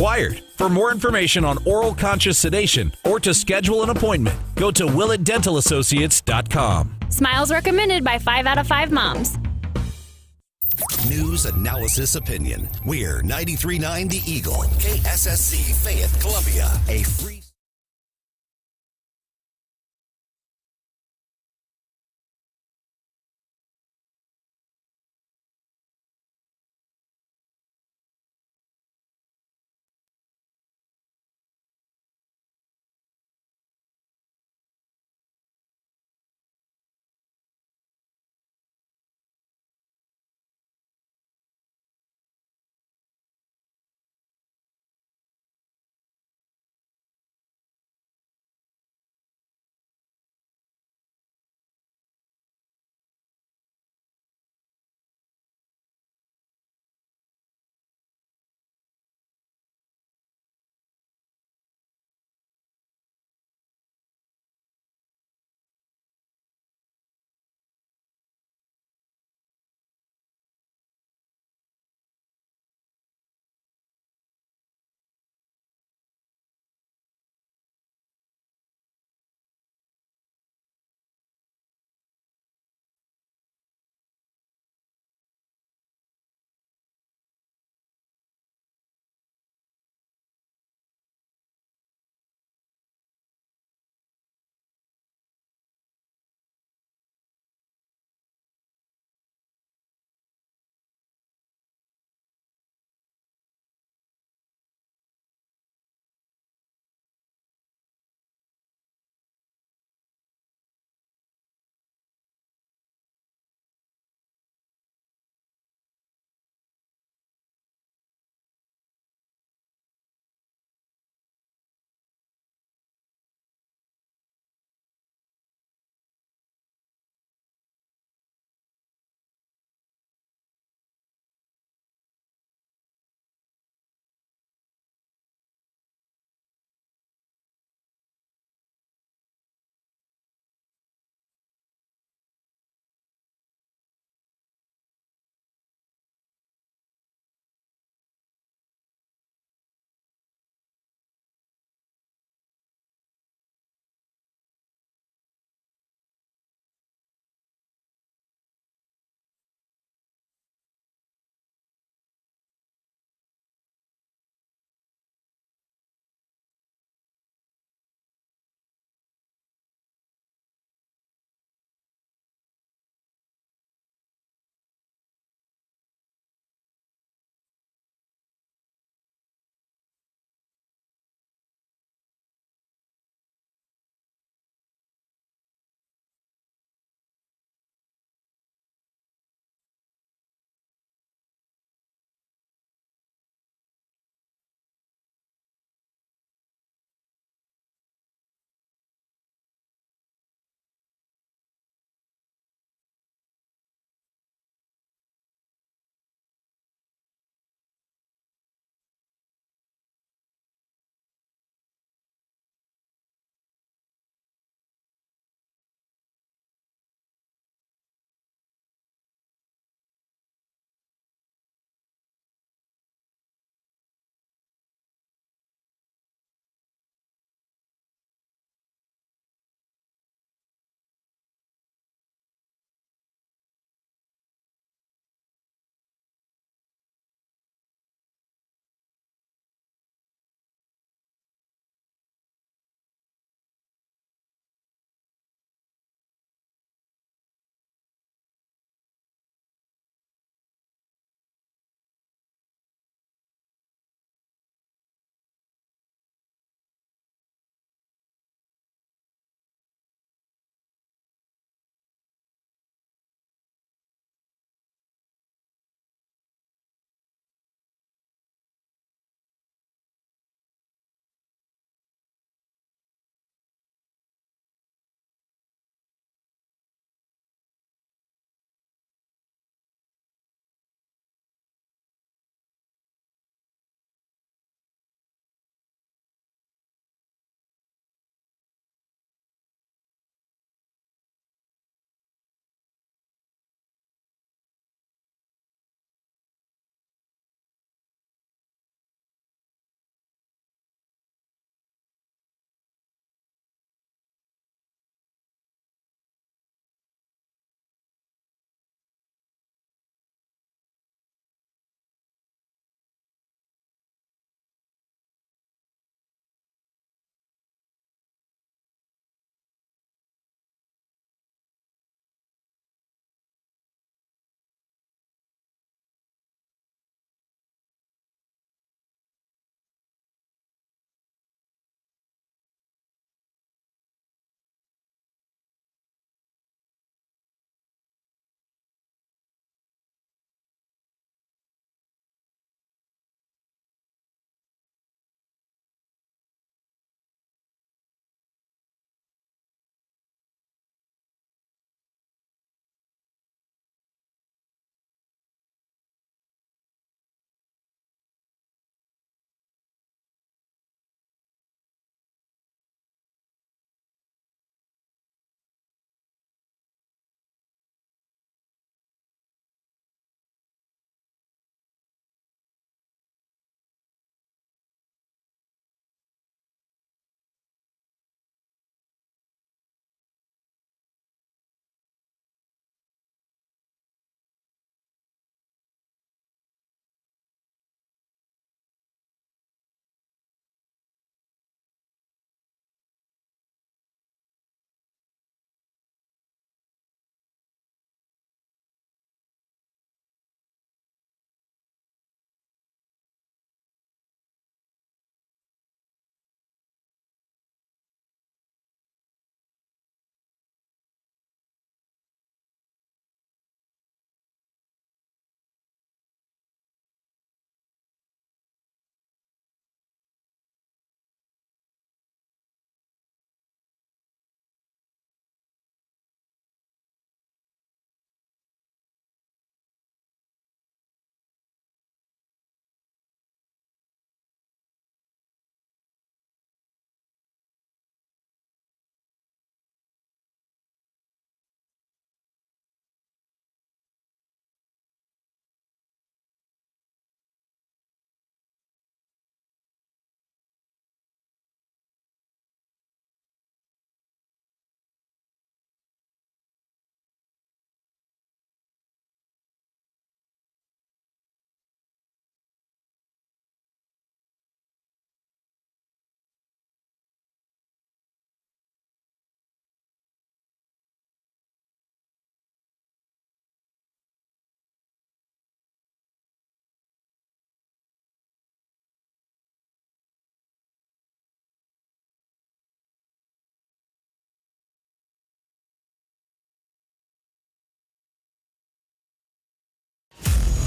required. For more information on oral conscious sedation or to schedule an appointment, go to WillettDentalAssociates.com. Smiles recommended by 5 out of 5 moms. News, analysis, opinion. We're 93.9 The Eagle, KSSC, Fayette, Columbia. A free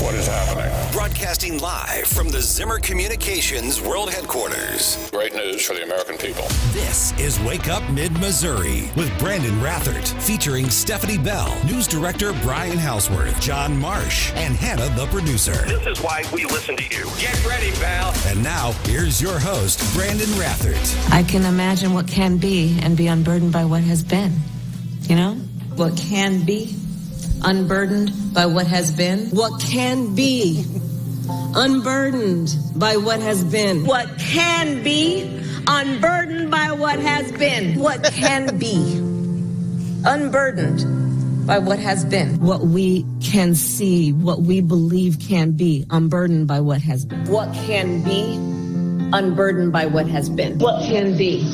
what is happening. Broadcasting live from the Zimmer Communications World Headquarters. Great news for the American people. This is Wake Up Mid-Missouri with Branden Rathert, featuring Stephanie Bell, News Director Brian Houseworth, John Marsh, and Hannah, the producer. This is why we listen to you. Get ready, pal. And now, here's your host, Branden Rathert. I can imagine what can be and be unburdened by what has been. You know? What can be unburdened by what has been. What can be unburdened by what has been. What can be unburdened by what has been. What can be unburdened by what has been. What we can see, what we believe can be unburdened by what has been. What can be unburdened by what has been. What can be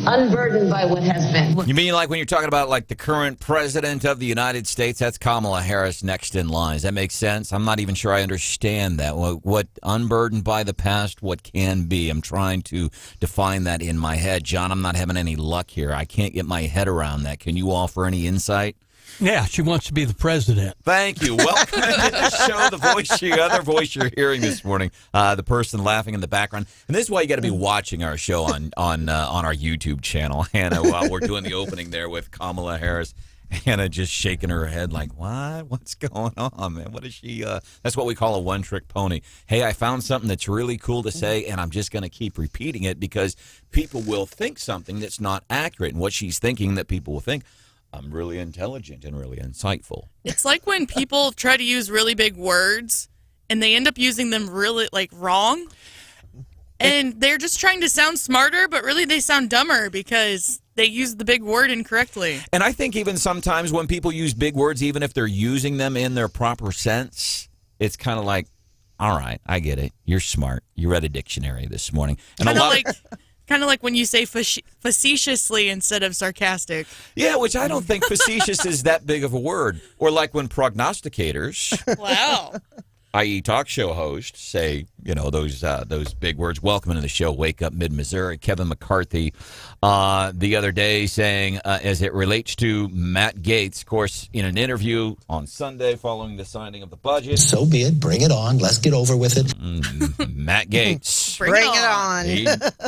unburdened by what has been. You mean like when you're talking about like the current president of the United States? That's Kamala Harris next in line. Does that make sense? I'm not even sure I understand that. What unburdened by the past, what can be? I'm trying to define that in my head. John, I'm not having any luck here. I can't get my head around that. Can you offer any insight? Yeah, she wants to be the president. Thank you. Welcome to the show. The other voice you're hearing this morning, the person laughing in the background. And this is why you got to be watching our show on our YouTube channel, Hannah, while we're doing the opening there with Kamala Harris. Hannah just shaking her head like, what? What's going on, man? What is she? That's what we call a one-trick pony. Hey, I found something that's really cool to say, and I'm just going to keep repeating it because people will think something that's not accurate. And what she's thinking that people will think, I'm really intelligent and really insightful. It's like when people try to use really big words and they end up using them really wrong. And they're just trying to sound smarter, but really they sound dumber because they use the big word incorrectly. And I think even sometimes when people use big words, even if they're using them in their proper sense, it's kind of like, all right, I get it. You're smart. You read a dictionary this morning. And Kind of like when you say facetiously instead of sarcastic. Yeah, which I don't think facetious is that big of a word. Or like when prognosticators, wow, i.e. talk show hosts, say, those big words. Welcome to the show, Wake Up Mid-Missouri. Kevin McCarthy the other day saying, as it relates to Matt Gaetz, of course, in an interview on Sunday following the signing of the budget. So be it. Bring it on. Let's get over with it. Matt Gaetz. Bring it on.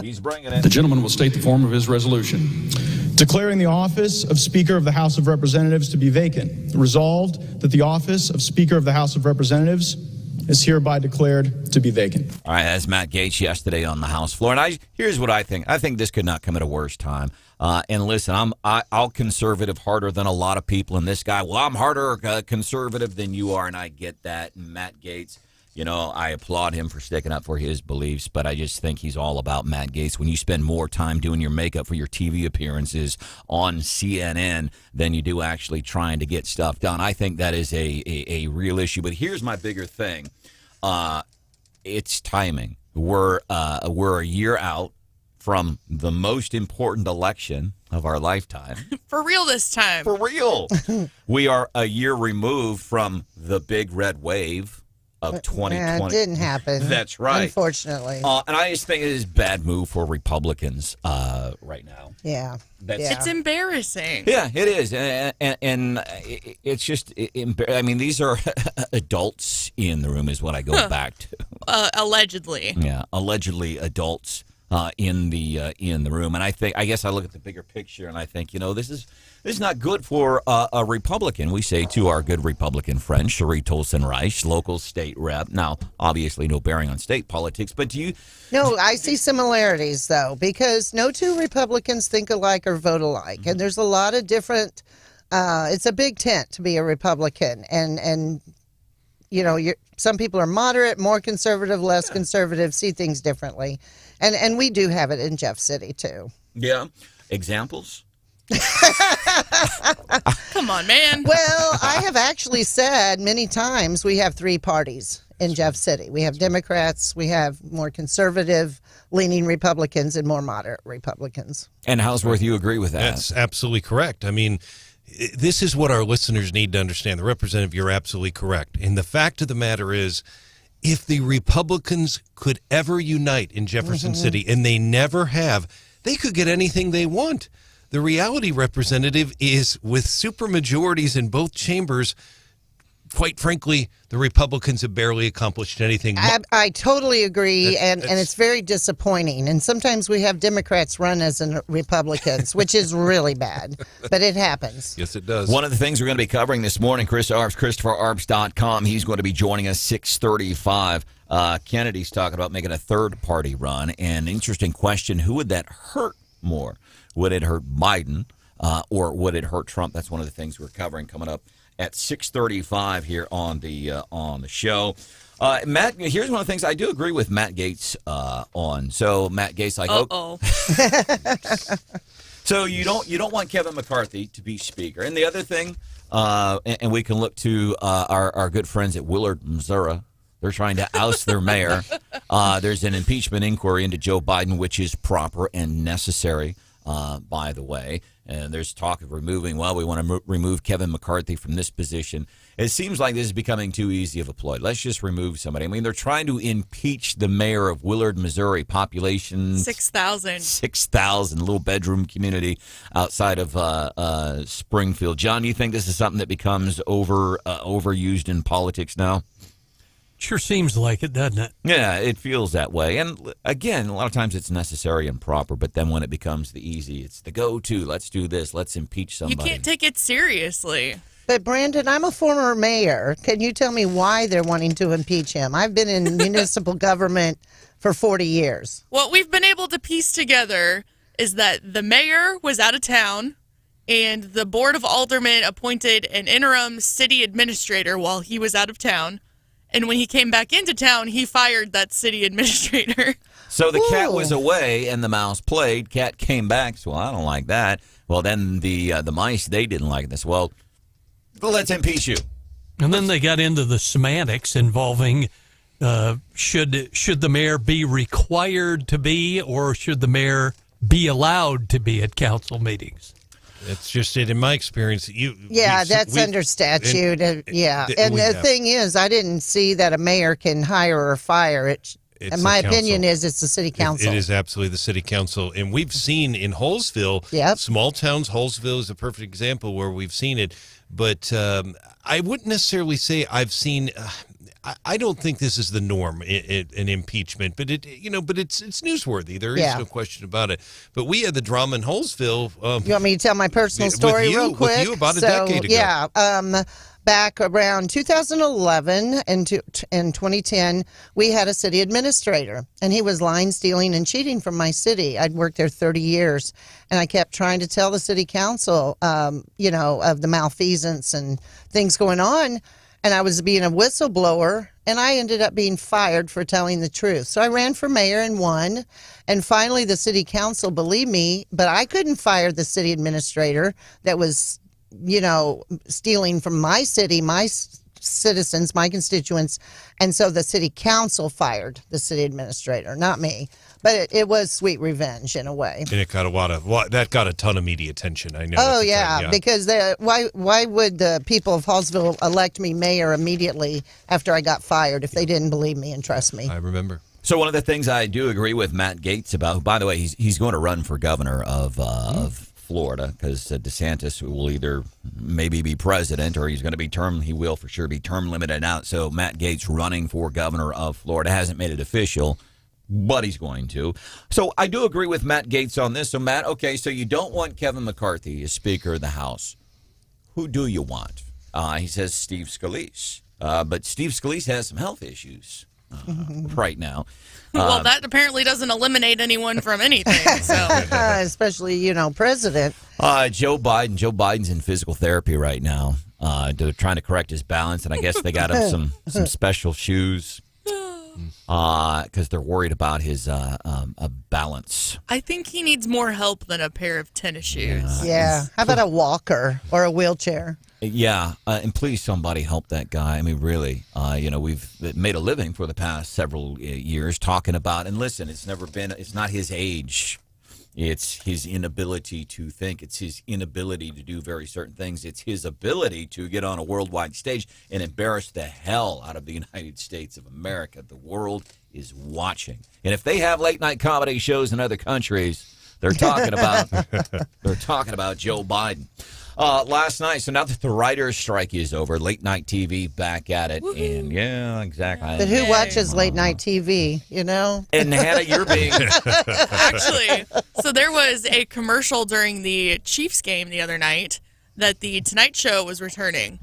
He's bringing it. The gentleman will state the form of his resolution. Declaring the office of Speaker of the House of Representatives to be vacant. Resolved that the office of Speaker of the House of Representatives is hereby declared to be vacant. All right, that's Matt Gaetz yesterday on the House floor. And here's what I think. I think this could not come at a worse time. And listen, I'll conservative harder than a lot of people. And this guy, well, I'm harder conservative than you are, and I get that. And Matt Gaetz, I applaud him for sticking up for his beliefs, but I just think he's all about Matt Gaetz. When you spend more time doing your makeup for your TV appearances on CNN than you do actually trying to get stuff done, I think that is a real issue. But here's my bigger thing. It's timing. We're a year out from the most important election of our lifetime. For real this time. For real. We are a year removed from the big red wave of 2020. Yeah, it didn't happen. That's right. Unfortunately. And I just think it is a bad move for Republicans right now. Yeah. It's embarrassing. Yeah, it is. And it's just, these are adults in the room is what I go back to. Allegedly. Yeah, allegedly adults in the room. And I guess I look at the bigger picture and I think, this is not good for a Republican. We say to our good Republican friend, Cherie Tolson-Reich, local state rep. Now, obviously no bearing on state politics, but do you... No, I see similarities, though, because no two Republicans think alike or vote alike. Mm-hmm. And there's a lot of different... it's a big tent to be a Republican. And some people are moderate, more conservative, less conservative, see things differently. And we do have it in Jeff City, too. Yeah. Examples? Come on, man. Well, I have actually said many times we have three parties in Jeff City. We have Democrats, we have more conservative-leaning Republicans, and more moderate Republicans. And Houseworth, you agree with that? That's absolutely correct. I mean, this is what our listeners need to understand. The Representative, you're absolutely correct. And the fact of the matter is, if the Republicans could ever unite in Jefferson City, and they never have, they could get anything they want. The reality, Representative, is with supermajorities in both chambers, quite frankly, the Republicans have barely accomplished anything. I totally agree, and it's very disappointing. And sometimes we have Democrats run as Republicans, which is really bad, but it happens. Yes, it does. One of the things we're going to be covering this morning, Chris Arps, ChristopherArps.com, he's going to be joining us 6:35. Kennedy's talking about making a third-party run, and interesting question, who would that hurt more? Would it hurt Biden or would it hurt Trump? That's one of the things we're covering coming up at 6:35 here on the show. Matt, here's one of the things I do agree with Matt Gaetz on. So Matt Gaetz, so you don't want Kevin McCarthy to be Speaker. And the other thing, and we can look to our good friends at Willard, Missouri. They're trying to oust their mayor. There's an impeachment inquiry into Joe Biden, which is proper and necessary, by the way. And there's talk of we want to remove Kevin McCarthy from this position. It seems like this is becoming too easy of a ploy. Let's just remove somebody. I mean, they're trying to impeach the mayor of Willard, Missouri, population 6,000. 6,000, little bedroom community outside of Springfield. John, do you think this is something that becomes overused in politics now? Sure seems like it, doesn't it? Yeah, it feels that way. And again, a lot of times it's necessary and proper, but then when it becomes the easy, it's the go-to. Let's do this. Let's impeach somebody. You can't take it seriously. But Branden, I'm a former mayor. Can you tell me why they're wanting to impeach him? I've been in municipal government for 40 years. What we've been able to piece together is that the mayor was out of town and the Board of Aldermen appointed an interim city administrator while he was out of town. And when he came back into town, he fired that city administrator. So the cat was away and the mouse played. Cat came back. So I don't like that. Well, then the mice, they didn't like this. Well, let's impeach you. And then they got into the semantics involving should the mayor be required to be, or should the mayor be allowed to be at council meetings? That's just it. In my experience, that's under statute. And the thing is, I didn't see that a mayor can hire or fire it. And my opinion is it's the city council. It is absolutely the city council. And we've seen in Hallsville, small towns, Hallsville is a perfect example where we've seen it. But I wouldn't necessarily say I've seen. I don't think this is the norm in impeachment, but it's newsworthy. There is no question about it. But we had the drama in Hallsville. You want me to tell my personal story real quick? With you about a decade ago. Yeah. Back around 2011 and 2010, we had a city administrator, and he was line stealing and cheating from my city. I'd worked there 30 years, and I kept trying to tell the city council, of the malfeasance and things going on. And I was being a whistleblower, and I ended up being fired for telling the truth. So I ran for mayor and won. And finally, the city council believed me, but I couldn't fire the city administrator that was, stealing from my city, my citizens, my constituents. And so the city council fired the city administrator, not me. But it was sweet revenge in a way. And it got that got a ton of media attention, I know. Oh, yeah, because why would the people of Hallsville elect me mayor immediately after I got fired if they didn't believe me and trust me? I remember. So one of the things I do agree with Matt Gaetz about, by the way, he's going to run for governor of Florida, because DeSantis will either maybe be president or he's going to be he will for sure be term limited out. So Matt Gaetz running for governor of Florida, hasn't made it official, but he's going to. So I do agree with Matt Gaetz on this. So Matt, okay, so you don't want Kevin McCarthy as Speaker of the House. Who do you want? He says Steve Scalise. But Steve Scalise has some health issues right now. Well, that apparently doesn't eliminate anyone from anything. So. Especially, president. Joe Biden. Joe Biden's in physical therapy right now. They're trying to correct his balance, and I guess they got him some special shoes because they're worried about his balance. I think he needs more help than a pair of tennis shoes. Yeah. How about a walker or a wheelchair? Yeah, and please somebody help that guy. I mean, really, we've made a living for the past several years talking about, and listen, it's not his age. It's his inability to think. It's his inability to do very certain things. It's his ability to get on a worldwide stage and embarrass the hell out of the United States of America. The world is watching. And if they have late-night comedy shows in other countries, they're talking about Joe Biden. last night. So now that the writer's strike is over, late night TV back at it. Woo-hoo. And yeah, exactly. But who watches late night TV, you know? And Hannah, you're being... Actually, so there was a commercial during the Chiefs game the other night that the Tonight Show was returning.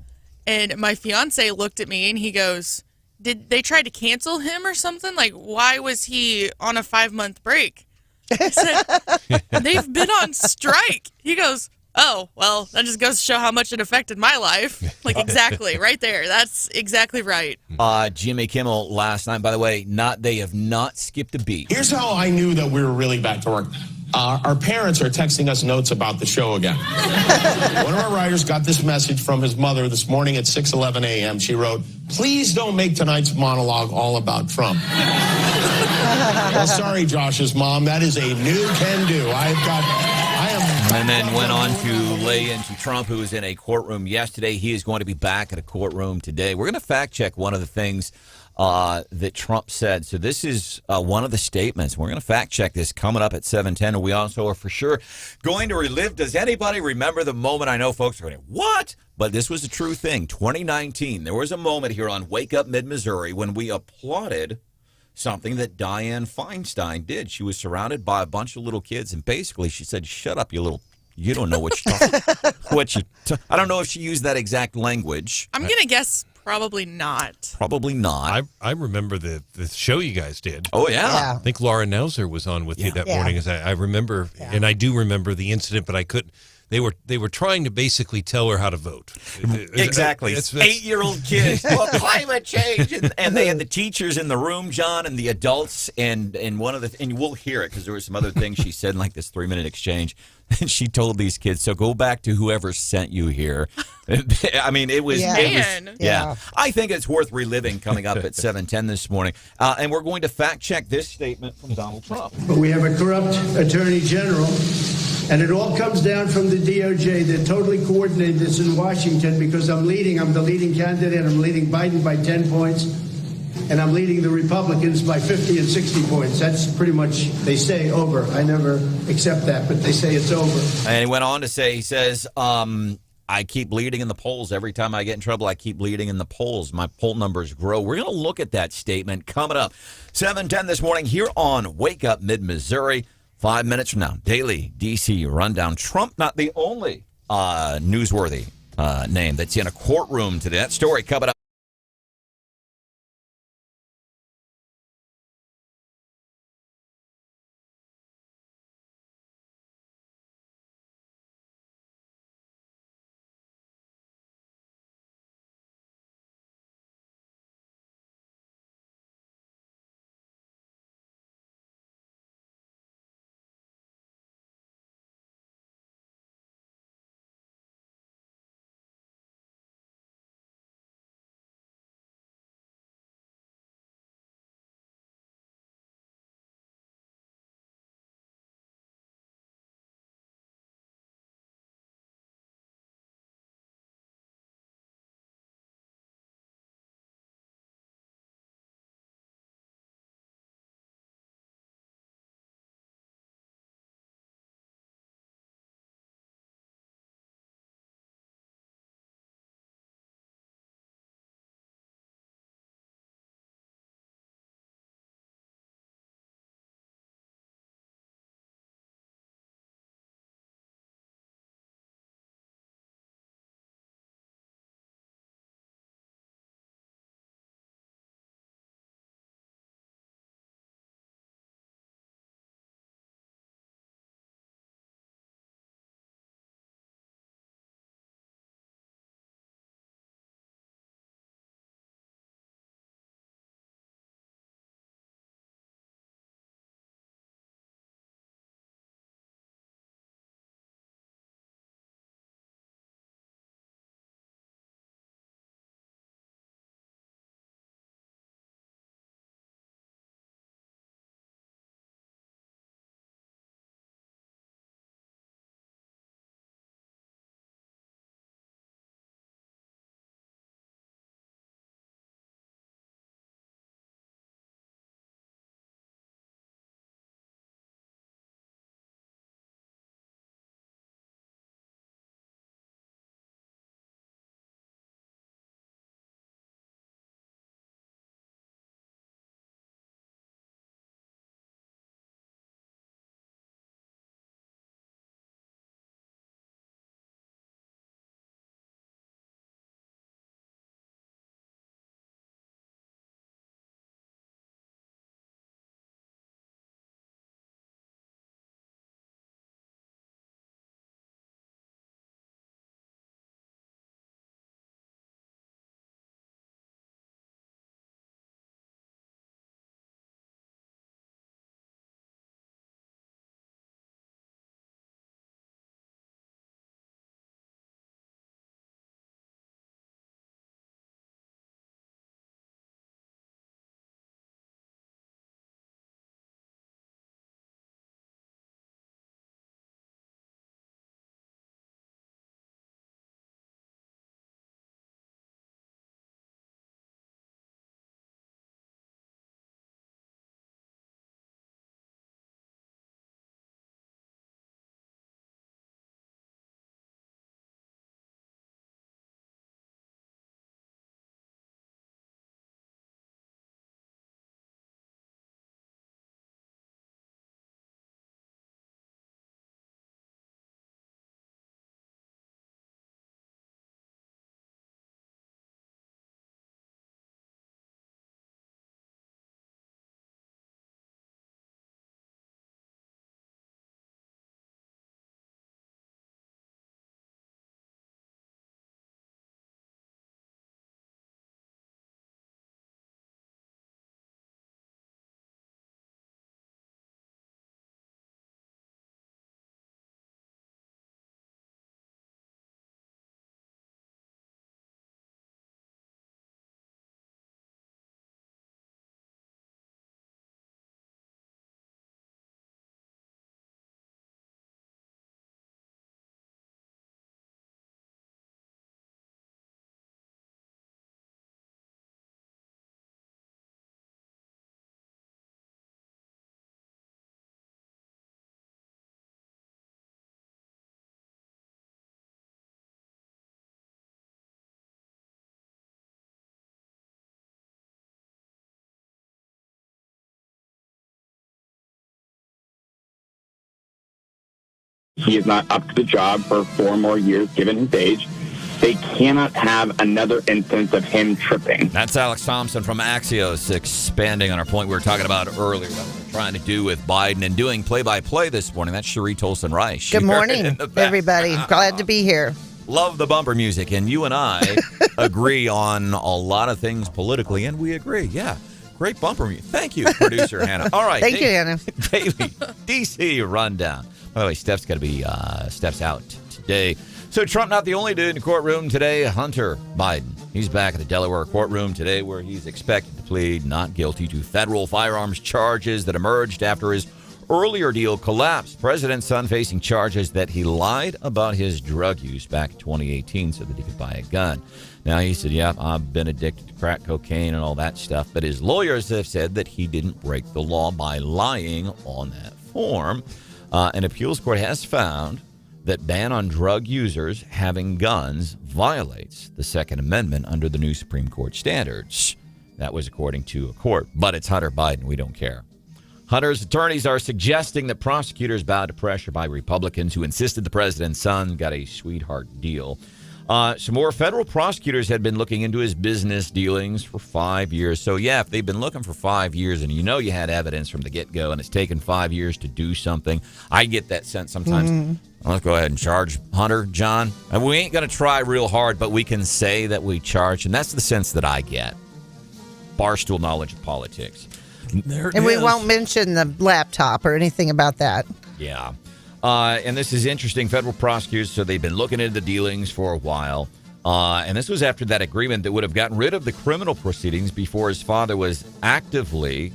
And my fiance looked at me and he goes, did they try to cancel him or something? Like, why was he on a 5-month break? I said, they've been on strike. He goes, oh, well, that just goes to show how much it affected my life. Like, exactly, right there. That's exactly right. Jimmy Kimmel last night, by the way, they have not skipped a beat. Here's how I knew that we were really back to work. Our parents are texting us notes about the show again. One of our writers got this message from his mother this morning at 6:11 a.m. She wrote, please don't make tonight's monologue all about Trump. Well, sorry, Josh's mom. That is a new can-do. And then went on to lay into Trump, who was in a courtroom yesterday. He is going to be back at a courtroom today. We're going to fact-check one of the things that Trump said. So this is one of the statements. We're going to fact-check this coming up at 7:10. And we also are for sure going to relive. Does anybody remember the moment? I know folks are going, what? But this was a true thing. 2019, there was a moment here on Wake Up Mid-Missouri when we applauded something that Dianne Feinstein did. She was surrounded by a bunch of little kids, and basically she said, shut up, you don't know what you're talking I don't know if she used that exact language. I'm going to guess probably not. Probably not. I remember the show you guys did. Oh, yeah. I think Laura Nelser was on with you that morning. As I remember, and I do remember the incident, but I couldn't. They were trying to basically tell her how to vote. Exactly. 8-year-old kids. Well, climate change. And they had the teachers in the room, John, and the adults. And one of and we'll hear it because there were some other things she said in like this 3-minute exchange. And she told these kids, so go back to whoever sent you here. I mean, it was, yeah. I think it's worth reliving coming up at 7:10 this morning. And we're going to fact check this statement from Donald Trump. But we have a corrupt attorney general. And it all comes down from the DOJ. They totally coordinated this in Washington because I'm the leading candidate. I'm leading Biden by 10 points. And I'm leading the Republicans by 50 and 60 points. That's pretty much, they say, over. I never accept that, but they say it's over. And he went on to say, he says, I keep leading in the polls. Every time I get in trouble, I keep leading in the polls. My poll numbers grow. We're going to look at that statement coming up 7:10 this morning here on Wake Up Mid-Missouri. 5 minutes from now, daily D.C. rundown. Trump, not the only newsworthy name that's in a courtroom today. That story coming up. He is not up to the job for 4 more years, given his age. They cannot have another instance of him tripping. That's Alex Thompson from Axios expanding on our point we were talking about earlier, what we're trying to do with Biden and doing play-by-play this morning. That's Cherie Tolson-Rice. Good morning, everybody. Glad to be here. Love the bumper music, and you and I agree on a lot of things politically, and we agree. Yeah, great bumper music. Thank you, producer Hannah. All right. Thank you, Hannah. Daily D.C. rundown. By the way, Steph's got to be Steph's out today. So Trump not the only dude in the courtroom today. Hunter Biden. He's back at the Delaware courtroom today where he's expected to plead not guilty to federal firearms charges that emerged after his earlier deal collapsed. President's son facing charges that he lied about his drug use back in 2018 so that he could buy a gun. Now, he said, yeah, I've been addicted to crack cocaine and all that stuff. But his lawyers have said that he didn't break the law by lying on that form. An appeals court has found that ban on drug users having guns violates the Second Amendment under the new Supreme Court standards. That was according to a court. But it's Hunter Biden. We don't care. Hunter's attorneys are suggesting that prosecutors bowed to pressure by Republicans who insisted the president's son got a sweetheart deal. Some more federal prosecutors had been looking into his business dealings for 5 years. So, yeah, if they've been looking for 5 years and you know you had evidence from the get-go and it's taken 5 years to do something, I get that sense sometimes. Let's go ahead and charge Hunter, John. And we ain't going to try real hard, but we can say that we charge. And that's the sense that I get. Barstool knowledge of politics. And we won't mention the laptop or anything about that. Yeah. And this is interesting. Federal prosecutors, so they've been looking into the dealings for a while. And this was after that agreement that would have gotten rid of the criminal proceedings before his father was actively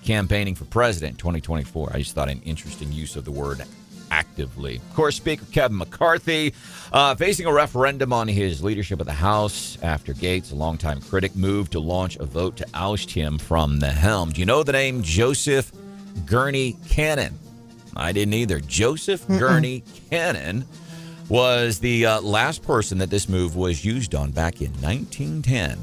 campaigning for president in 2024. I just thought an interesting use of the word actively. Of course, Speaker Kevin McCarthy facing a referendum on his leadership of the House after Gates, a longtime critic, moved to launch a vote to oust him from the helm. Do you know the name Joseph Gurney Cannon? I didn't either. Joseph Gurney Cannon was the last person that this move was used on back in 1910.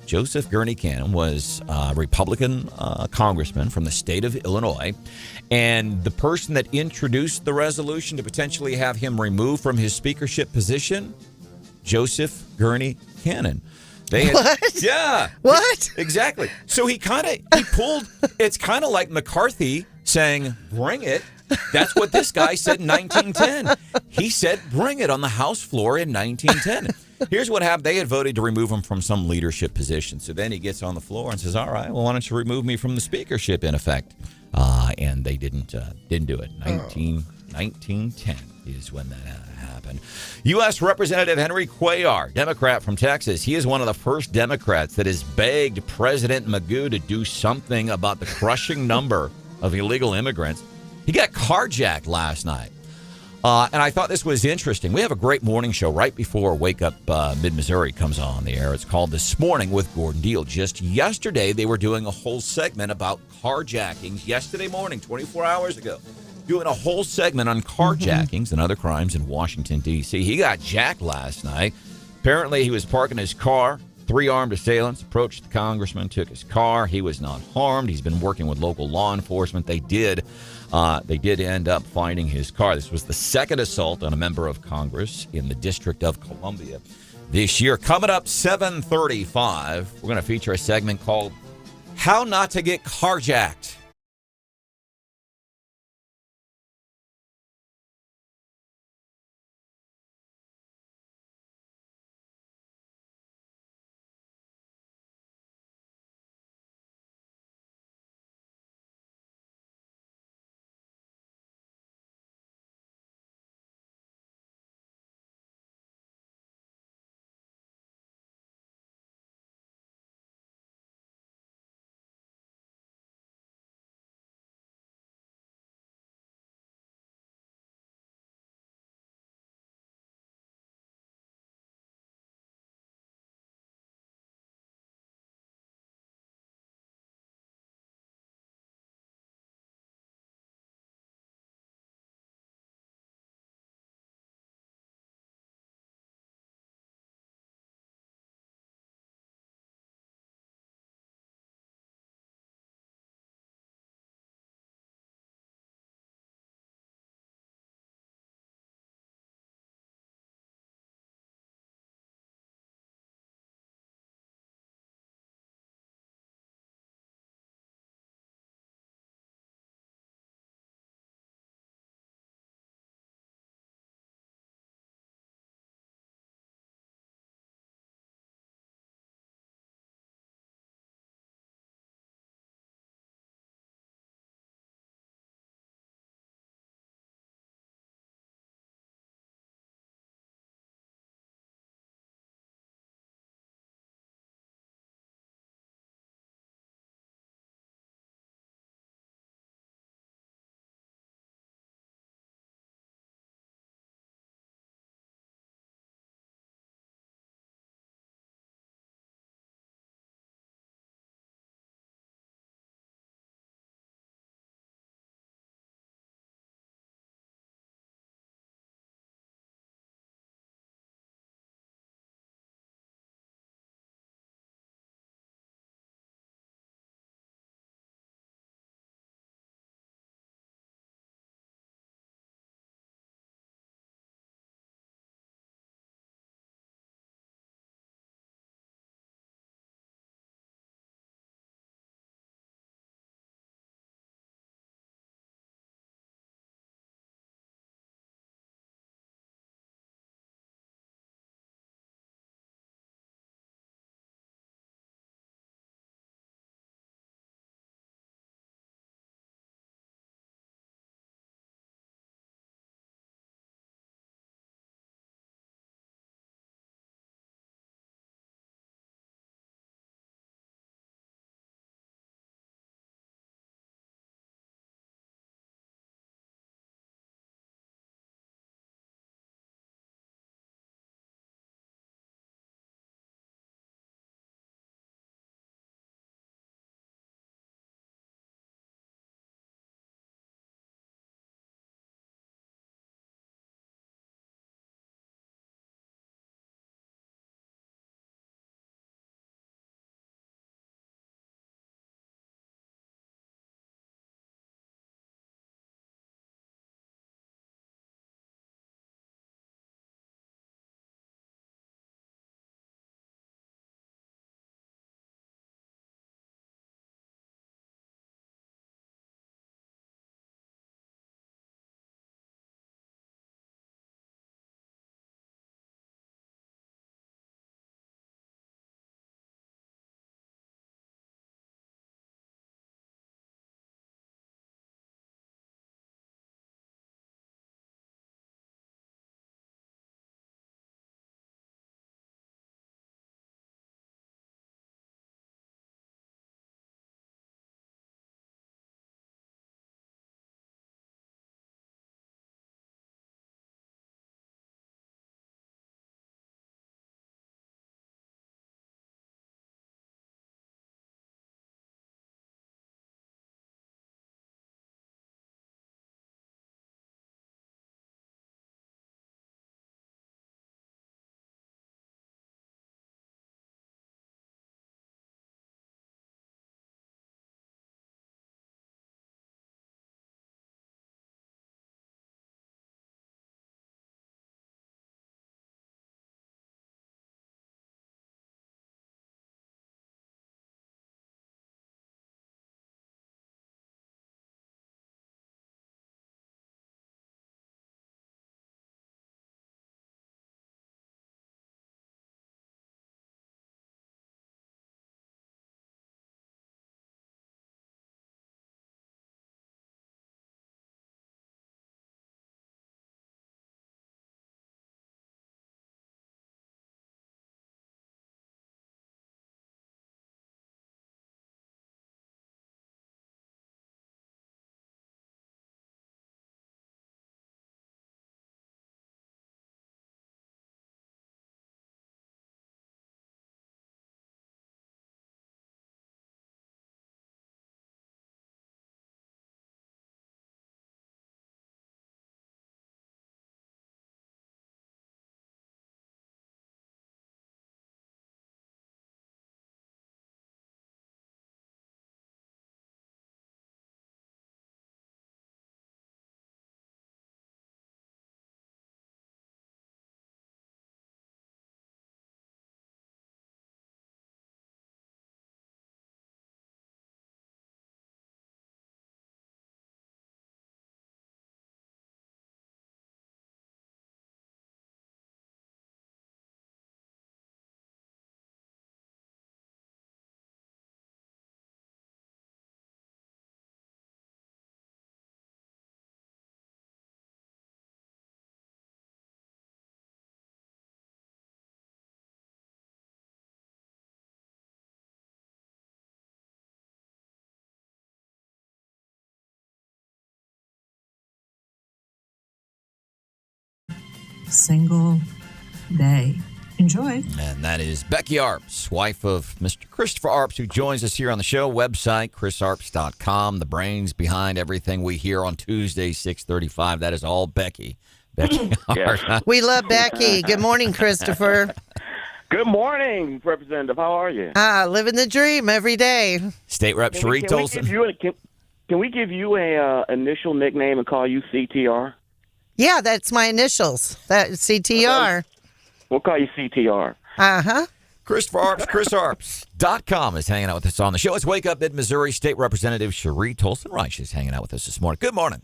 Joseph Gurney Cannon was a Republican congressman from the state of Illinois, and the person that introduced the resolution to potentially have him removed from his speakership position, Joseph Gurney Cannon. What? Yeah. What? Exactly. So he pulled, it's kind of like McCarthy saying, bring it. That's what this guy said in 1910. He said, bring it on the House floor in 1910. Here's what happened. They had voted to remove him from some leadership position. So then he gets on the floor and says, all right, well, why don't you remove me from the speakership, in effect? And they didn't do it. 1910 is when that happened. U.S. Representative Henry Cuellar, Democrat from Texas. He is one of the first Democrats that has begged President Magoo to do something about the crushing number of illegal immigrants. He got carjacked last night. And I thought this was interesting. We have a great morning show right before Wake Up Mid-Missouri comes on the air. It's called This Morning with Gordon Deal. Just yesterday, they were doing a whole segment about carjackings. Yesterday morning, 24 hours ago, doing a whole segment on carjackings and other crimes in Washington, D.C. He got jacked last night. Apparently, he was parking his car. 3 armed assailants approached the congressman, took his car. He was not harmed. He's been working with local law enforcement. They did end up finding his car. This was the second assault on a member of Congress in the District of Columbia this year. Coming up 7:35, we're going to feature a segment called How Not to Get Carjacked. single day. Enjoy. And that is Becky Arps, wife of Mr. Christopher Arps, who joins us here on the show. Website, chrisarps.com. The brains behind everything we hear on Tuesday, 6:35. That is all Becky. Becky Arps. We love Becky. Good morning, Christopher. Good morning, Representative. How are you? Living the dream every day. State Rep Sheree Tolson. Can we give you a initial nickname and call you CTR? Yeah, that's my initials. That's CTR. We'll call you CTR. Uh-huh. Christopher Arps, chrisarps.com is hanging out with us on the show. It's Wake Up Mid-Missouri State Representative Sheree Tolson-Reich is hanging out with us this morning. Good morning.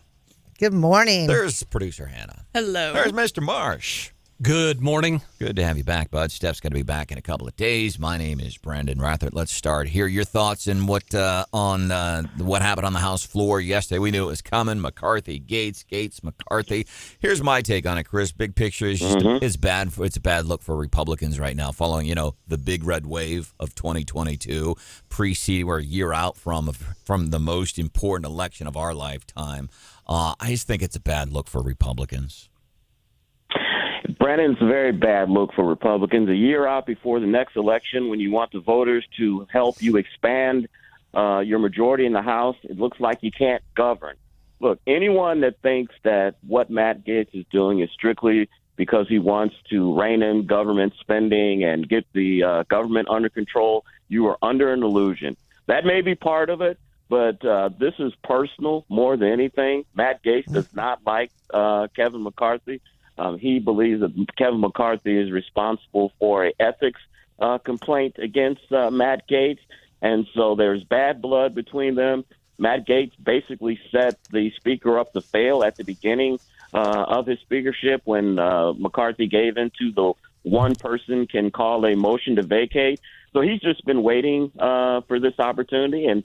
Good morning. There's producer Hannah. Hello. There's Mr. Marsh. Good morning. Good to have you back, bud. Steph's going to be back in a couple of days. My name is Branden Rathert. Let's start here. Your thoughts on what happened on the House floor yesterday. We knew it was coming. McCarthy, Gates, McCarthy. Here's my take on it, Chris. Big picture is just it's bad. It's a bad look for Republicans right now, following the big red wave of 2022, preceding or a year out from the most important election of our lifetime. I just think it's a bad look for Republicans. Brandon, it's a very bad look for Republicans. A year out before the next election, when you want the voters to help you expand your majority in the House, it looks like you can't govern. Look, anyone that thinks that what Matt Gaetz is doing is strictly because he wants to rein in government spending and get the government under control, you are under an illusion. That may be part of it, but this is personal more than anything. Matt Gaetz does not like Kevin McCarthy. He believes that Kevin McCarthy is responsible for an ethics complaint against Matt Gaetz, and so there's bad blood between them. Matt Gaetz basically set the speaker up to fail at the beginning of his speakership when McCarthy gave in to the one person can call a motion to vacate. So he's just been waiting for this opportunity, and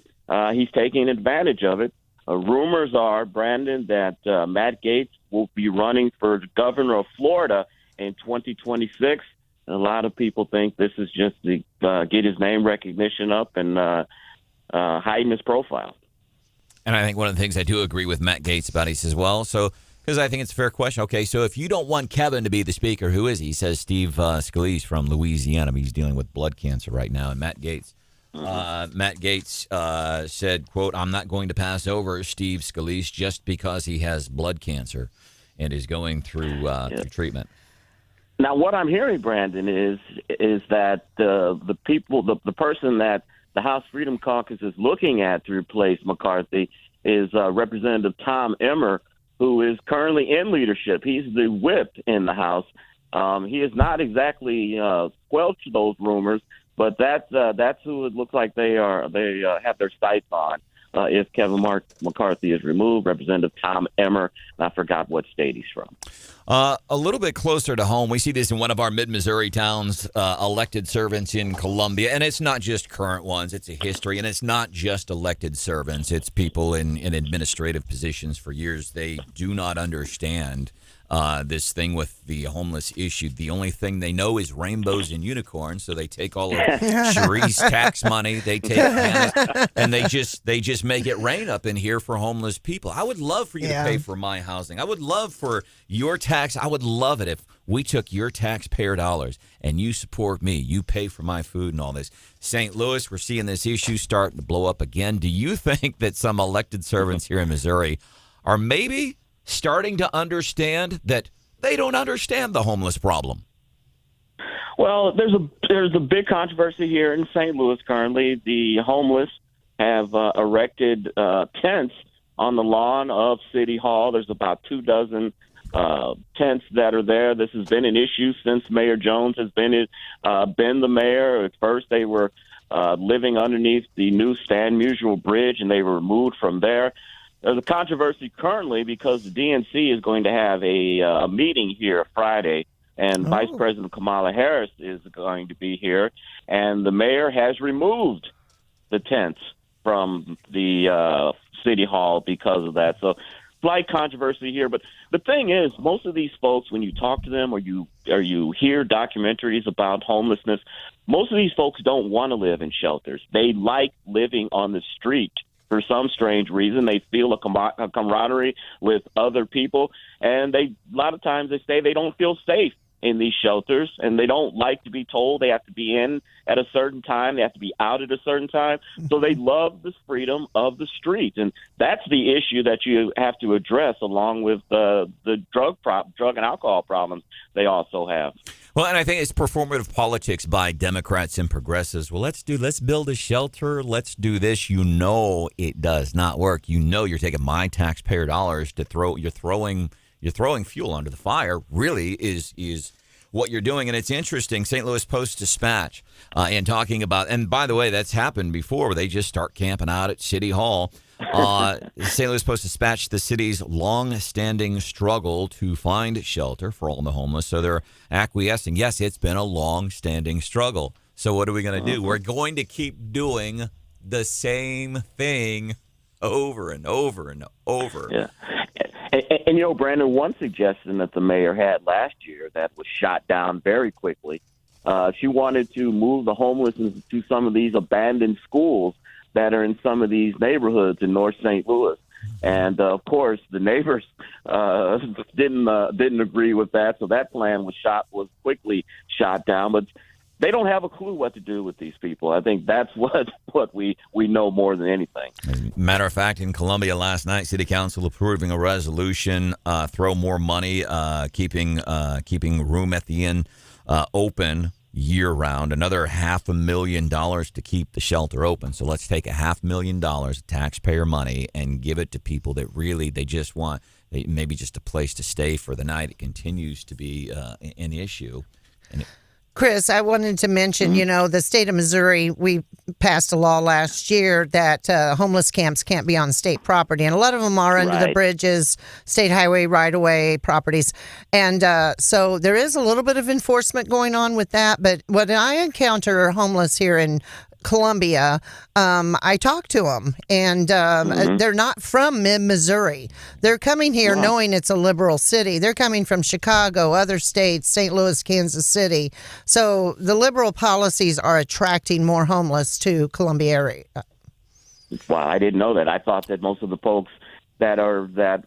he's taking advantage of it. Rumors are, Brandon, that Matt Gaetz will be running for governor of Florida in 2026. A lot of people think this is just to get his name recognition up and heighten his profile. And I think one of the things I do agree with Matt Gaetz about, he says, well, so because I think it's a fair question. Okay, so if you don't want Kevin to be the speaker, who is he? He says Steve Scalise from Louisiana. He's dealing with blood cancer right now. And Matt Gaetz said, quote, I'm not going to pass over Steve Scalise just because he has blood cancer and is going through treatment. Now, what I'm hearing, Brandon, is that the person that the House Freedom Caucus is looking at to replace McCarthy is Representative Tom Emmer, who is currently in leadership. He's the whip in the House. He has not exactly squelched those rumors, but that's who it looks like they have their sights on. If Kevin McCarthy is removed, Representative Tom Emmer, and I forgot what state he's from. A little bit closer to home, we see this in one of our mid-Missouri towns, elected servants in Columbia, and it's not just current ones, it's a history, and it's not just elected servants, it's people in administrative positions for years. They do not understand this thing with the homeless issue. The only thing they know is rainbows and unicorns, so they take all of Cherie's tax money, they take and they just make it rain up in here for homeless people. I would love for you to pay for my housing. I would love for your tax. I would love it if we took your taxpayer dollars and you support me. You pay for my food and all this. St. Louis, we're seeing this issue starting to blow up again. Do you think that some elected servants here in Missouri are maybe starting to understand that they don't understand the homeless problem? Well, there's a big controversy here in St. Louis currently. The homeless have erected tents on the lawn of City Hall. There's about 24 tents that are there. This has been an issue since Mayor Jones has been the mayor. At first, they were living underneath the new Stan Musial Bridge, and they were removed from there. There's a controversy currently because the DNC is going to have a meeting here Friday, and Vice President Kamala Harris is going to be here, and the mayor has removed the tents from the City Hall because of that. So slight controversy here, but the thing is, most of these folks, when you talk to them or you hear documentaries about homelessness, most of these folks don't want to live in shelters. They like living on the street. for some strange reason. They feel a camaraderie with other people, and a lot of times they say they don't feel safe in these shelters, and they don't like to be told they have to be in at a certain time, they have to be out at a certain time. So they love the freedom of the street, and that's the issue that you have to address, along with the drug and alcohol problems they also have. Well, and I think it's performative politics by Democrats and progressives. Well, let's build a shelter. Let's do this. You know it does not work. You know you're taking my taxpayer dollars to throw. You're throwing fuel under the fire. Really is what you're doing. And it's interesting. St. Louis Post-Dispatch and talking about. And by the way, that's happened before, where they just start camping out at City Hall. St. Louis Post-Dispatch, the city's long-standing struggle to find shelter for all the homeless. So they're acquiescing. Yes, it's been a long-standing struggle. So what are we going to do? We're going to keep doing the same thing over and over and over. Yeah. And Branden, one suggestion that the mayor had last year that was shot down very quickly, she wanted to move the homeless to some of these abandoned schools that are in some of these neighborhoods in North St. Louis. And, of course, the neighbors didn't agree with that, so that plan was quickly shot down. But they don't have a clue what to do with these people. I think that's what we know more than anything. Matter of fact, in Columbia last night, City Council approving a resolution, throw more money, keeping room at the inn open year-round, another $500,000 to keep the shelter open. So let's take $500,000 of taxpayer money and give it to people that really they just want maybe just a place to stay for the night. It continues to be an issue. Chris, I wanted to mention, the state of Missouri, we passed a law last year that homeless camps can't be on state property. And a lot of them are under the bridges, state highway right-of-way properties. And so there is a little bit of enforcement going on with that. But when I encounter homeless here in Columbia, I talk to them, and they're not from mid-Missouri. They're coming here knowing it's a liberal city. They're coming from Chicago, other states, St. Louis, Kansas City. So the liberal policies are attracting more homeless to Columbia area. Wow, I didn't know that. I thought that most of the folks that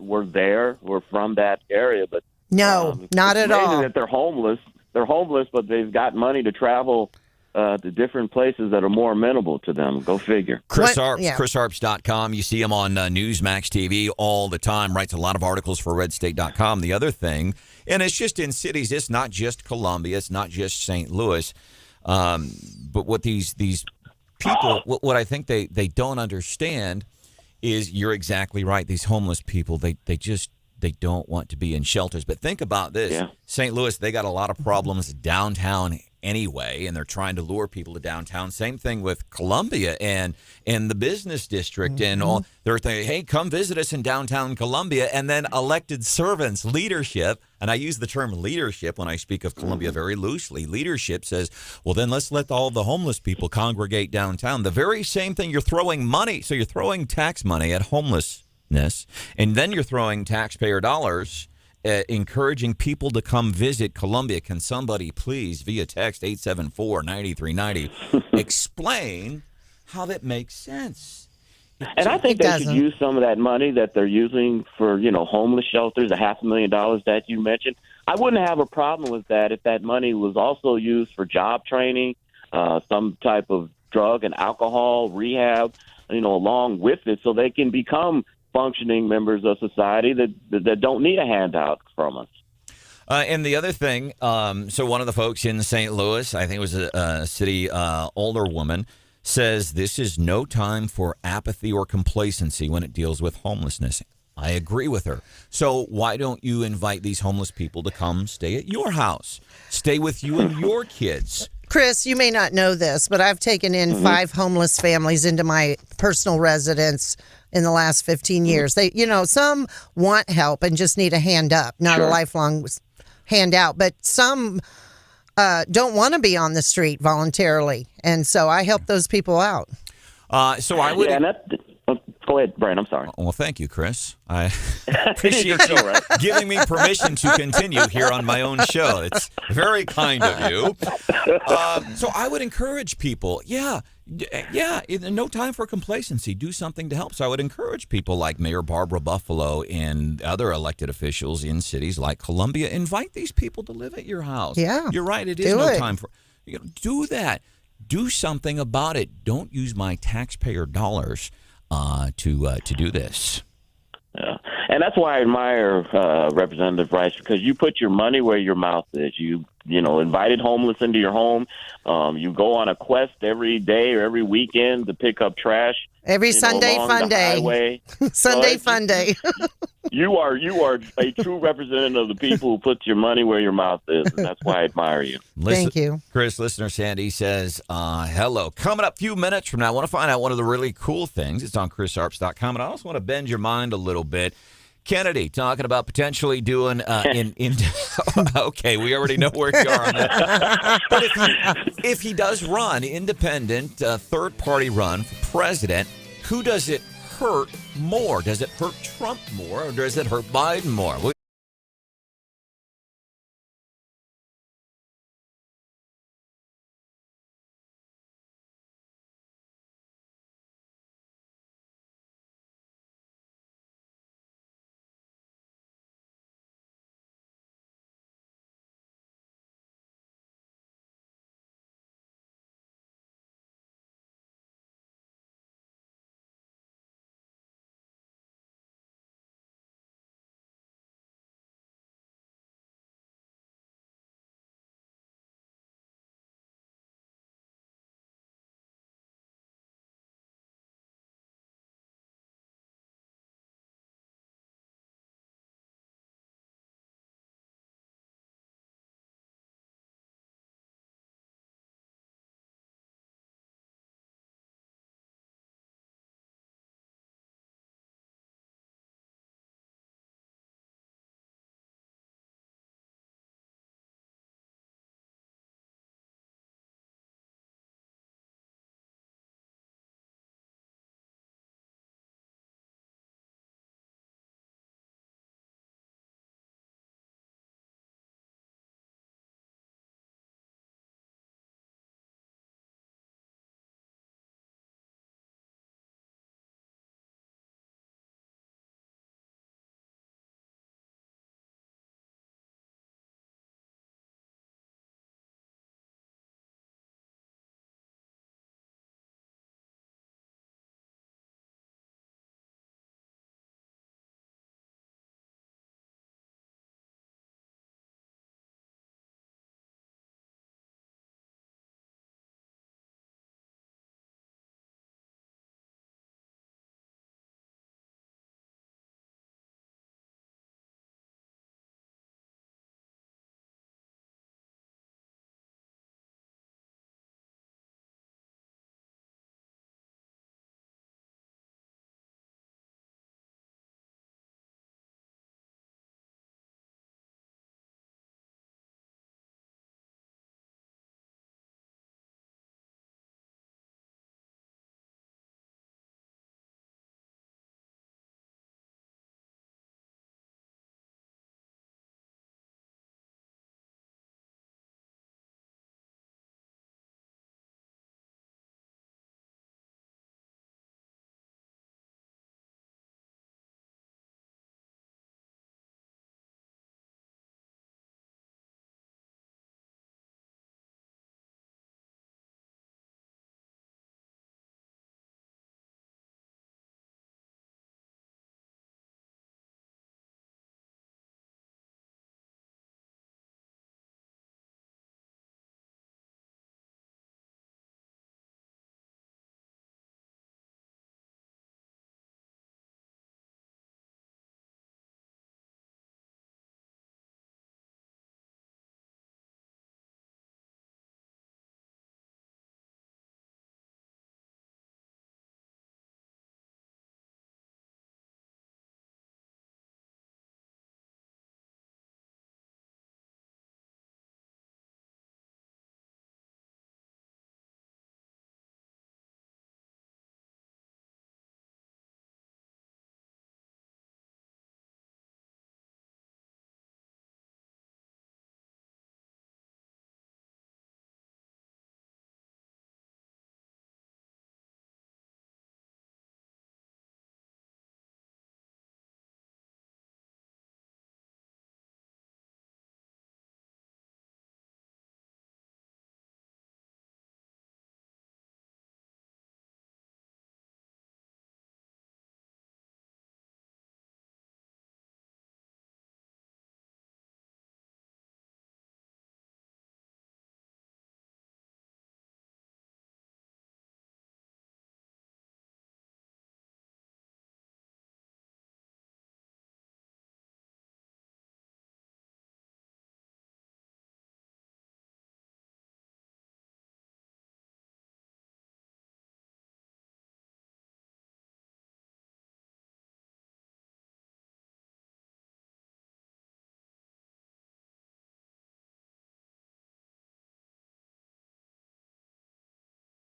were there were from that area, but no, not at all. That they're homeless. They're homeless, but they've got money to travel to different places that are more amenable to them. Go figure. Chris Arps, ChrisArps.com. You see him on Newsmax TV all the time. Writes a lot of articles for RedState.com. The other thing, and it's just in cities. It's not just Columbia. It's not just St. Louis. But what these people, what I think they don't understand is you're exactly right. These homeless people, they don't want to be in shelters. But think about this. Yeah. St. Louis, they got a lot of problems downtown anyway, and they're trying to lure people to downtown. Same thing with Columbia and the business district and all. They're thinking, hey, come visit us in downtown Columbia. And then elected servants, leadership, and I use the term leadership when I speak of Columbia very loosely. Leadership says, well, then let's let all the homeless people congregate downtown. The very same thing, you're throwing money. So you're throwing tax money at homelessness, and then you're throwing taxpayer dollars encouraging people to come visit Columbia. Can somebody please, via text 874-9390, explain how that makes sense? And I think they should use some of that money that they're using for, homeless shelters, the $500,000 that you mentioned. I wouldn't have a problem with that if that money was also used for job training, some type of drug and alcohol rehab, along with it, so they can become functioning members of society that don't need a handout from us. And the other thing, so one of the folks in St. Louis, I think it was a city older woman, says this is no time for apathy or complacency when it deals with homelessness. I agree with her. So why don't you invite these homeless people to come stay at your house? Stay with you and your kids. Chris, you may not know this, but I've taken in 5 homeless families into my personal residence in the last 15 years. They, some want help and just need a hand up, not a lifelong handout, but some don't want to be on the street voluntarily. And so I help those people out. So I would... Go ahead, Brian. I'm sorry. Well, thank you, Chris. I appreciate you giving me permission to continue here on my own show. It's very kind of you. So I would encourage people, Yeah, no time for complacency. Do something to help. So I would encourage people like Mayor Barbara Buffalo and other elected officials in cities like Columbia, invite these people to live at your house. Yeah. You're right. It is no time for, do that. Do something about it. Don't use my taxpayer dollars to do this. Yeah. And that's why I admire Representative Rice, because you put your money where your mouth is. You invited homeless into your home. You go on a quest every day or every weekend to pick up trash. Every Sunday fun day. Sunday fun day. You are a true representative of the people who put your money where your mouth is, and that's why I admire you. Thank you. Chris, listener Sandy says, hello. Coming up a few minutes from now, I want to find out one of the really cool things. It's on chrisarps.com, and I also want to bend your mind a little bit. Kennedy talking about potentially doing okay, we already know where you are on that. But if he does run independent, third-party run for president, who does it hurt more? Does it hurt Trump more, or does it hurt Biden more?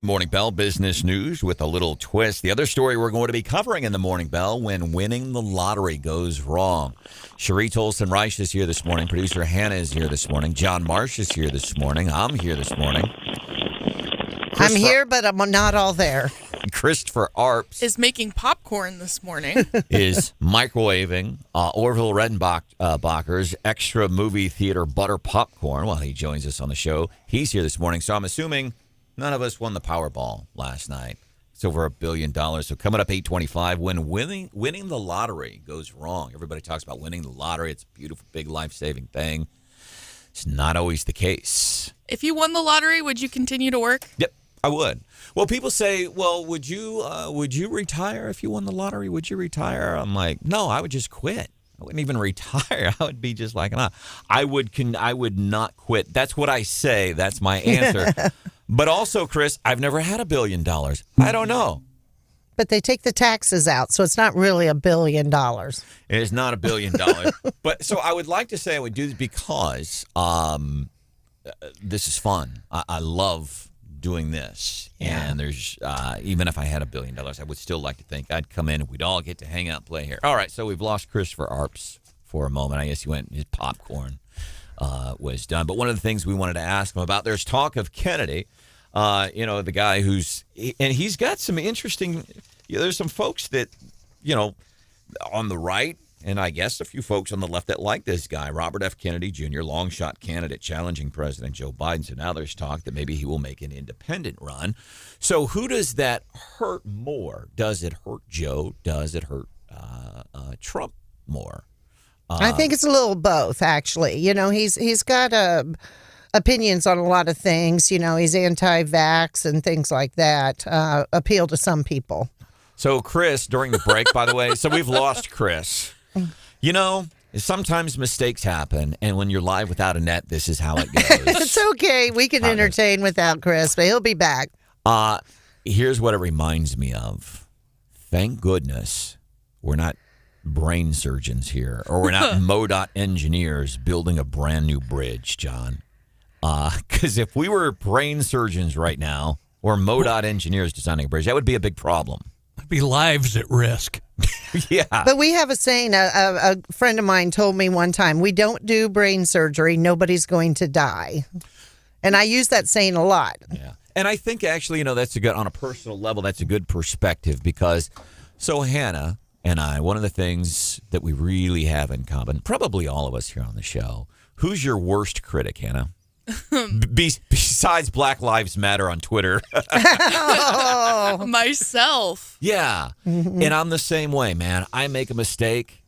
Morning Bell business news with a little twist. The other story we're going to be covering in the Morning Bell: when winning the lottery goes wrong. Cherie Tolson-Reich is here this morning. Producer Hannah is here this morning. John Marsh is here this morning. I'm here this morning. I'm here, but I'm not all there. Christopher Arps is making popcorn this morning. Is microwaving Orville Redenbacher's extra movie theater butter popcorn while he joins us on the show. He's here this morning, so I'm assuming none of us won the Powerball last night. It's over $1 billion. So coming up 8:25, when winning the lottery goes wrong. Everybody talks about winning the lottery. It's a beautiful, big, life-saving thing. It's not always the case. If you won the lottery, would you continue to work? Yep, I would. Well, people say, well, would you retire if you won the lottery? Would you retire? I'm like, no, I would just quit. I wouldn't even retire. I would be just like, nah. I would not quit. That's what I say. That's my answer. But also, Chris, I've never had $1 billion. I don't know. But they take the taxes out, so it's not really $1 billion. It is not $1 billion. But so I would like to say I would do this because this is fun. I love doing this. Yeah. And there's even if I had $1 billion, I would still like to think I'd come in and we'd all get to hang out and play here. All right, so we've lost Christopher Arps for a moment. I guess he went, his popcorn was done. But one of the things we wanted to ask him about, there's talk of Kennedy, the guy and he's got some interesting, there's some folks that, on the right, and I guess a few folks on the left that like this guy, Robert F. Kennedy Jr., long shot candidate challenging President Joe Biden. So now there's talk that maybe he will make an independent run. So who does that hurt more? Does it hurt Joe? Does it hurt Trump more? I think it's a little both, actually. He's got opinions on a lot of things. He's anti-vax and things like that appeal to some people. So Chris, during the break, by the way, so we've lost Chris. Sometimes mistakes happen, and when you're live without a net, this is how it goes. It's okay. We can entertain without Chris, but he'll be back. Here's what it reminds me of. Thank goodness we're not brain surgeons here, or we're not MoDOT engineers building a brand new bridge, John. Because if we were brain surgeons right now, or MoDOT engineers designing a bridge, that would be a big problem. There'd be lives at risk. Yeah. But we have a saying, a friend of mine told me one time, we don't do brain surgery, nobody's going to die. And I use that saying a lot. Yeah. And I think actually, that's a good, on a personal level, that's a good perspective because, so Hannah and I, one of the things that we really have in common, probably all of us here on the show, who's your worst critic, Hannah? Besides Black Lives Matter on Twitter. Myself. Yeah. Mm-hmm. And I'm the same way, man. I make a mistake,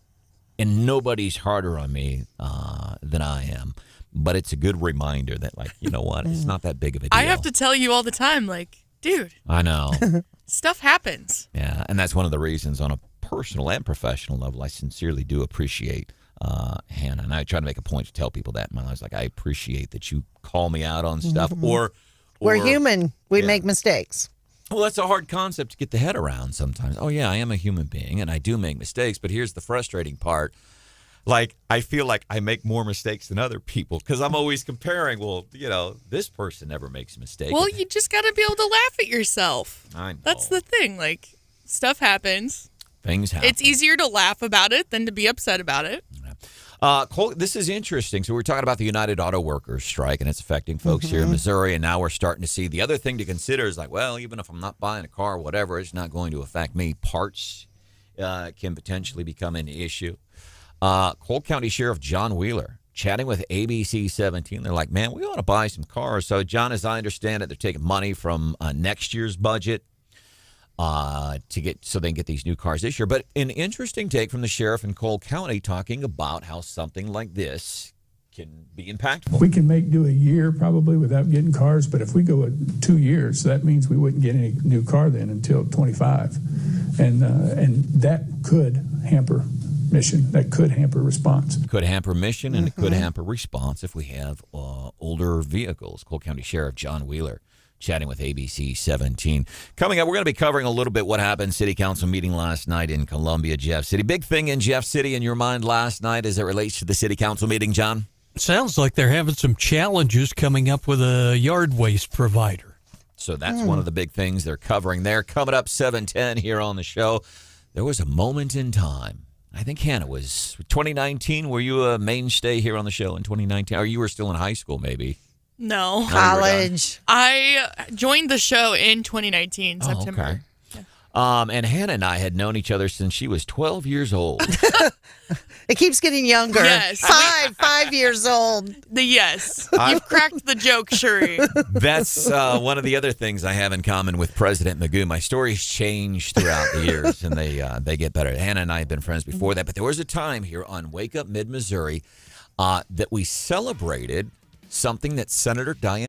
and nobody's harder on me than I am. But it's a good reminder that, you know what? It's not that big of a deal. I have to tell you all the time, dude. I know. Stuff happens. Yeah, and that's one of the reasons on a personal and professional level I sincerely do appreciate Hannah, and I try to make a point to tell people that in my life. I appreciate that you call me out on stuff. Mm-hmm. Or we're human. We make mistakes. Well, that's a hard concept to get the head around sometimes. Oh, yeah, I am a human being, and I do make mistakes. But here's the frustrating part. I feel like I make more mistakes than other people because I'm always comparing, this person never makes a mistake. Well, you just got to be able to laugh at yourself. I know. That's the thing. Stuff happens. Things happen. It's easier to laugh about it than to be upset about it. Cole, this is interesting. So we're talking about the United Auto Workers strike, and it's affecting folks here in Missouri. And now we're starting to see the other thing to consider is even if I'm not buying a car or whatever, it's not going to affect me. Parts can potentially become an issue. Cole County Sheriff John Wheeler chatting with ABC 17. They're like, man, we want to buy some cars. So, John, as I understand it, they're taking money from next year's budget so they can get these new cars this year. But an interesting take from the sheriff in Cole County talking about how something like this can be impactful. We can do a year probably without getting cars, but if we go 2 years, that means we wouldn't get any new car then until 25. And that could hamper mission. That could hamper response. Could hamper mission, and it could hamper response if we have older vehicles. Cole County Sheriff John Wheeler chatting with ABC 17. Coming up, we're going to be covering a little bit what happened City Council meeting last night in Columbia, Jeff City. Big thing in Jeff City in your mind last night as it relates to the City Council meeting, John? Sounds like they're having some challenges coming up with a yard waste provider. So that's one of the big things they're covering there. Coming up 7:10 here on the show, there was a moment in time. I think, Hannah, was 2019. Were you a mainstay here on the show in 2019? Or you were still in high school, maybe? No. College. I joined the show in 2019, September. Okay. And Hannah and I had known each other since she was 12 years old. It keeps getting younger. Yes. 5 years old. Yes. You've cracked the joke, Shuri. That's one of the other things I have in common with President Magoo. My stories change throughout the years, and they get better. Hannah and I have been friends before that, but there was a time here on Wake Up Mid-Missouri that we celebrated something that Senator Diane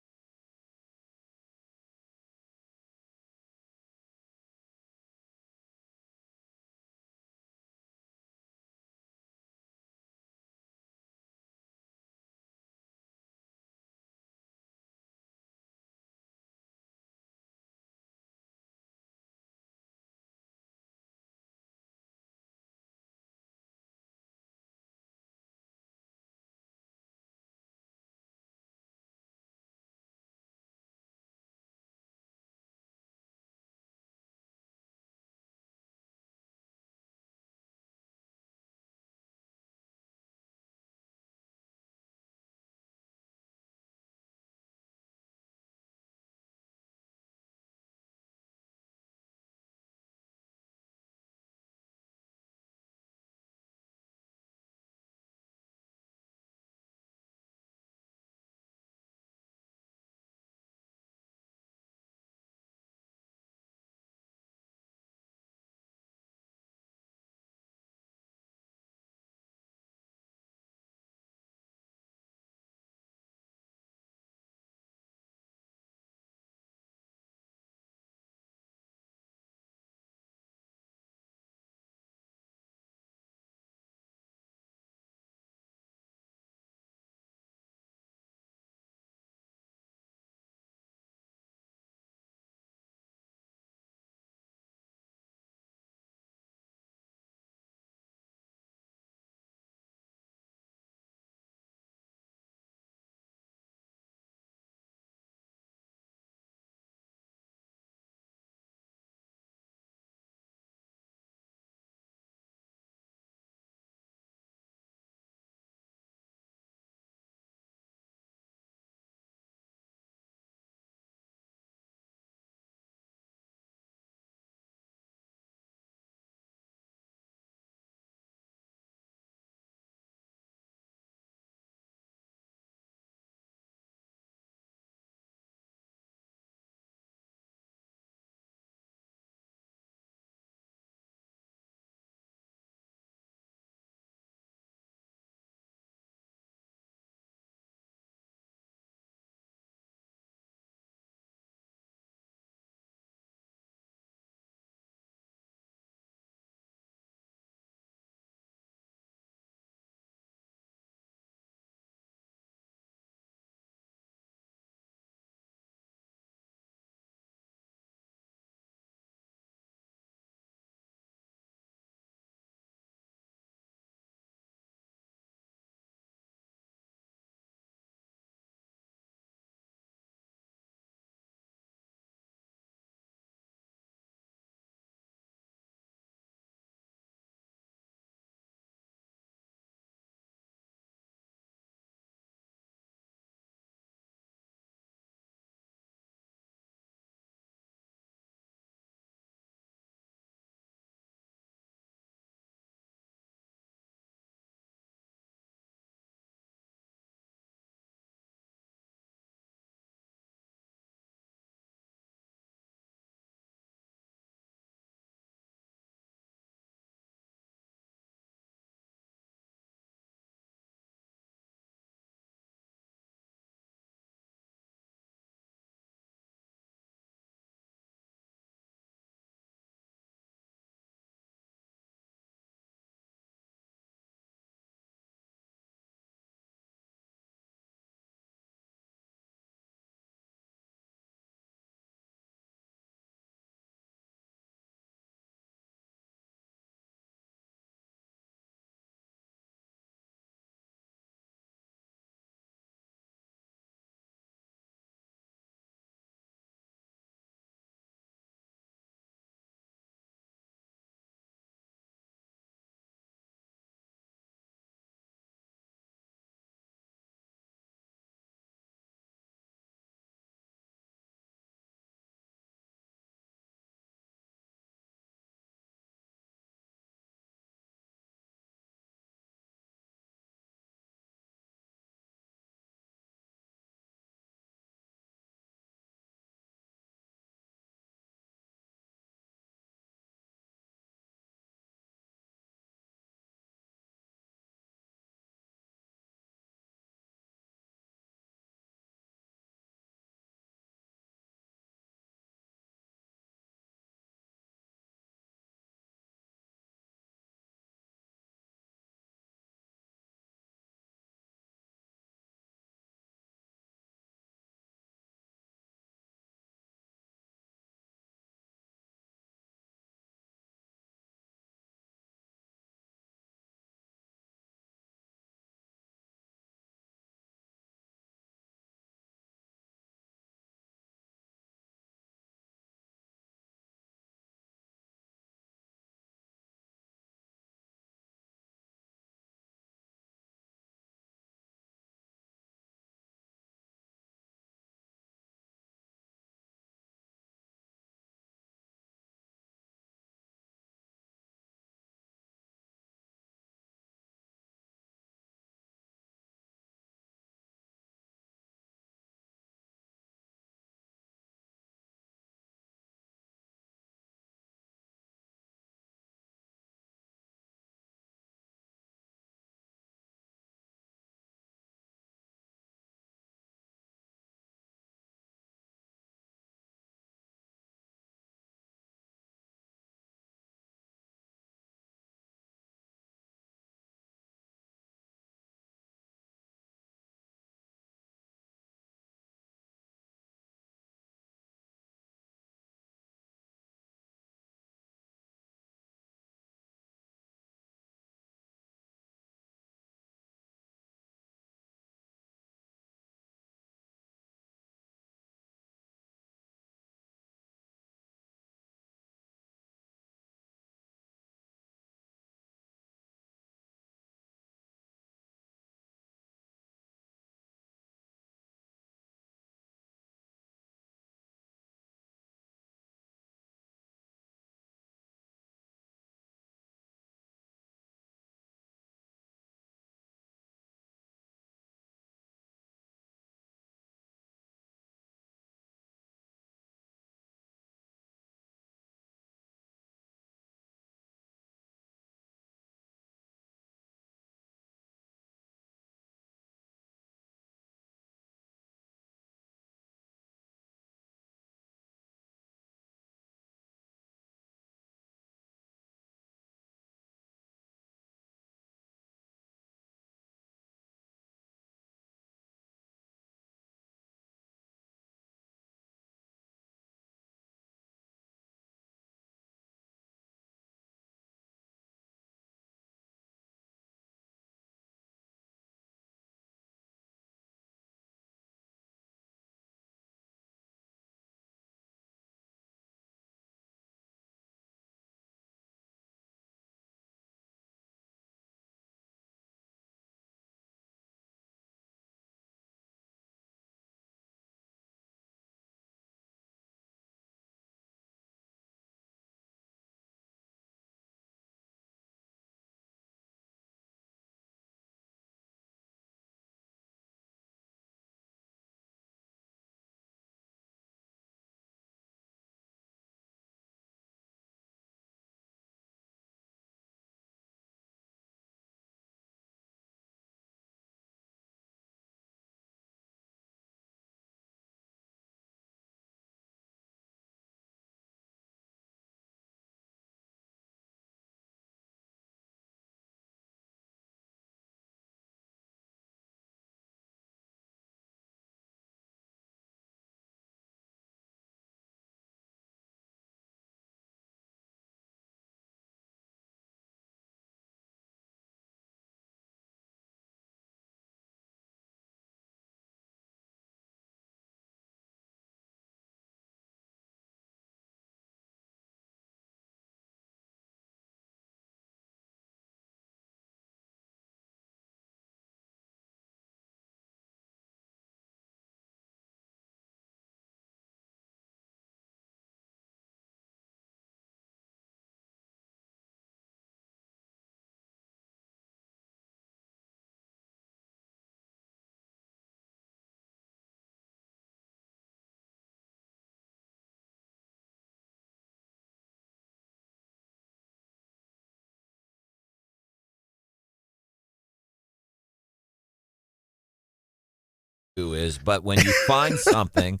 is, but when you find something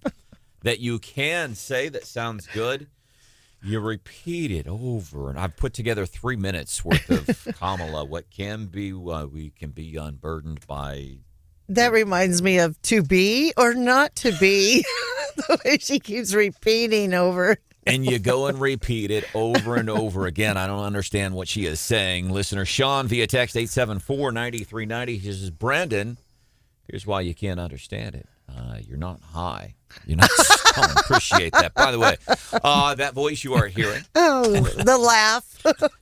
that you can say that sounds good, you repeat it over. And I've put together 3 minutes worth of Kamala. What can be, we can be unburdened by. That reminds me of to be or not to be. The way she keeps repeating over. And you go and repeat it over and over again. I don't understand what she is saying. Listener Sean via text 874-9390. He says, Branden, here's why you can't understand it. You're not high. You're not. I appreciate that. By the way, that voice you are hearing. Oh, the laugh.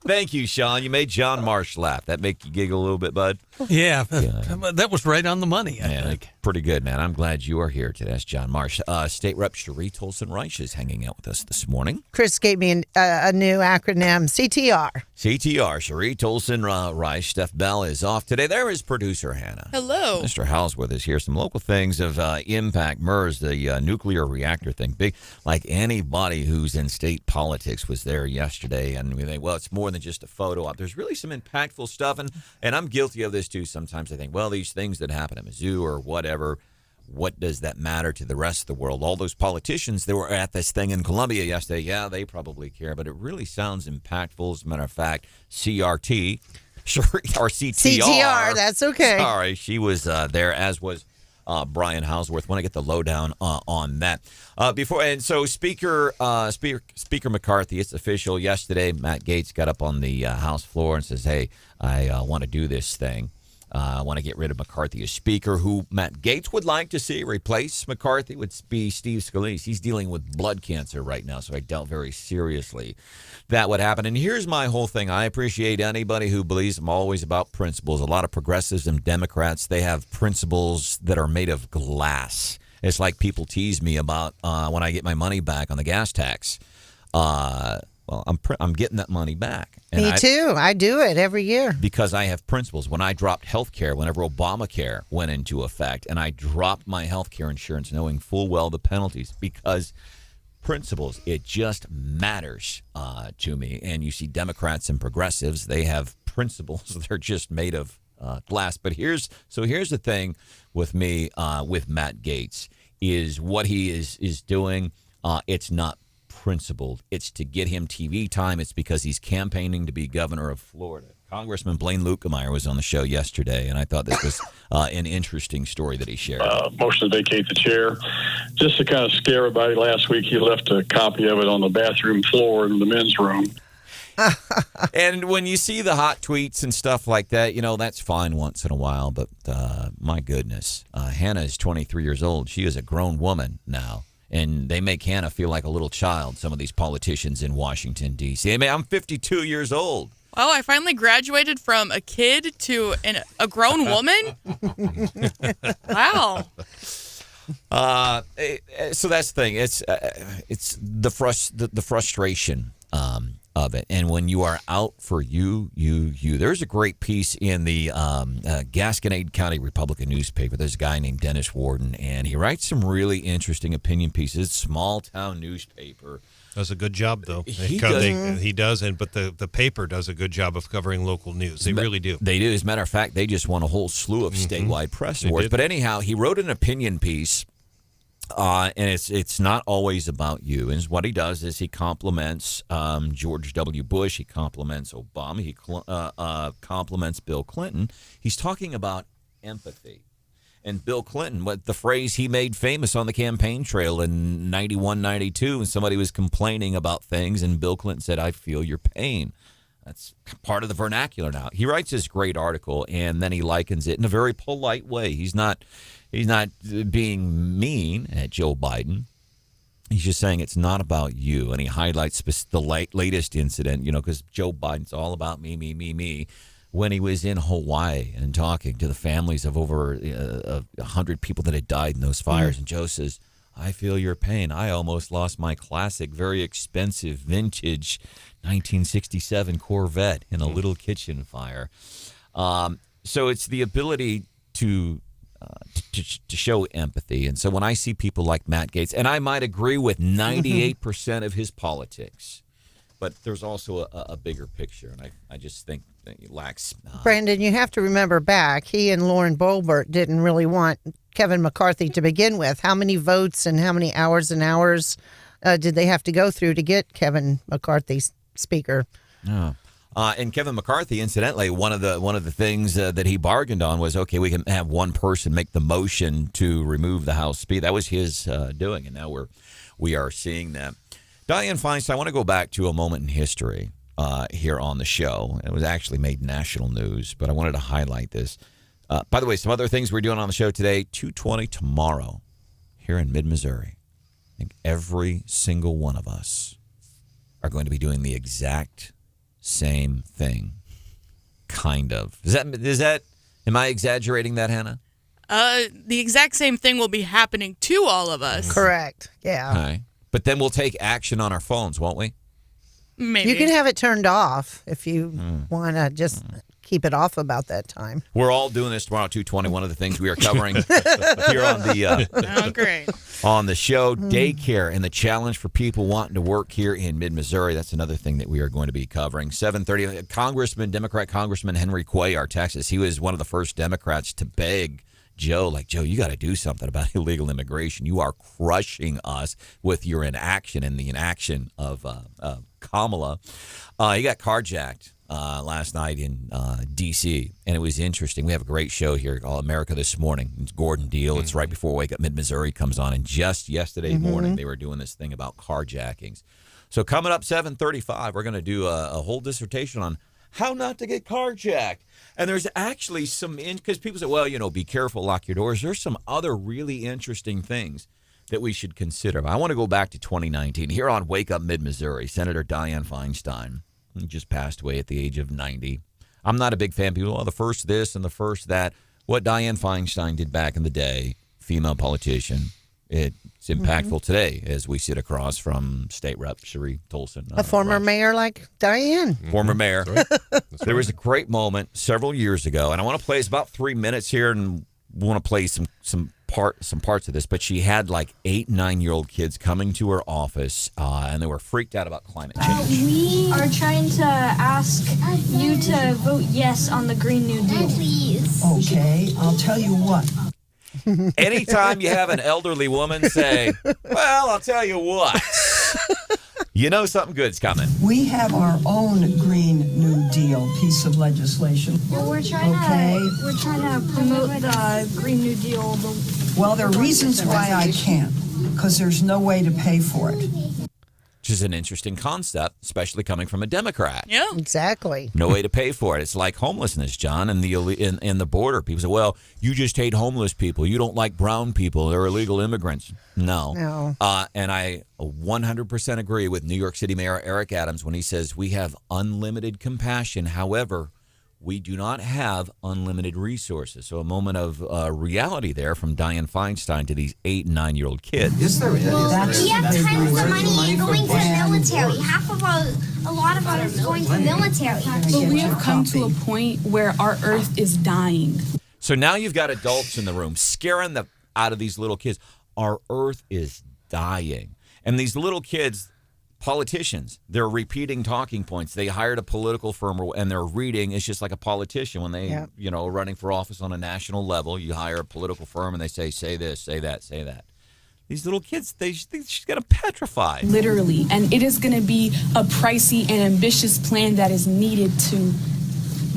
Thank you, Sean. You made John Marsh laugh. That make you giggle a little bit, bud? Yeah, that was right on the money, I think. Pretty good, man. I'm glad you are here today. That's John Marsh. State Rep Cherie Tolson-Reich is hanging out with us this morning. Chris gave me a new acronym, CTR. CTR, Cherie Tolson-Reich. Steph Bell is off today. There is producer Hannah. Hello. Mr. Halsworth is here. Some local things of impact. MERS, the nuclear reactor thing. Big, like anybody who's in state politics was there yesterday. And we think, well, it's more than just a photo op. There's really some impactful stuff. And I'm guilty of this too. Sometimes I think, well, these things that happen at Mizzou or whatever, what does that matter to the rest of the world? All those politicians that were at this thing in Columbia yesterday, yeah, they probably care. But it really sounds impactful. As a matter of fact, CRT, or CTR. CTR, that's okay. Sorry, she was there, as was Brian Halsworth. Want to get the lowdown on that so Speaker McCarthy, it's official. Yesterday, Matt Gaetz got up on the House floor and says, "Hey, I want to do this thing. I want to get rid of McCarthy as Speaker." Who Matt Gaetz would like to see replace McCarthy would be Steve Scalise. He's dealing with blood cancer right now, so I doubt very seriously that would happen. And here's my whole thing. I appreciate anybody who believes I'm always about principles. A lot of progressives and Democrats, they have principles that are made of glass. It's like people tease me about when I get my money back on the gas tax. Well, I'm getting that money back. And Me too. I do it every year. Because I have principles. When I dropped health care, whenever Obamacare went into effect, and I dropped my health care insurance knowing full well the penalties, because principles, it just matters to me. And you see Democrats and progressives, they have principles. They're just made of glass. But here's the thing with me, with Matt Gaetz, is what he is doing. It's not principled. It's to get him TV time. It's because he's campaigning to be governor of Florida. Congressman Blaine Luetkemeyer was on the show yesterday, and I thought this was an interesting story that he shared. Motion to vacate the chair. Just to kind of scare everybody, last week he left a copy of it on the bathroom floor in the men's room. And when you see the hot tweets and stuff like that, that's fine once in a while. But my goodness, Hannah is 23 years old. She is a grown woman now. And they make Hannah feel like a little child, some of these politicians in Washington, D.C. I mean, I'm 52 years old. Oh, I finally graduated from a kid to a grown woman? Wow. So that's the thing. It's the frustration of it. And when you are out for you. There's a great piece in the Gasconade County Republican newspaper. There's a guy named Dennis Warden, and he writes some really interesting opinion pieces. Small town newspaper. Does a good job, though. He does, but the paper does a good job of covering local news. They really do. They do. As a matter of fact, they just won a whole slew of statewide press awards. But anyhow, he wrote an opinion piece. And it's not always about you. And what he does is he compliments George W. Bush. He compliments Obama. He compliments Bill Clinton. He's talking about empathy. And Bill Clinton, what the phrase he made famous on the campaign trail in 91, 92, when somebody was complaining about things, and Bill Clinton said, "I feel your pain." That's part of the vernacular now. He writes this great article, and then he likens it in a very polite way. He's not being mean at Joe Biden. He's just saying it's not about you. And he highlights the latest incident, because Joe Biden's all about me. When he was in Hawaii and talking to the families of over 100 people that had died in those fires. And Joe says, "I feel your pain. I almost lost my classic, very expensive, vintage 1967 Corvette in a little kitchen fire." So it's the ability to show empathy. And so when I see people like Matt Gaetz, and I might agree with 98% of his politics, but there's also a bigger picture, and I just think that it lacks. Brandon, you have to remember back, he and Lauren Boebert didn't really want Kevin McCarthy to begin with. How many votes and how many hours and hours did they have to go through to get Kevin McCarthy Speaker? Yeah. And Kevin McCarthy, incidentally, one of the things that he bargained on was, okay, we can have one person make the motion to remove the House Speaker. That was his doing, and now we are seeing that. Dianne Feinstein, I want to go back to a moment in history here on the show. It was actually made national news, but I wanted to highlight this. By the way, some other things we're doing on the show today, 2:20 tomorrow here in mid-Missouri. I think every single one of us are going to be doing the exact same thing, kind of. Is that? Am I exaggerating that, Hannah? The exact same thing will be happening to all of us. Correct. Yeah. Okay. But then we'll take action on our phones, won't we? Maybe. You can have it turned off if you want to just keep it off about that time. We're all doing this tomorrow, 2:20. One of the things we are covering here on the great. on the show, daycare and the challenge for people wanting to work here in mid-Missouri. That's another thing that we are going to be covering. 7:30. Democrat Congressman Henry Cuellar, Texas. He was one of the first Democrats to beg Joe, you got to do something about illegal immigration. You are crushing us with your inaction and the inaction of Kamala. He got carjacked last night in D.C., and it was interesting. We have a great show here called America This Morning. It's Gordon Deal. It's right before Wake Up Mid-Missouri comes on, and just yesterday morning they were doing this thing about carjackings. So coming up 7:35, we're going to do a whole dissertation on how not to get carjacked. And there's actually some, because people say, well, be careful, lock your doors. There's some other really interesting things that we should consider. I want to go back to 2019. Here on Wake Up Mid-Missouri, Senator Dianne Feinstein, who just passed away at the age of 90. I'm not a big fan of people, the first this and the first that. What Dianne Feinstein did back in the day, female politician, it's impactful today as we sit across from State Rep Cherie Tolson. A former mayor like Dianne. Former mayor. There was a great moment several years ago, and I want to play, it's about 3 minutes here, and we want to play some parts of this, but she had like 8, 9-year-old kids coming to her office, and they were freaked out about climate change. We are trying to ask you to vote yes on the Green New Deal. Please. Okay, I'll tell you what. Anytime you have an elderly woman say, well, I'll tell you what, you know something good's coming. We have our own Green New Deal piece of legislation. Well, we're trying to promote the Green New Deal. Well, there are reasons why I can't, because there's no way to pay for it. Which is an interesting concept, especially coming from a Democrat. Yeah, exactly. No way to pay for it. It's like homelessness, John, and the border. People say, well, you just hate homeless people. You don't like brown people. They're illegal immigrants. No. And I 100% agree with New York City Mayor Eric Adams when he says we have unlimited compassion. However, we do not have unlimited resources. So a moment of reality there from Dianne Feinstein to these 8 and 9-year-old kids. Yes, there is. We have tons of money going to the military. A lot of it is going to the military. But we have come to a point where our earth is dying. So now you've got adults in the room scaring the out of these little kids. Our earth is dying. And these little kids, politicians, they're repeating talking points. They hired a political firm and they're reading. It's just like a politician when they, running for office on a national level. You hire a political firm and they say this, say that, say that. These little kids, she's got to petrify. Literally. And it is going to be a pricey and ambitious plan that is needed to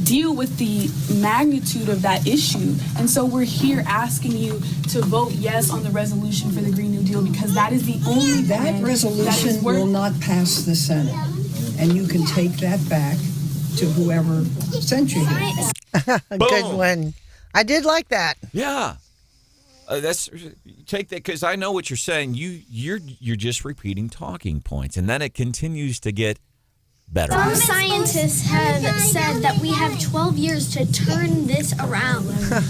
deal with the magnitude of that issue. And so we're here asking you to vote yes on the resolution for the Green New Deal because that is the only That resolution will not pass the Senate. And you can take that back to whoever sent you here. Good one. I did like that. Yeah. Take that because I know what you're saying. You're just repeating talking points, and then it continues to get better. Some scientists have said that we have 12 years to turn this around.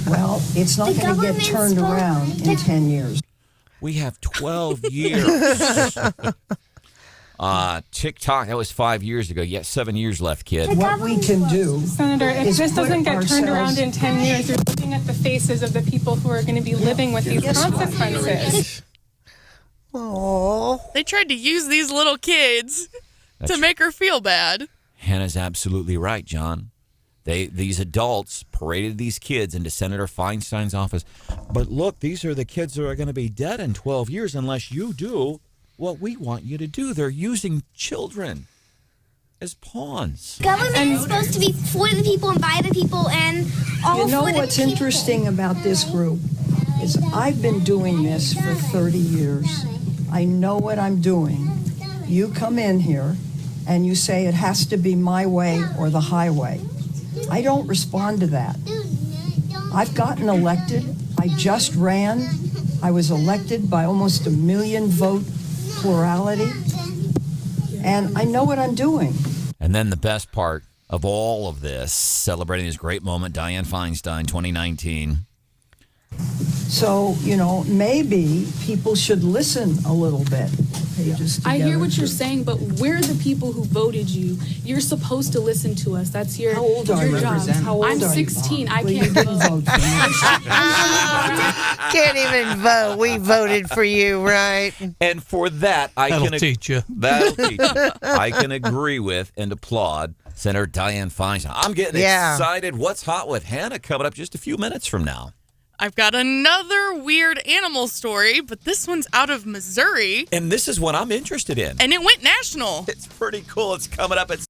Well, it's not going to get turned around in 10 years. We have 12 years. TikTok, that was 5 years ago. Yet 7 years left, kid. What we can do, Senator, if this doesn't get turned around in 10 years, you're looking at the faces of the people who are going to be living with these consequences. Oh, they tried to use these little kids to make her feel bad. Hannah's absolutely right, John. These adults paraded these kids into Senator Feinstein's office. But look, these are the kids that are going to be dead in 12 years unless you do what we want you to do. They're using children as pawns. Government is supposed to be for the people and by the people and all You know for the what's people. interesting about this group is I've been doing this for 30 years. I know what I'm doing. You come in here and you say it has to be my way or the highway. I don't respond to that. I've gotten elected. I just ran. I was elected by almost 1 million vote plurality. And I know what I'm doing. And then the best part of all of this, celebrating this great moment, Dianne Feinstein, 2019. So, maybe people should listen a little bit. I hear what you're saying, but we're the people who voted you. You're supposed to listen to us. That's your How old are you? job. How old I'm are you? 16. I Well, can't you didn't vote for me. Can't even vote. We voted for you, right? And for that, That'll teach you. That'll teach you. I can agree with and applaud Senator Dianne Feinstein. I'm getting excited. What's hot with Hannah coming up just a few minutes from now. I've got another weird animal story, but this one's out of Missouri. And this is what I'm interested in. And it went national. It's pretty cool. It's coming up at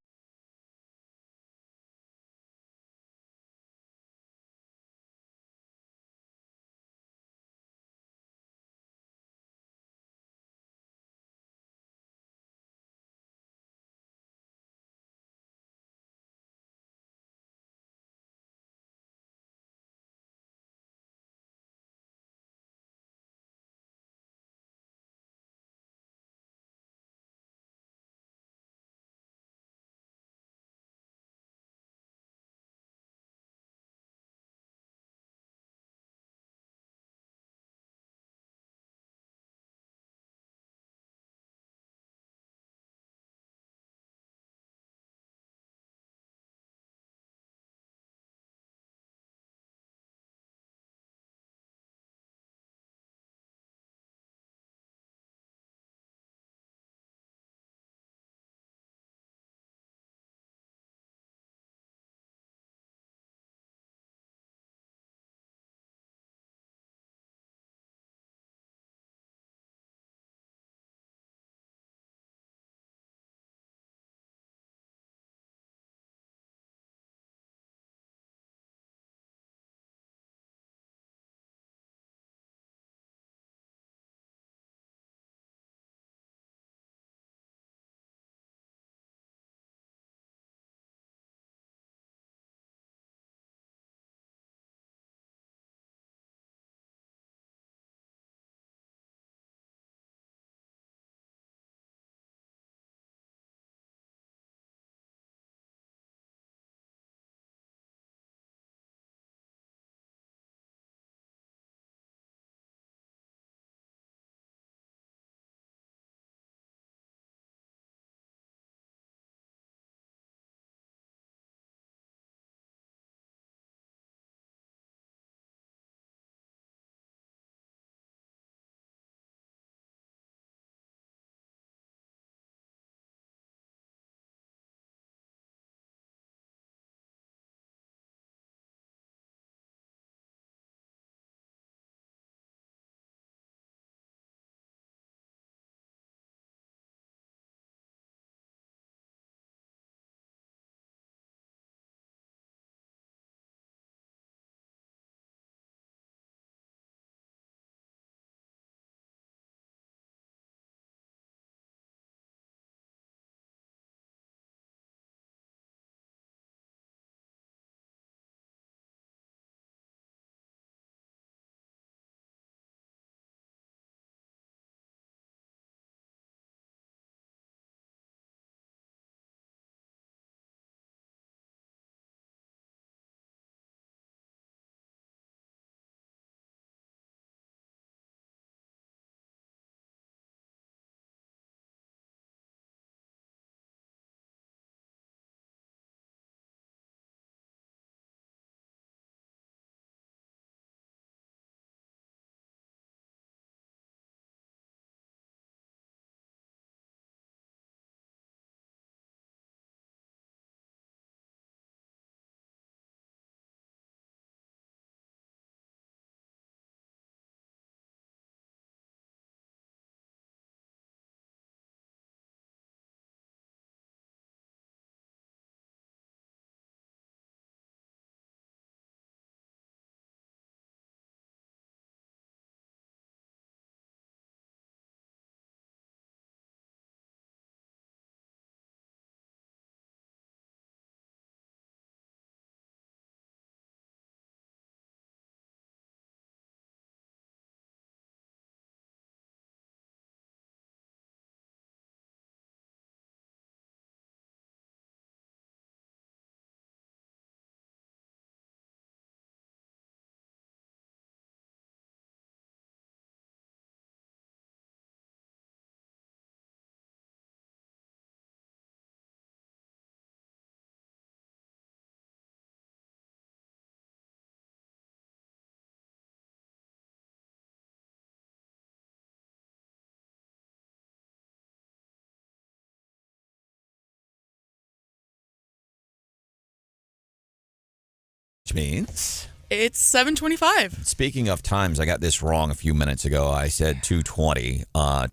which means it's 7:25. Speaking of times, I got this wrong a few minutes ago. I said 2:20.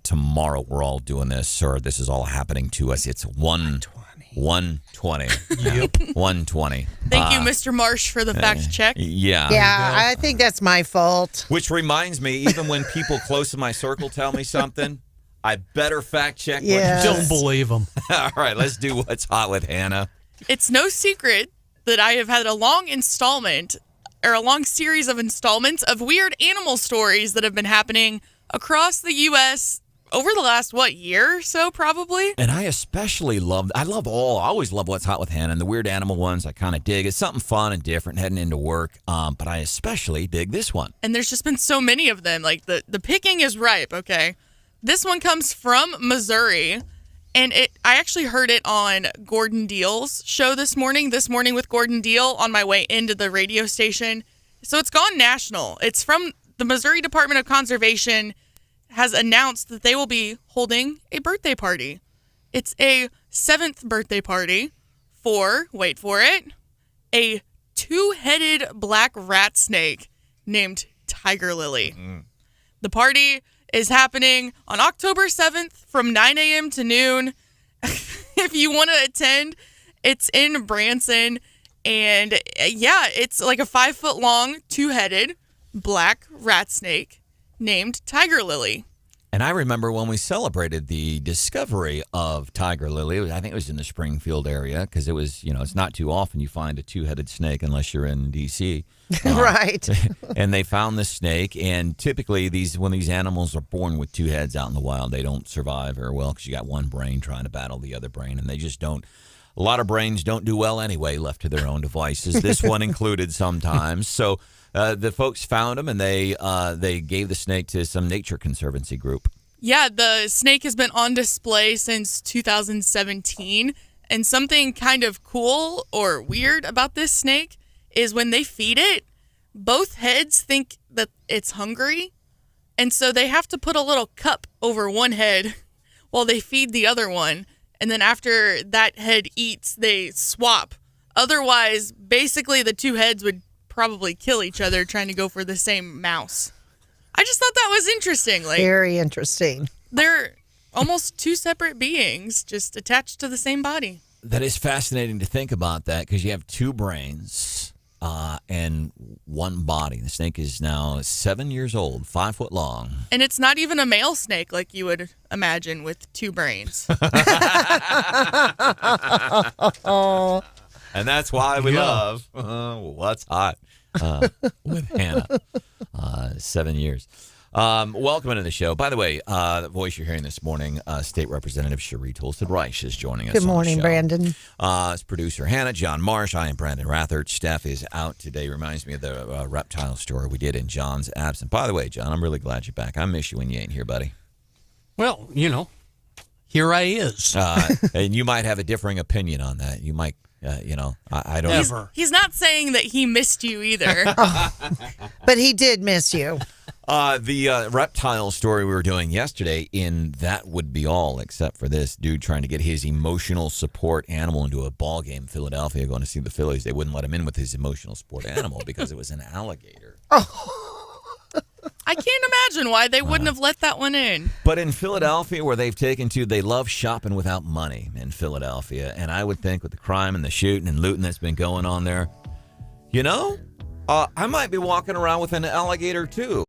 Tomorrow we're all doing this, or this is all happening to us. It's 1:20. Yep. 1:20. Thank you, Mr. Marsh, for the fact check. Yeah. Yeah, I think that's my fault. Which reminds me, even when people close to my circle tell me something, I better fact check. Yes. Don't believe them. All right, let's do What's Hot with Hannah. It's no secret that I have had a long series of installments of weird animal stories that have been happening across the U.S. over the last, year or so, probably? And I especially I always love What's Hot with Hannah, and the weird animal ones I kind of dig. It's something fun and different heading into work, but I especially dig this one. And there's just been so many of them. Like, the picking is ripe, okay? This one comes from Missouri, and I actually heard it on Gordon Deal's show this morning with Gordon Deal on my way into the radio station. So it's gone national. It's from the Missouri Department of Conservation has announced that they will be holding a birthday party. It's a 7th birthday party for, wait for it, a 2-headed black rat snake named Tiger Lily. The party is happening on October 7th from 9 a.m. to noon. If you want to attend, it's in Branson. And it's like a 5-foot-long, 2-headed black rat snake named Tiger Lily. And I remember when we celebrated the discovery of Tiger Lily, I think it was in the Springfield area, because it was, it's not too often you find a 2-headed snake unless you're in D.C. Right. And they found this snake, and typically when these animals are born with 2 heads out in the wild, they don't survive very well because you got one brain trying to battle the other brain, and they just don't. A lot of brains don't do well anyway, left to their own devices. This one included sometimes. So the folks found him, and they gave the snake to some nature conservancy group. Yeah, the snake has been on display since 2017. And something kind of cool or weird about this snake is when they feed it, both heads think that it's hungry. And so they have to put a little cup over one head while they feed the other one. And then after that head eats, they swap. Otherwise, basically the 2 heads would probably kill each other trying to go for the same mouse. I just thought that was interesting. Very interesting. They're almost 2 separate beings just attached to the same body. That is fascinating to think about that, because you have 2 brains and 1 body. The snake is now 7 years old, 5 foot long. And it's not even a male snake like you would imagine with 2 brains. And that's why we love What's Hot with Hannah. 7 years. Welcome into the show. By the way, the voice you're hearing this morning, State Representative Cherie Tolsted-Reich is joining us. Good morning, on the show. Brandon. It's producer Hannah, John Marsh. I am Branden Rathert. Steph is out today. Reminds me of the reptile story we did in John's absence. By the way, John, I'm really glad you're back. I miss you when you ain't here, buddy. Well, here I is. And you might have a differing opinion on that. You might, I don't Never. He's not saying that he missed you either. But he did miss you. The reptile story we were doing yesterday in That Would Be All, except for this dude trying to get his emotional support animal into a ball game in Philadelphia, going to see the Phillies. They wouldn't let him in with his emotional support animal because it was an alligator. I can't imagine why they wouldn't have let that one in. But in Philadelphia, where they've taken to, they love shopping without money in Philadelphia. And I would think with the crime and the shooting and looting that's been going on there, I might be walking around with an alligator too.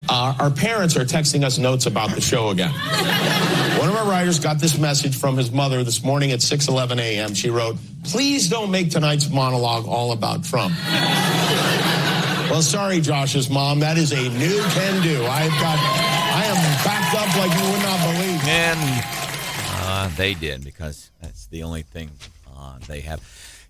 Our parents are texting us notes about the show again. One of our writers got this message from his mother this morning at 6:11 a.m. She wrote, "Please don't make tonight's monologue all about Trump." Well, sorry, Josh's mom. That is a new can-do. I am backed up like you would not believe. And they did, because that's the only thing they have.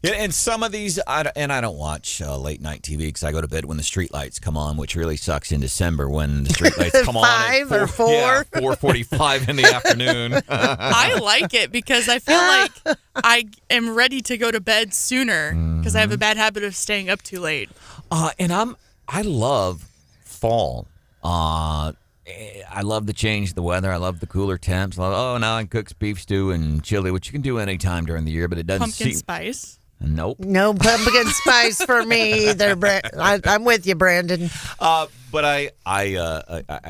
Yeah, and some of these, I don't watch late night TV because I go to bed when the streetlights come on, which really sucks in December when the streetlights come on at 5 or 4? Yeah, 4:45 in the afternoon. I like it because I feel like I am ready to go to bed sooner because I have a bad habit of staying up too late. And I love fall. I love the change of the weather. I love the cooler temps. Now I can cook beef stew and chili, which you can do anytime during the year, but it doesn't Pumpkin spice. Nope. No pumpkin spice for me either. I'm with you, Brandon. But I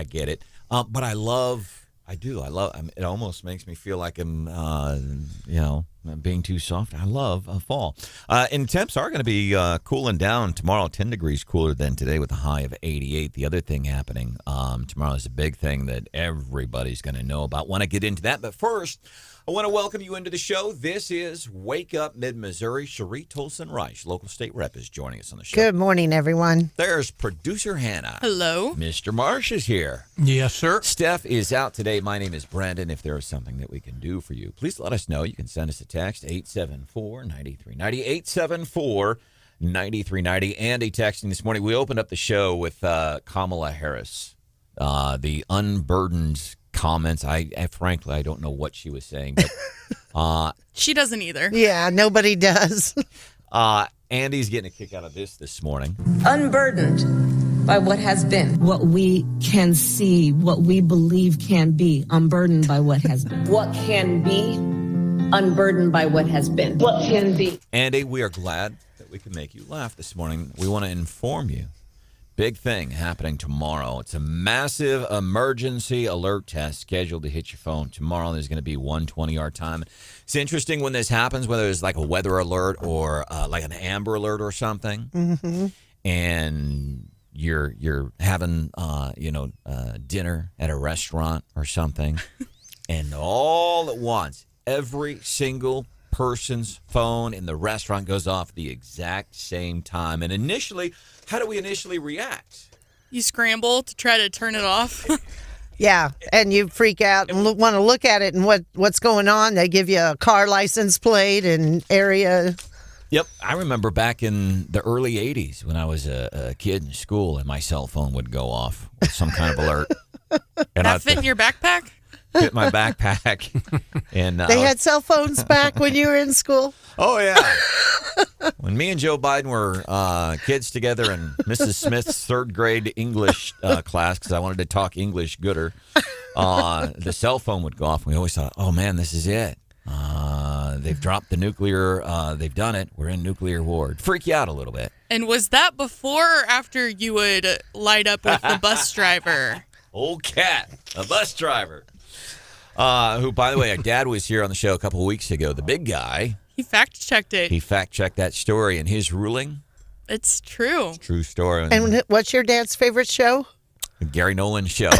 get it. But I love. It almost makes me feel like I'm, being too soft. I love fall. And temps are going to be cooling down tomorrow. 10 degrees cooler than today with a high of 88. The other thing happening tomorrow is a big thing that everybody's going to know about. Want to get into that, but first, I want to welcome you into the show. This is Wake Up Mid-Missouri. Cherie Tolson-Reich, local state rep, is joining us on the show. Good morning, everyone. There's producer Hannah. Hello. Mr. Marsh is here. Yes, sir. Steph is out today. My name is Brandon. If there is something that we can do for you, please let us know. You can send us a text, 874-9390, 874-9390. Andy texting this morning. We opened up the show with Kamala Harris, the unburdened comments. Frankly, I don't know what she was saying, but she doesn't either. Yeah, nobody does. Andy's getting a kick out of this morning. Unburdened by what has been. What we can see, what we believe can be. Unburdened by what has been. What can be, unburdened by what has been. What can be. Andy, we are glad that we can make you laugh this morning. We want to inform you. Big thing happening tomorrow. It's a massive emergency alert test scheduled to hit your phone tomorrow. There's going to be 1:20 our time. It's interesting when this happens, whether it's like a weather alert or like an Amber Alert or something, and you're having dinner at a restaurant or something, and all at once, every single person's phone in the restaurant goes off at the exact same time. And initially, how do we initially react? You scramble to try to turn it off. Yeah, and you freak out and want to look at it and what's going on. They give you a car license plate and area. Yep, I remember back in the early 80s when I was a kid in school and my cell phone would go off with some kind of alert. And that fit in your backpack? Fit my backpack. And they had cell phones back when you were in school? Oh, yeah. When me and Joe Biden were kids together in Mrs. Smith's third grade English class, because I wanted to talk English gooder, the cell phone would go off. And we always thought, oh, man, this is it. They've dropped the nuclear. They've done it. We're in nuclear war. It'd freak you out a little bit. And was that before or after you would light up with the bus driver? Old cat, a bus driver. Who, by the way, our dad was here on the show a couple of weeks ago. The big guy. He fact-checked it. He fact-checked that story, and his ruling? It's true. True story. And what's your dad's favorite show? Gary Nolan's show.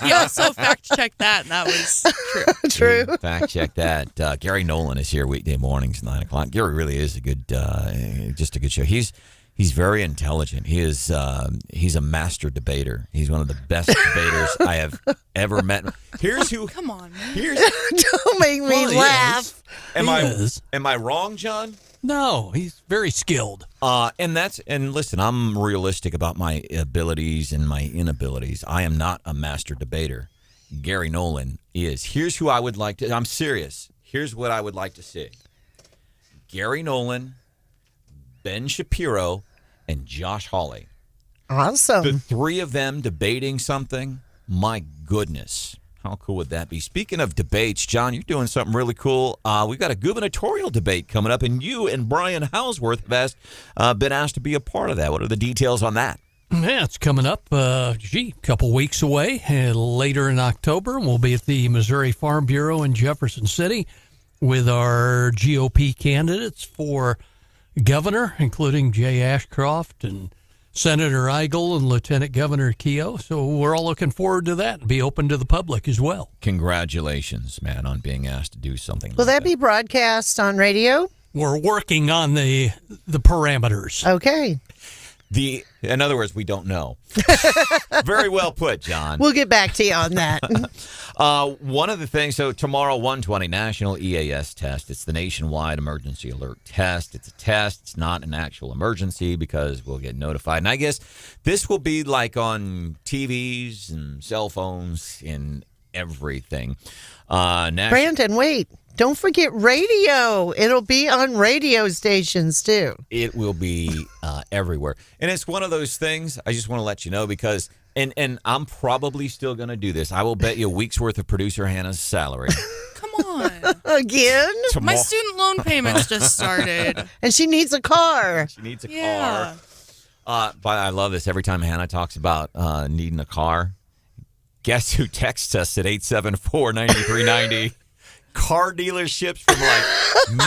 He also fact-checked that, and that was true. True. Fact-checked that. Gary Nolan is here weekday mornings, 9 o'clock. Gary really is a good, just a good show. He's very intelligent. He's a master debater. He's one of the best debaters I have ever met. Here's who. Come on, man. Don't make me laugh. Am I wrong, John? No, he's very skilled. And listen, I'm realistic about my abilities and my inabilities. I am not a master debater. Gary Nolan is. Here's who I would like to. I'm serious. Here's what I would like to see. Gary Nolan, Ben Shapiro, and Josh Hawley. Awesome. The three of them debating something. My goodness. How cool would that be? Speaking of debates, John, you're doing something really cool. We've got a gubernatorial debate coming up, and you and Brian Houseworth have been asked to be a part of that. What are the details on that? Yeah, it's coming up, a couple weeks away, later in October. We'll be at the Missouri Farm Bureau in Jefferson City with our GOP candidates for governor, including Jay Ashcroft and Senator Eigel and Lieutenant Governor Keogh. So we're all looking forward to that and be open to the public as well. Congratulations, man, on being asked to do something. Will that be broadcast on radio? We're working on the parameters. Okay. In other words, we don't know. Very well put, John. We'll get back to you on that. One of the things, so tomorrow, 120 National EAS Test. It's the nationwide emergency alert test. It's a test. It's not an actual emergency because we'll get notified. And I guess this will be like on TVs and cell phones and everything. Brandon, wait. Don't forget radio. It'll be on radio stations, too. It will be everywhere. And it's one of those things I just want to let you know because, and I'm probably still going to do this. I will bet you a week's worth of producer Hannah's salary. Come on. Again? My student loan payments just started. And she needs a car. She needs a car. But I love this. Every time Hannah talks about needing a car, guess who texts us at 874-9390? Car dealerships from like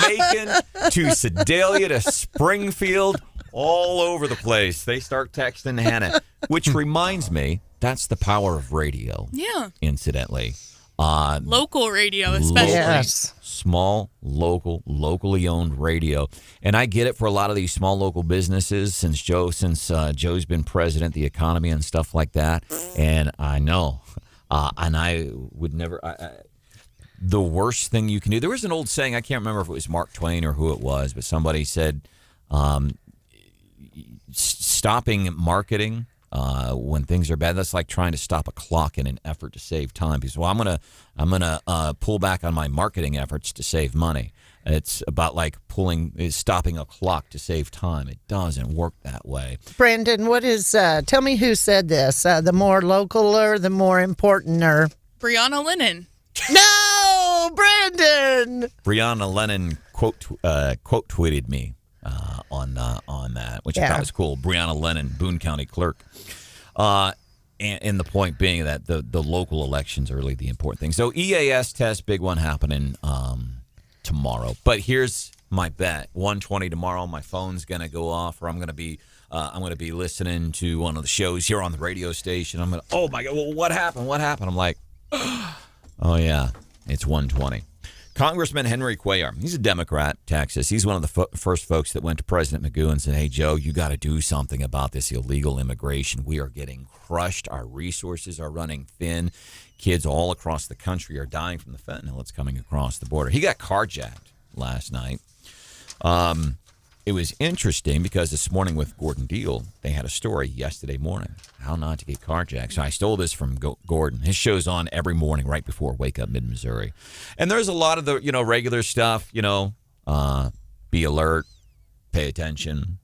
Macon to Sedalia to Springfield, all over the place. They start texting Hannah, which reminds me, that's the power of radio. Yeah. Incidentally. Local radio, especially. Yes. Small, locally owned radio. And I get it for a lot of these small local businesses since Joe's been president, the economy and stuff like that. And I know. And I would never... the worst thing you can do. There was an old saying, I can't remember if it was Mark Twain or who it was, but somebody said stopping marketing when things are bad, that's like trying to stop a clock in an effort to save time. Because, well, I'm gonna pull back on my marketing efforts to save money. It's about like stopping a clock to save time. It doesn't work that way. Brandon, tell me who said this. The more localer, the more importanter. Brianna Lennon. No, Brandon. Brianna Lennon quote tweeted me on that, which I thought was cool. Brianna Lennon, Boone County clerk. And the point being that the local elections are really the important thing. So EAS test, big one happening tomorrow. But here's my bet: 1:20 tomorrow. My phone's gonna go off, or I'm gonna be listening to one of the shows here on the radio station. I'm gonna, oh my God, well, what happened? What happened? I'm like, oh yeah, it's 1:20. Congressman Henry Cuellar, he's a Democrat, Texas. He's one of the first folks that went to President Magoo and said, hey, Joe, you got to do something about this illegal immigration. We are getting crushed. Our resources are running thin. Kids all across the country are dying from the fentanyl that's coming across the border. He got carjacked last night. It was interesting because this morning with Gordon Deal, they had a story yesterday morning, how not to get carjacked. So I stole this from Gordon. His show's on every morning right before Wake Up Mid-Missouri. And there's a lot of the, regular stuff, be alert, pay attention,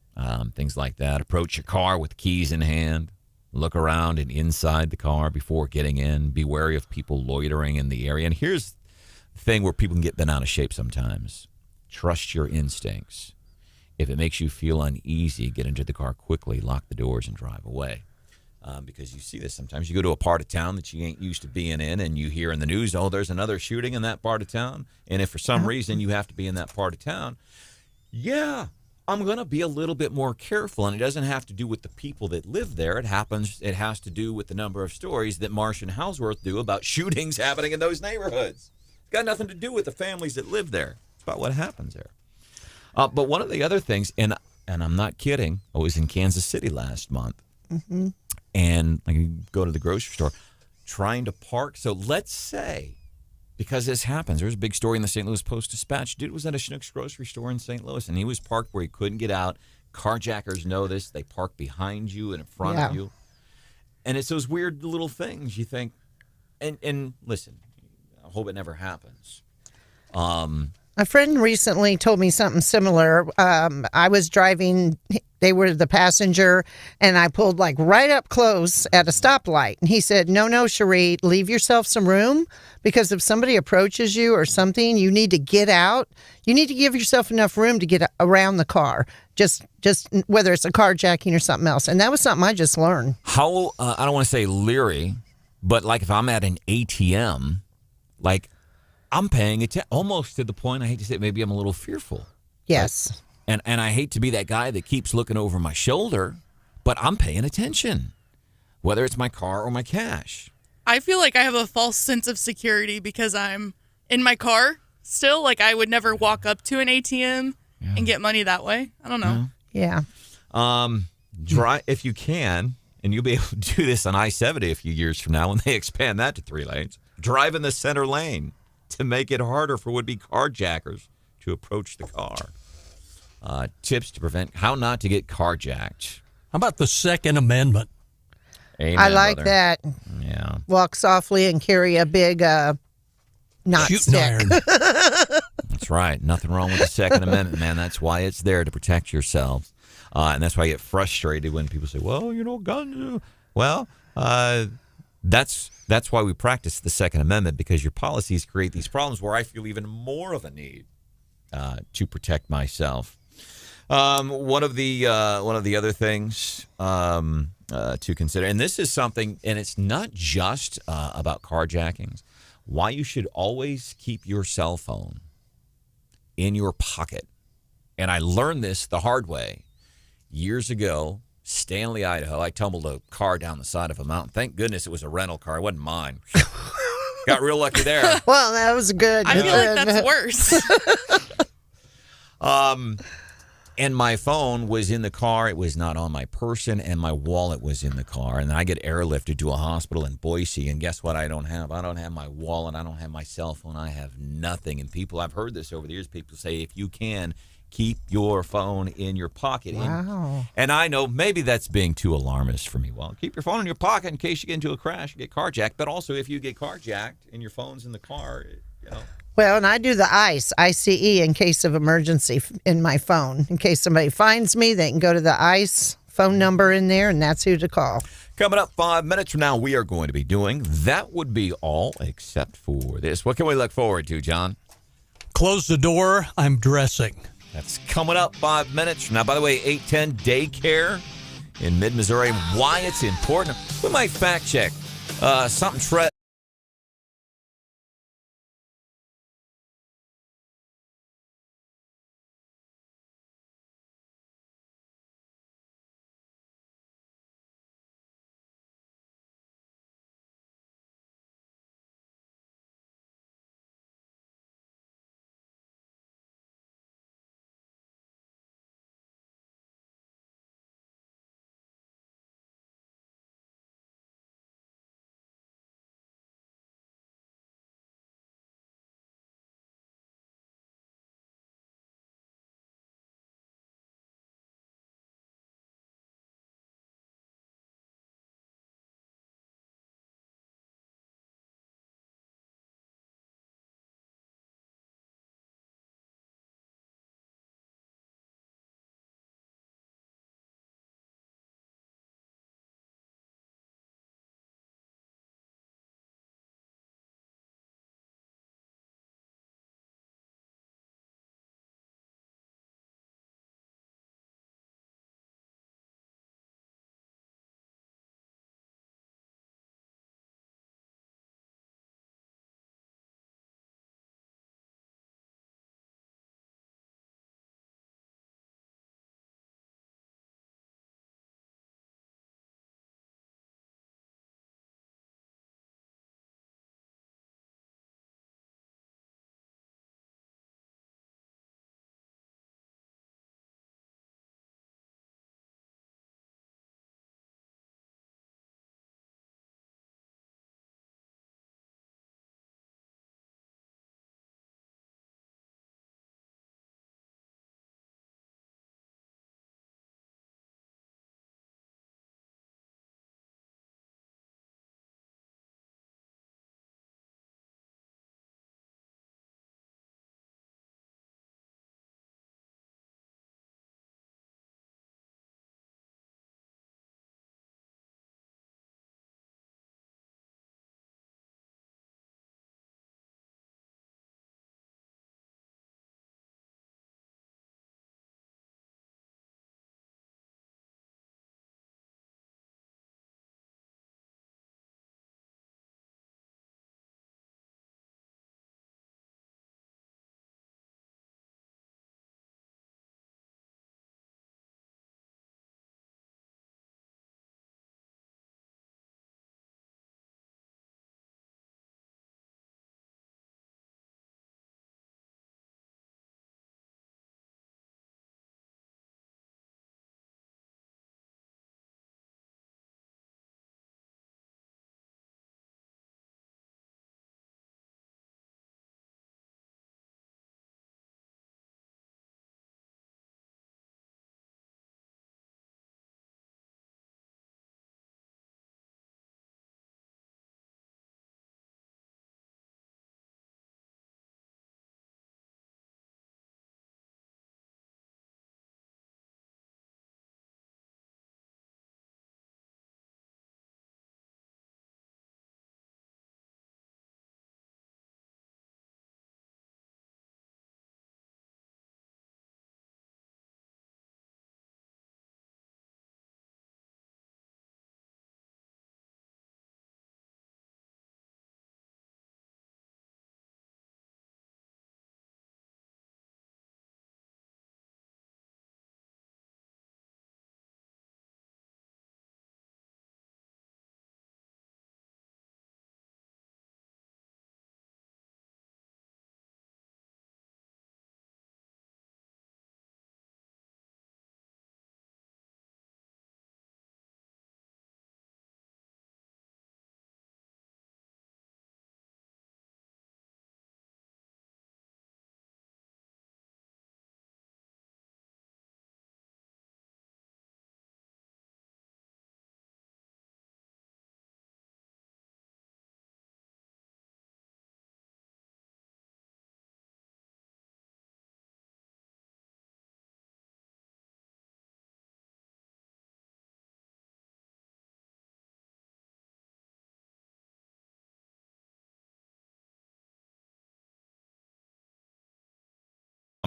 things like that. Approach your car with keys in hand. Look around and inside the car before getting in. Be wary of people loitering in the area. And here's the thing where people can get bent out of shape sometimes. Trust your instincts. If it makes you feel uneasy, get into the car quickly, lock the doors, and drive away. Because you see this sometimes. You go to a part of town that you ain't used to being in, and you hear in the news, oh, there's another shooting in that part of town. And if for some reason you have to be in that part of town, yeah, I'm going to be a little bit more careful. And it doesn't have to do with the people that live there. It has to do with the number of stories that Marsh and Houseworth do about shootings happening in those neighborhoods. It's got nothing to do with the families that live there. It's about what happens there. But one of the other things, and I'm not kidding, I was in Kansas City last month, and I go to the grocery store trying to park. So let's say, because this happens, there's a big story in the St. Louis Post-Dispatch. Dude was at a Schnucks grocery store in St. Louis, and he was parked where he couldn't get out. Carjackers know this. They park behind you and in front of you. And it's those weird little things you think, and listen, I hope it never happens. A friend recently told me something similar. I was driving, they were the passenger, and I pulled like right up close at a stoplight. And he said, no, Cherie, leave yourself some room, because if somebody approaches you or something, you need to get out. You need to give yourself enough room to get around the car, just whether it's a carjacking or something else. And that was something I just learned. How, I don't want to say leery, but like if I'm at an ATM, like, I'm paying attention almost to the point, I hate to say it, maybe I'm a little fearful. Yes. And I hate to be that guy that keeps looking over my shoulder, but I'm paying attention, whether it's my car or my cash. I feel like I have a false sense of security because I'm in my car still. Like, I would never walk up to an ATM and get money that way. I don't know. Yeah. If you can, and you'll be able to do this on I-70 a few years from now when they expand that to 3 lanes, drive in the center lane to make it harder for would-be carjackers to approach the car. Tips to prevent how not to get carjacked. How about the Second Amendment? Amen, I like brother. that. Yeah. Walk softly and carry a big not Shooting stick. iron. That's right. Nothing wrong with the Second Amendment, man. That's why it's there, to protect yourselves. And that's why I get frustrated when people say, well, guns. Well, that's why we practice the Second Amendment, because your policies create these problems where I feel even more of a need to protect myself. One of the other things to consider, and this is something, and it's not just about carjackings, why you should always keep your cell phone in your pocket. And I learned this the hard way. Years ago, Stanley, Idaho, I tumbled a car down the side of a mountain. Thank goodness it was a rental car. It wasn't mine. Got real lucky there. Well, that was good. I feel like that's worse. And my phone was in the car. It was not on my person, and my wallet was in the car. And then I get airlifted to a hospital in Boise, and guess what I don't have? I don't have my wallet. I don't have my cell phone. I have nothing. And people, I've heard this over the years, people say, if you can, keep your phone in your pocket. Wow. And I know maybe that's being too alarmist for me. Well, keep your phone in your pocket in case you get into a crash and get carjacked. But also, if you get carjacked and your phone's in the car, Well, and I do the ICE in case of emergency in my phone. In case somebody finds me, they can go to the ICE phone number in there, and that's who to call. Coming up 5 minutes from now, we are going to be doing That Would Be All Except For This. What can we look forward to, John? Close the door. I'm dressing. That's coming up 5 minutes from now. By the way, 810 daycare in mid-Missouri. Why it's important. We might fact check something.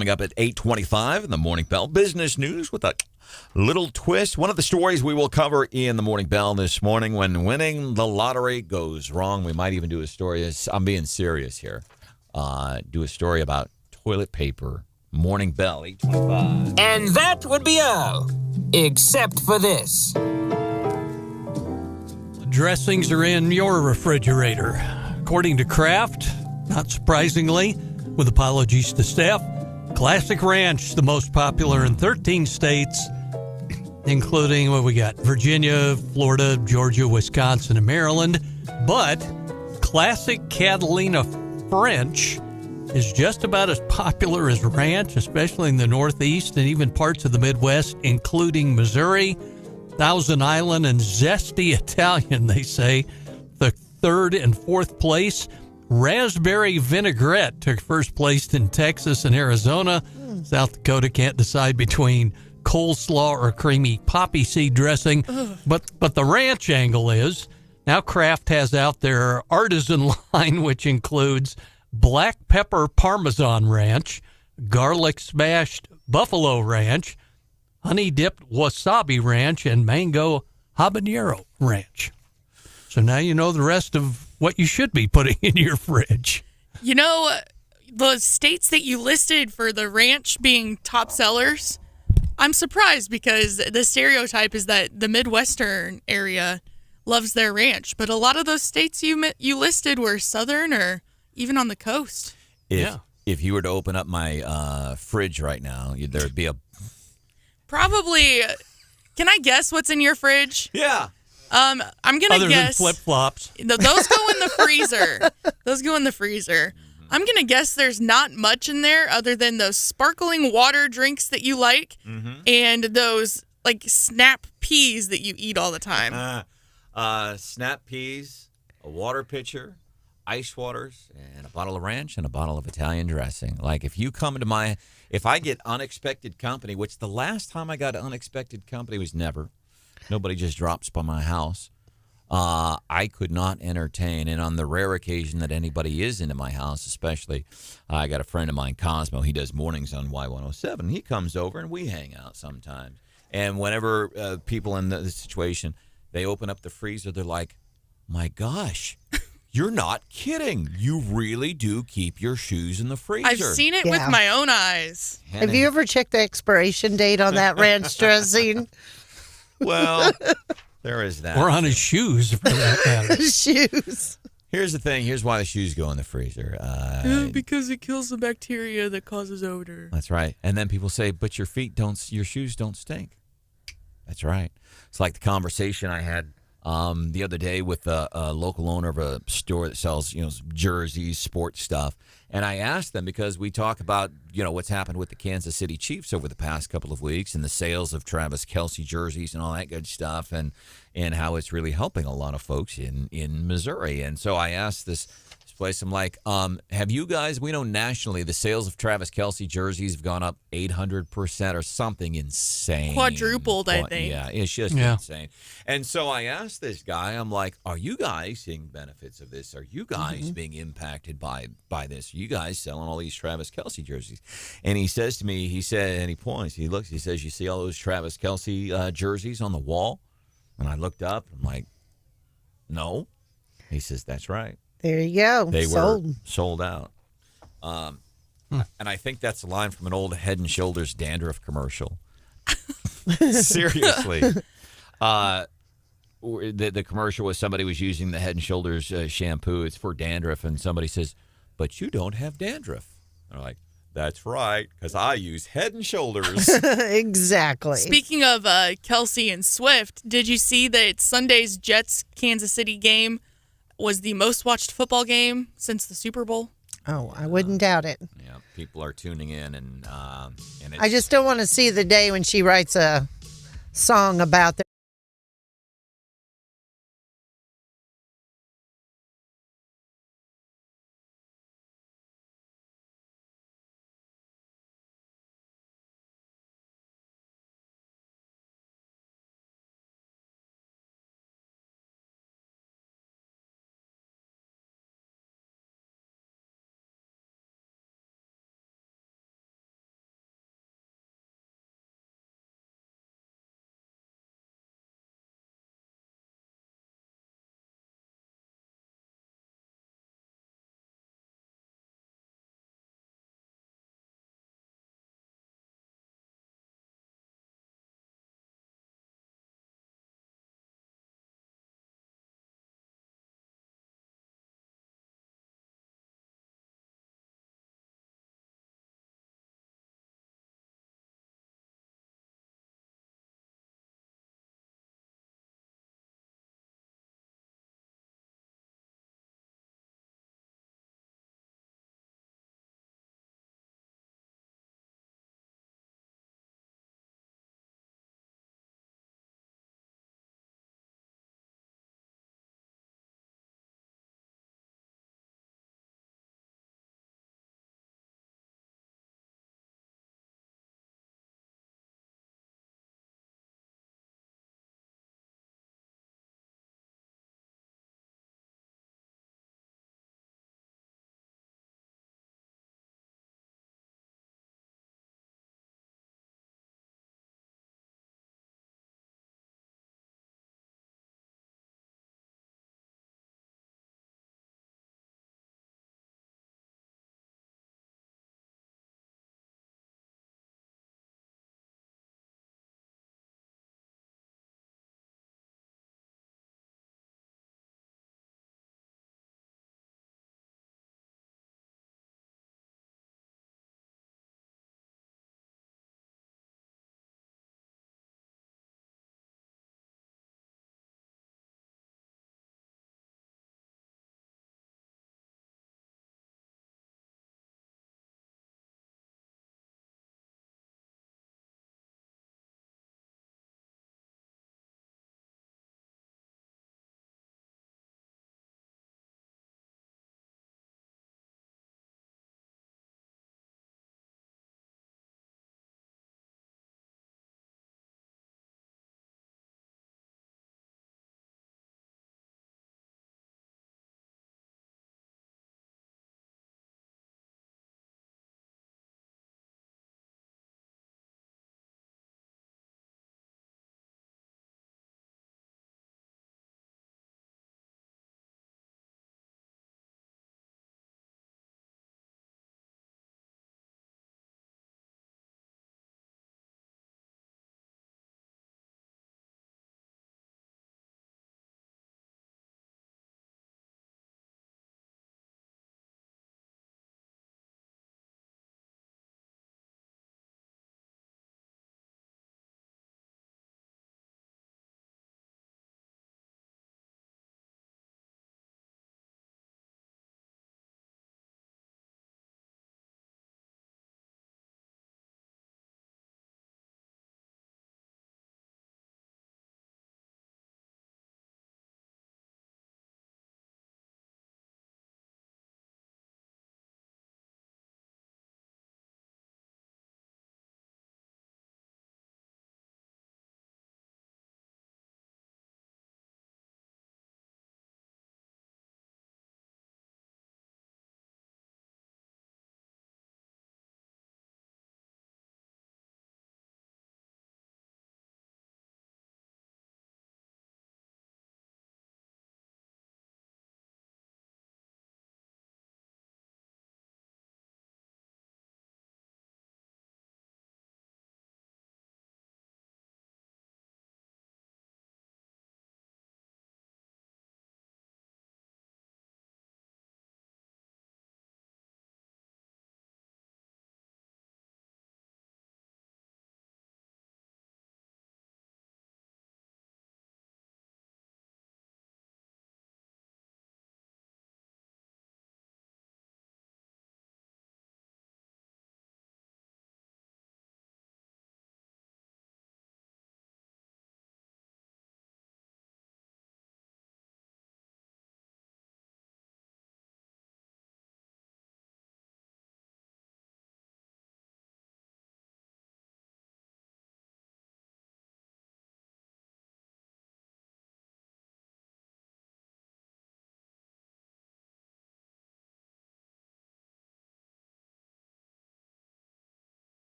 Coming up at 8:25 in the Morning Bell. Business news with a little twist. One of the stories we will cover in the Morning Bell this morning, when winning the lottery goes wrong. We might even do a story. I'm being serious here. Do a story about toilet paper. Morning Bell, 8:25. And that would be all, except for this. Dressings are in your refrigerator. According to Kraft, not surprisingly, with apologies to staff, Classic Ranch, the most popular in 13 states, including what we got, Virginia, Florida, Georgia, Wisconsin, and Maryland. But Classic Catalina French is just about as popular as Ranch, especially in the Northeast and even parts of the Midwest, including Missouri, Thousand Island, and Zesty Italian, they say. The third and fourth place. Raspberry vinaigrette took first place in Texas and Arizona. South Dakota can't decide between coleslaw or creamy poppy seed dressing. But the ranch angle is, now Kraft has out their artisan line, which includes black pepper Parmesan ranch, garlic smashed buffalo ranch, honey dipped wasabi ranch, and mango habanero ranch. So now you know the rest of what you should be putting in your fridge. You know, the states that you listed for the ranch being top sellers, I'm surprised because the stereotype is that the Midwestern area loves their ranch. But a lot of those states you listed were southern or even on the coast. If you were to open up my fridge right now, there'd be a... Probably... Can I guess what's in your fridge? Yeah. I'm going to guess... Other than flip-flops. Those go in the freezer. Those go in the freezer. I'm going to guess there's not much in there other than those sparkling water drinks that you like and those, like, snap peas that you eat all the time. Snap peas, a water pitcher, ice waters, and a bottle of ranch and a bottle of Italian dressing. Like, if you come to if I get unexpected company, which the last time I got unexpected company was never. Nobody just drops by my house. I could not entertain. And on the rare occasion that anybody is into my house, especially, I got a friend of mine, Cosmo. He does mornings on Y107. He comes over and we hang out sometimes. And whenever people in the situation, they open up the freezer, they're like, my gosh, you're not kidding. You really do keep your shoes in the freezer. I've seen it with my own eyes. Have you ever checked the expiration date on that ranch dressing? Well, there is that. Or on his shoes, for that matter. Shoes. Here's the thing. Here's why the shoes go in the freezer. Because it kills the bacteria that causes odor. That's right. And then people say, but your shoes don't stink. That's right. It's like the conversation I had the other day with a local owner of a store that sells, jerseys, sports stuff. And I asked them, because we talk about, what's happened with the Kansas City Chiefs over the past couple of weeks and the sales of Travis Kelce jerseys and all that good stuff, and how it's really helping a lot of folks in Missouri. And so I asked this place, I'm like, have you guys, we know nationally the sales of Travis Kelce jerseys have gone up 800% or something insane. Quadrupled, I think. Yeah, it's just insane. And so I asked this guy, I'm like, are you guys seeing benefits of this? Are you guys being impacted by this? Are you guys selling all these Travis Kelce jerseys? And he says to me, and he points, he looks, he says, you see all those Travis Kelce jerseys on the wall? And I looked up, I'm like, no. He says, that's right. There you go. They were sold out. And I think that's a line from an old Head and Shoulders dandruff commercial. Seriously. The commercial was somebody was using the Head and Shoulders shampoo. It's for dandruff. And somebody says, but you don't have dandruff. And I'm like, that's right, because I use Head and Shoulders. Exactly. Speaking of Kelce and Swift, did you see that Sunday's Jets-Kansas City game was the most watched football game since the Super Bowl? Oh, I wouldn't doubt it. Yeah, people are tuning in, and I just don't want to see the day when she writes a song about the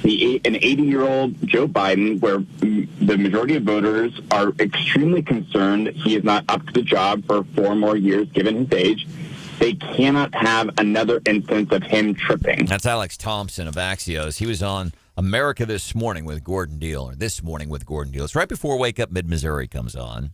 an 80-year-old Joe Biden, where the majority of voters are extremely concerned he is not up to the job for 4 more years, given his age. They cannot have another instance of him tripping. That's Alex Thompson of Axios. He was on America This Morning with Gordon Deal, or This Morning with Gordon Deal. It's right before Wake Up Mid-Missouri comes on.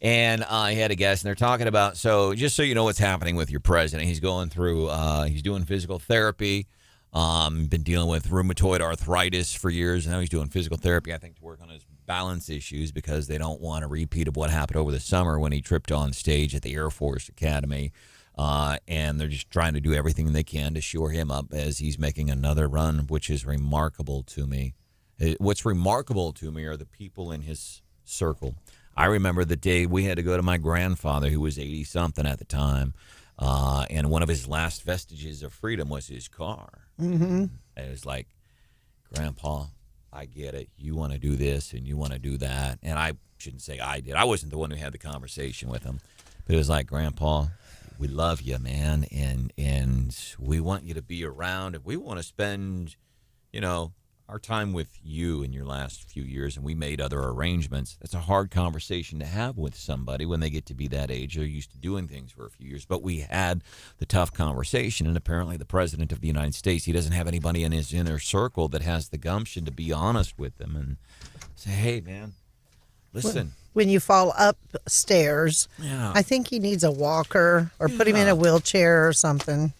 And he had a guest, and they're talking about, so just so you know what's happening with your president, he's going through, he's doing physical therapy, been dealing with rheumatoid arthritis for years. Now he's doing physical therapy, I think, to work on his balance issues because they don't want a repeat of what happened over the summer when he tripped on stage at the Air Force Academy. And they're just trying to do everything they can to shore him up as he's making another run, which is remarkable to me. What's remarkable to me are the people in his circle. I remember the day we had to go to my grandfather, who was 80-something at the time, and one of his last vestiges of freedom was his car. Mm-hmm. It was like, Grandpa, I get it. You want to do this and you want to do that. And I shouldn't say I did. I wasn't the one who had the conversation with him. But it was like, Grandpa, we love you, man, and we want you to be around. If we want to spend, our time with you in your last few years, and we made other arrangements. That's a hard conversation to have with somebody when they get to be that age. They're used to doing things for a few years. But we had the tough conversation, and apparently the president of the United States, he doesn't have anybody in his inner circle that has the gumption to be honest with them and say, hey, man, listen. When you fall upstairs, I think he needs a walker or put him in a wheelchair or something.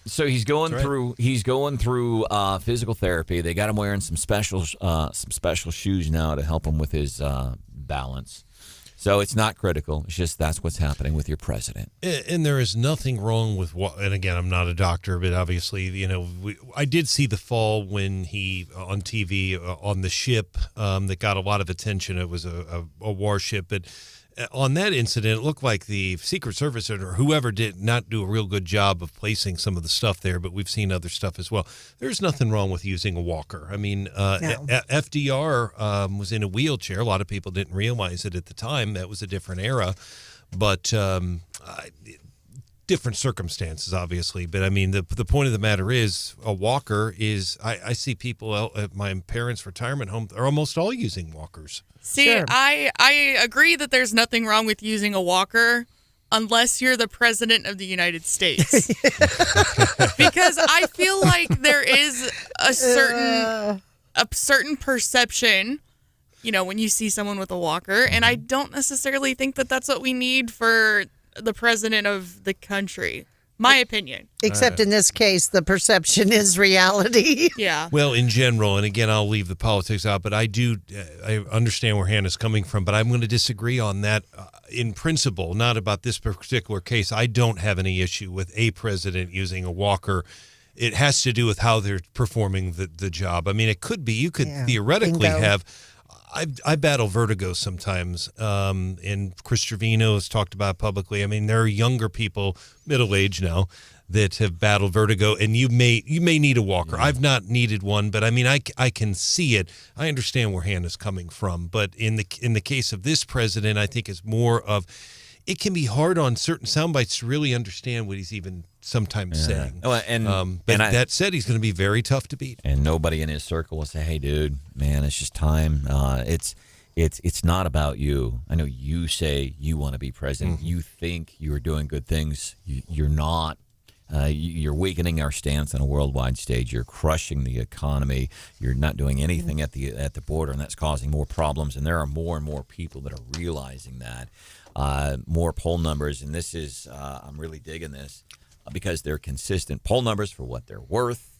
So he's going through physical therapy. They got him wearing some special shoes now to help him with his balance. So it's not critical. It's just that's what's happening with your president. And there is nothing wrong with what, and again, I'm not a doctor, but obviously, I did see the fall when he, on TV, on the ship that got a lot of attention. It was a warship, but on that incident, it looked like the Secret Service or whoever did not do a real good job of placing some of the stuff there, but we've seen other stuff as well. There's nothing wrong with using a walker. I mean, FDR was in a wheelchair. A lot of people didn't realize it at the time. That was a different era, but different circumstances, obviously. But I mean, the point of the matter is, a walker is, I see people at my parents' retirement home are almost all using walkers. See, Sure. I agree that there's nothing wrong with using a walker unless you're the president of the United States. Because I feel like there is a certain perception, when you see someone with a walker, and I don't necessarily think that that's what we need for the president of the country. My opinion. Except in this case, the perception is reality. Yeah. Well, in general, and again, I'll leave the politics out, but I understand where Hannah's coming from, but I'm going to disagree on that in principle, not about this particular case. I don't have any issue with a president using a walker. It has to do with how they're performing the job. I mean, it could be, you could theoretically have... I battle vertigo sometimes, and Chris Trevino has talked about it publicly. I mean, there are younger people, middle-aged now, that have battled vertigo, and you may need a walker. I've not needed one, but I mean, I can see it. I understand where Hannah's coming from, but in the case of this president, I think it's more of, it can be hard on certain sound bites to really understand what he's even sometimes saying. Oh, that said, he's going to be very tough to beat. And nobody in his circle will say, "Hey, dude, man, it's just time." It's not about you. I know you say you want to be president. Mm-hmm. You think you're doing good things. You're not. You're weakening our stance on a worldwide stage. You're crushing the economy. You're not doing anything at the border, and that's causing more problems. And there are more and more people that are realizing that. More poll numbers, and this is I'm really digging this because they're consistent. Poll numbers for what they're worth.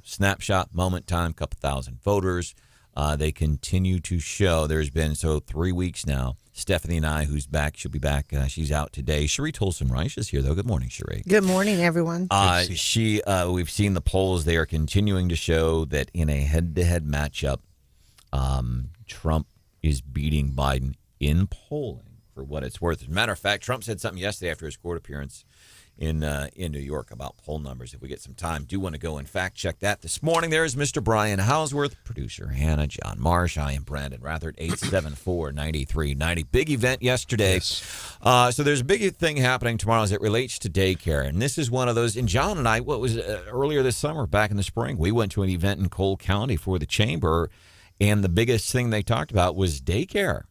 Snapshot, moment, time, couple thousand voters. They continue to show. There's been 3 weeks now. Stephanie and I, who's back, she'll be back. She's out today. Cherie Tolson-Reich is here, though. Good morning, Cherie. Good morning, everyone. We've seen the polls. They are continuing to show that in a head-to-head matchup, Trump is beating Biden in polling, for what it's worth. As a matter of fact, Trump said something yesterday after his court appearance in New York about poll numbers. If we get some time, do want to go and fact check that. This morning, there is Mr. Brian Houseworth, producer Hannah, John Marsh. I am Branden Rathert, 874-9390. Big event yesterday. Yes. So there's a big thing happening tomorrow as it relates to daycare. And this is one of those. And John and I, earlier this summer, back in the spring, we went to an event in Cole County for the chamber. And the biggest thing they talked about was daycare.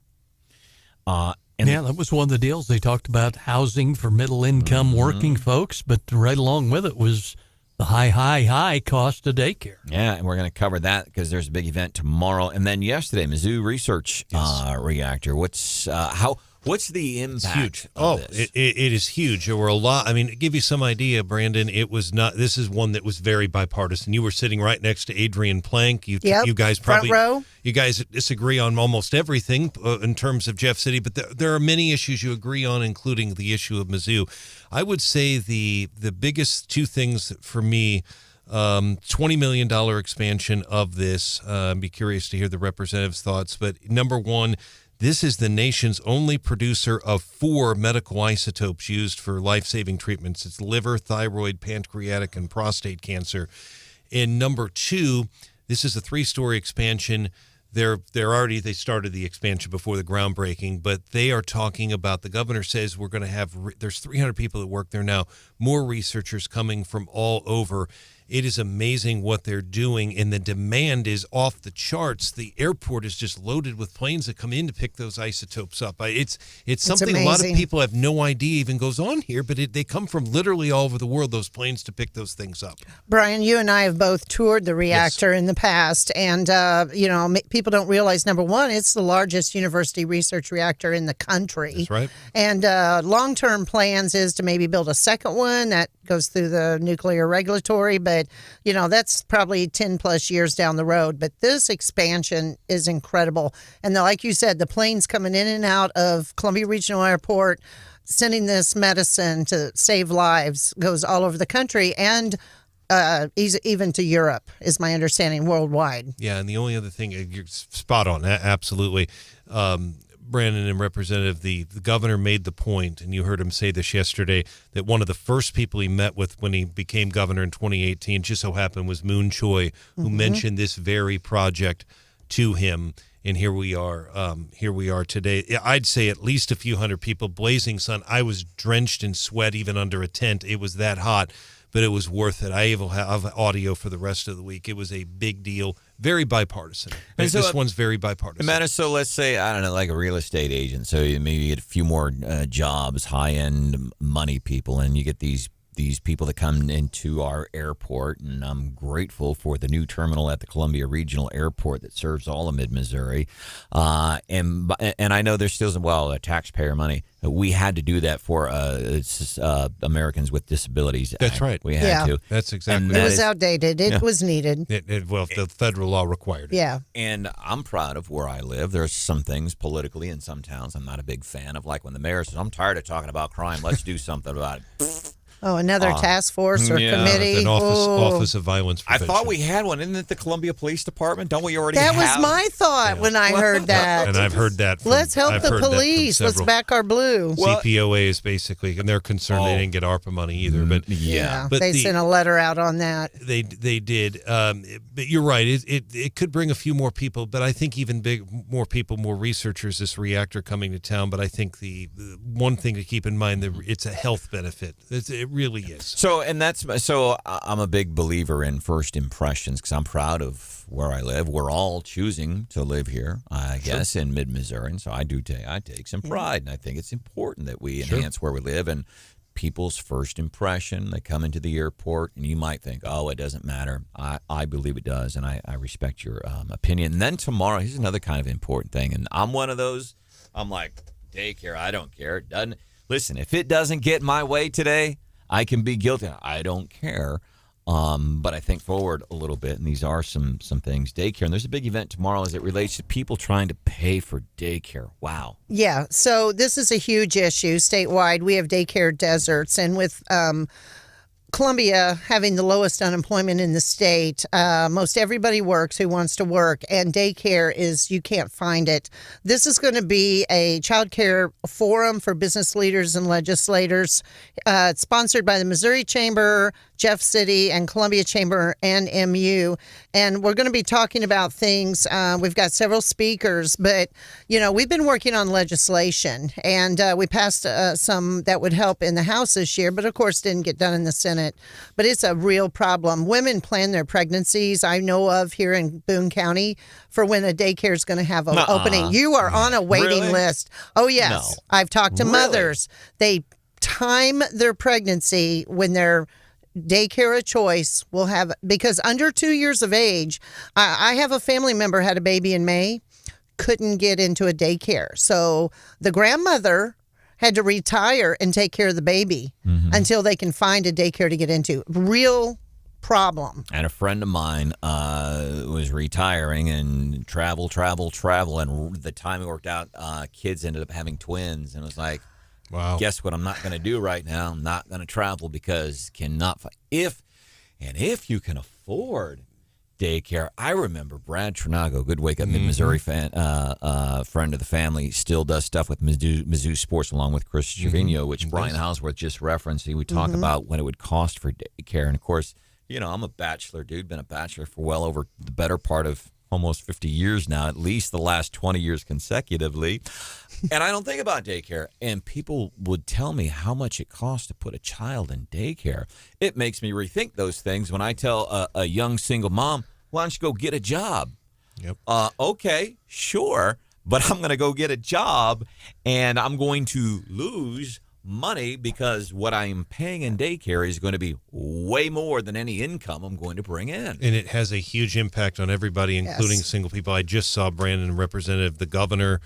That was one of the deals. They talked about housing for middle-income working folks, but right along with it was the high cost of daycare. Yeah, and we're going to cover that because there's a big event tomorrow. And then yesterday, Mizzou Research Reactor. What's the impact of this? It is huge. There were a lot. I mean, to give you some idea, Branden, it was not. This is one that was very bipartisan. You were sitting right next to Adrian Plank. You guys probably front row. You guys disagree on almost everything in terms of Jeff City, but there are many issues you agree on, including the issue of Mizzou. I would say the biggest two things for me. $20 million expansion of this. I'd be curious to hear the representative's thoughts. But number one, this is the nation's only producer of 4 medical isotopes used for life-saving treatments. It's liver, thyroid, pancreatic, and prostate cancer. And number two, this is a 3-story expansion. They started the expansion before the groundbreaking, but they are talking about, the governor says we're going to have, there's 300 people that work there now, more researchers coming from all over. It is amazing what they're doing, and the demand is off the charts. The airport is just loaded with planes that come in to pick those isotopes up. It's something amazing. A lot of people have no idea even goes on here, but they come from literally all over the world, those planes, to pick those things up. Brian, you and I have both toured the reactor in the past, and people don't realize, number one, it's the largest university research reactor in the country. That's right. And long-term plans is to maybe build a second one that goes through the nuclear regulatory, but that's probably 10 plus years down the road. But this expansion is incredible. And like you said, the planes coming in and out of Columbia Regional Airport, sending this medicine to save lives, goes all over the country and even to Europe, is my understanding, worldwide. Yeah, and the only other thing, you're spot on, absolutely. Branden and Representative, the governor made the point, and you heard him say this yesterday, that one of the first people he met with when he became governor in 2018, just so happened, was Moon Choi, who mentioned this very project to him. And here we are today. I'd say at least a few hundred people, blazing sun. I was drenched in sweat even under a tent. It was that hot, but it was worth it. I will have audio for the rest of the week. It was a big deal. Very bipartisan. And this one's very bipartisan. So let's say, I don't know, like a real estate agent. So you maybe get a few more jobs, high-end money people, and you get these people that come into our airport, and I'm grateful for the new terminal at the Columbia Regional Airport that serves all of mid-Missouri. And I know there's still taxpayer money. We had to do that for Americans with disabilities. That's right. We had to. That's exactly. It was outdated. It was needed. The federal law required it. Yeah. And I'm proud of where I live. There's some things politically in some towns I'm not a big fan of, like when the mayor says, I'm tired of talking about crime. Let's do something about it. Oh, another task force or committee. An office of violence prevention. I thought we had one. Isn't it the Columbia Police Department? Don't we already have? That was my thought when I heard that. And I've heard that. Let's help the police. Let's back our blue. CPOA is basically, and they're concerned they didn't get ARPA money either. But but they sent a letter out on that. They did. But you're right. It could bring a few more people, but I think even more people, more researchers, this reactor coming to town. But I think the one thing to keep in mind, it's a health benefit. It really is. So I'm a big believer in first impressions because I'm proud of where I live. We're all choosing to live here, I guess, in mid-Missouri. And so I take some pride, and I think it's important that we enhance where we live. And people's first impression, they come into the airport, and you might think, oh, it doesn't matter. I believe it does, and I respect your opinion. And then tomorrow, here's another kind of important thing, and I'm one of those, I'm like, daycare, I don't care. It doesn't. Listen, if it doesn't get my way today, I can be guilty. I don't care. But I think forward a little bit, and these are some things. Daycare, and there's a big event tomorrow as it relates to people trying to pay for daycare. Wow. Yeah, so this is a huge issue statewide. We have daycare deserts, and with Columbia having the lowest unemployment in the state. Most everybody works who wants to work, and daycare is, you can't find it. This is going to be a child care forum for business leaders and legislators. It's sponsored by the Missouri Chamber, Jeff City, and Columbia Chamber and MU. And we're going to be talking about things. We've got several speakers, but, we've been working on legislation, and we passed some that would help in the House this year, but of course didn't get done in the Senate. But it's a real problem. Women plan their pregnancies, I know of here in Boone County, for when a daycare is going to have an opening. You are on a waiting list. Oh, yes. No. I've talked to mothers. They time their pregnancy when their daycare of choice will have, because under 2 years of age, I have a family member had a baby in May, couldn't get into a daycare. So the grandmother had to retire and take care of the baby until they can find a daycare to get into. Real problem. And a friend of mine was retiring and travel. And the timing worked out. Kids ended up having twins, and it was like, wow. Guess what I'm not going to do right now? I'm not going to travel because if you can afford daycare. I remember Brad Trinago, good Wake Up Mid-Missouri fan, friend of the family, still does stuff with Mizzou Sports along with Chris Trevino, which Brian Hausworth just referenced. He would talk about what it would cost for daycare. And, of course, I'm a bachelor, dude, been a bachelor for well over the better part of almost 50 years now, at least the last 20 years consecutively. And I don't think about daycare. And people would tell me how much it costs to put a child in daycare. It makes me rethink those things when I tell a young single mom, why don't you go get a job? Yep. Okay, sure. But I'm going to go get a job, and I'm going to lose money because what I'm paying in daycare is going to be way more than any income I'm going to bring in. And it has a huge impact on everybody, including single people. I just saw Branden, Representative, the governor,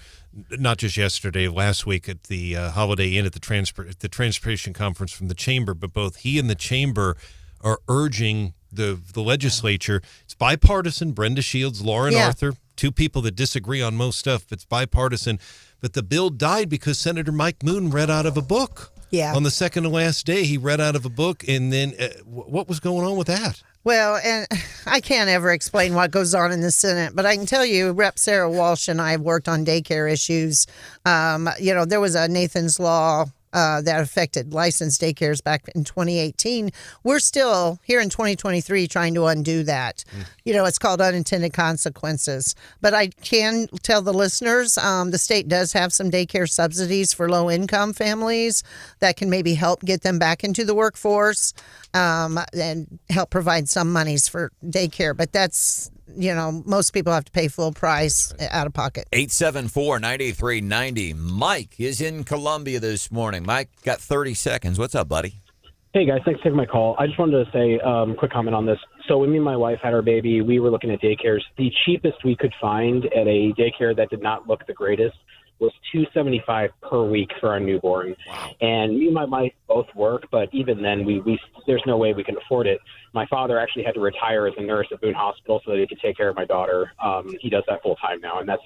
not just yesterday, last week at the Holiday Inn at the Transportation Conference from the Chamber, but both he and the Chamber are urging the legislature. It's bipartisan. Brenda Shields, Lauren Arthur, two people that disagree on most stuff, but it's bipartisan. But the bill died because Senator Mike Moon read out of a book. Yeah. On the second to last day, he read out of a book, and then what was going on with that? Well, and I can't ever explain what goes on in the Senate, but I can tell you, Rep. Sarah Walsh and I have worked on daycare issues. There was a Nathan's Law that affected licensed daycares back in 2018. We're still here in 2023 trying to undo that. It's called unintended consequences. But I can tell the listeners, the state does have some daycare subsidies for low-income families that can maybe help get them back into the workforce and help provide some monies for daycare. But that's, most people have to pay full price out of pocket. 874-9390. Mike is in Columbia this morning. Mike, got 30 seconds. What's up, buddy? Hey, guys. Thanks for taking my call. I just wanted to say quick comment on this. So when me and my wife had our baby, we were looking at daycares. The cheapest we could find at a daycare that did not look the greatest was $275 per week for our newborn. Wow. And me and my wife both work, but even then, we there's no way we can afford it. My father actually had to retire as a nurse at Boone Hospital so that he could take care of my daughter. He does that full time now, and that's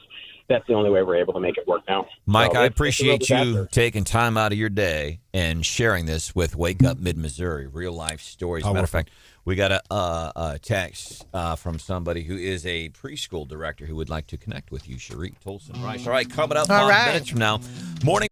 the only way we're able to make it work now. Mike, so I appreciate you taking time out of your day and sharing this with Wake Up Mid-Missouri, real life stories. As a matter of fact, we got a text from somebody who is a preschool director who would like to connect with you, Cherie Tolson Rice. All right, coming up 5 minutes from now. Morning.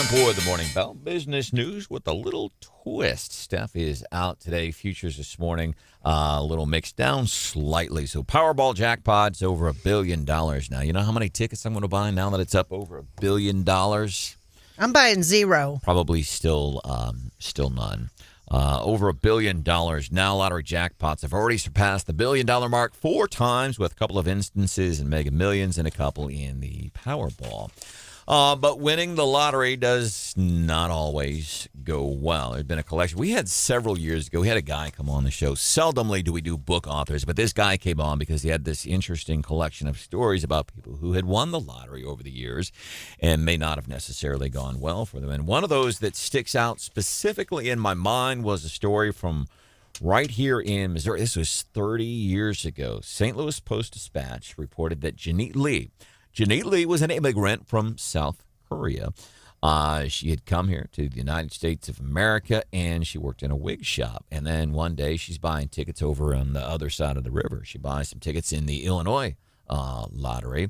Time for the Morning Bell Business News with a little twist. Steph is out today. Futures this morning, a little mixed down slightly. So Powerball jackpot's over $1 billion now. You know how many tickets I'm going to buy now that it's up over $1 billion? I'm buying 0. Probably still none. Over $1 billion now. Lottery jackpots have already surpassed the $1 billion mark 4 times, with a couple of instances in Mega Millions and a couple in the Powerball. But winning the lottery does not always go well. There's been a collection. We had several years ago, we had a guy come on the show. Seldomly do we do book authors, but this guy came on because he had this interesting collection of stories about people who had won the lottery over the years and may not have necessarily gone well for them. And one of those that sticks out specifically in my mind was a story from right here in Missouri. This was 30 years ago. St. Louis Post-Dispatch reported that Janette Lee was an immigrant from South Korea. She had come here to the United States of America, and she worked in a wig shop. And then one day she's buying tickets over on the other side of the river. She buys some tickets in the Illinois lottery.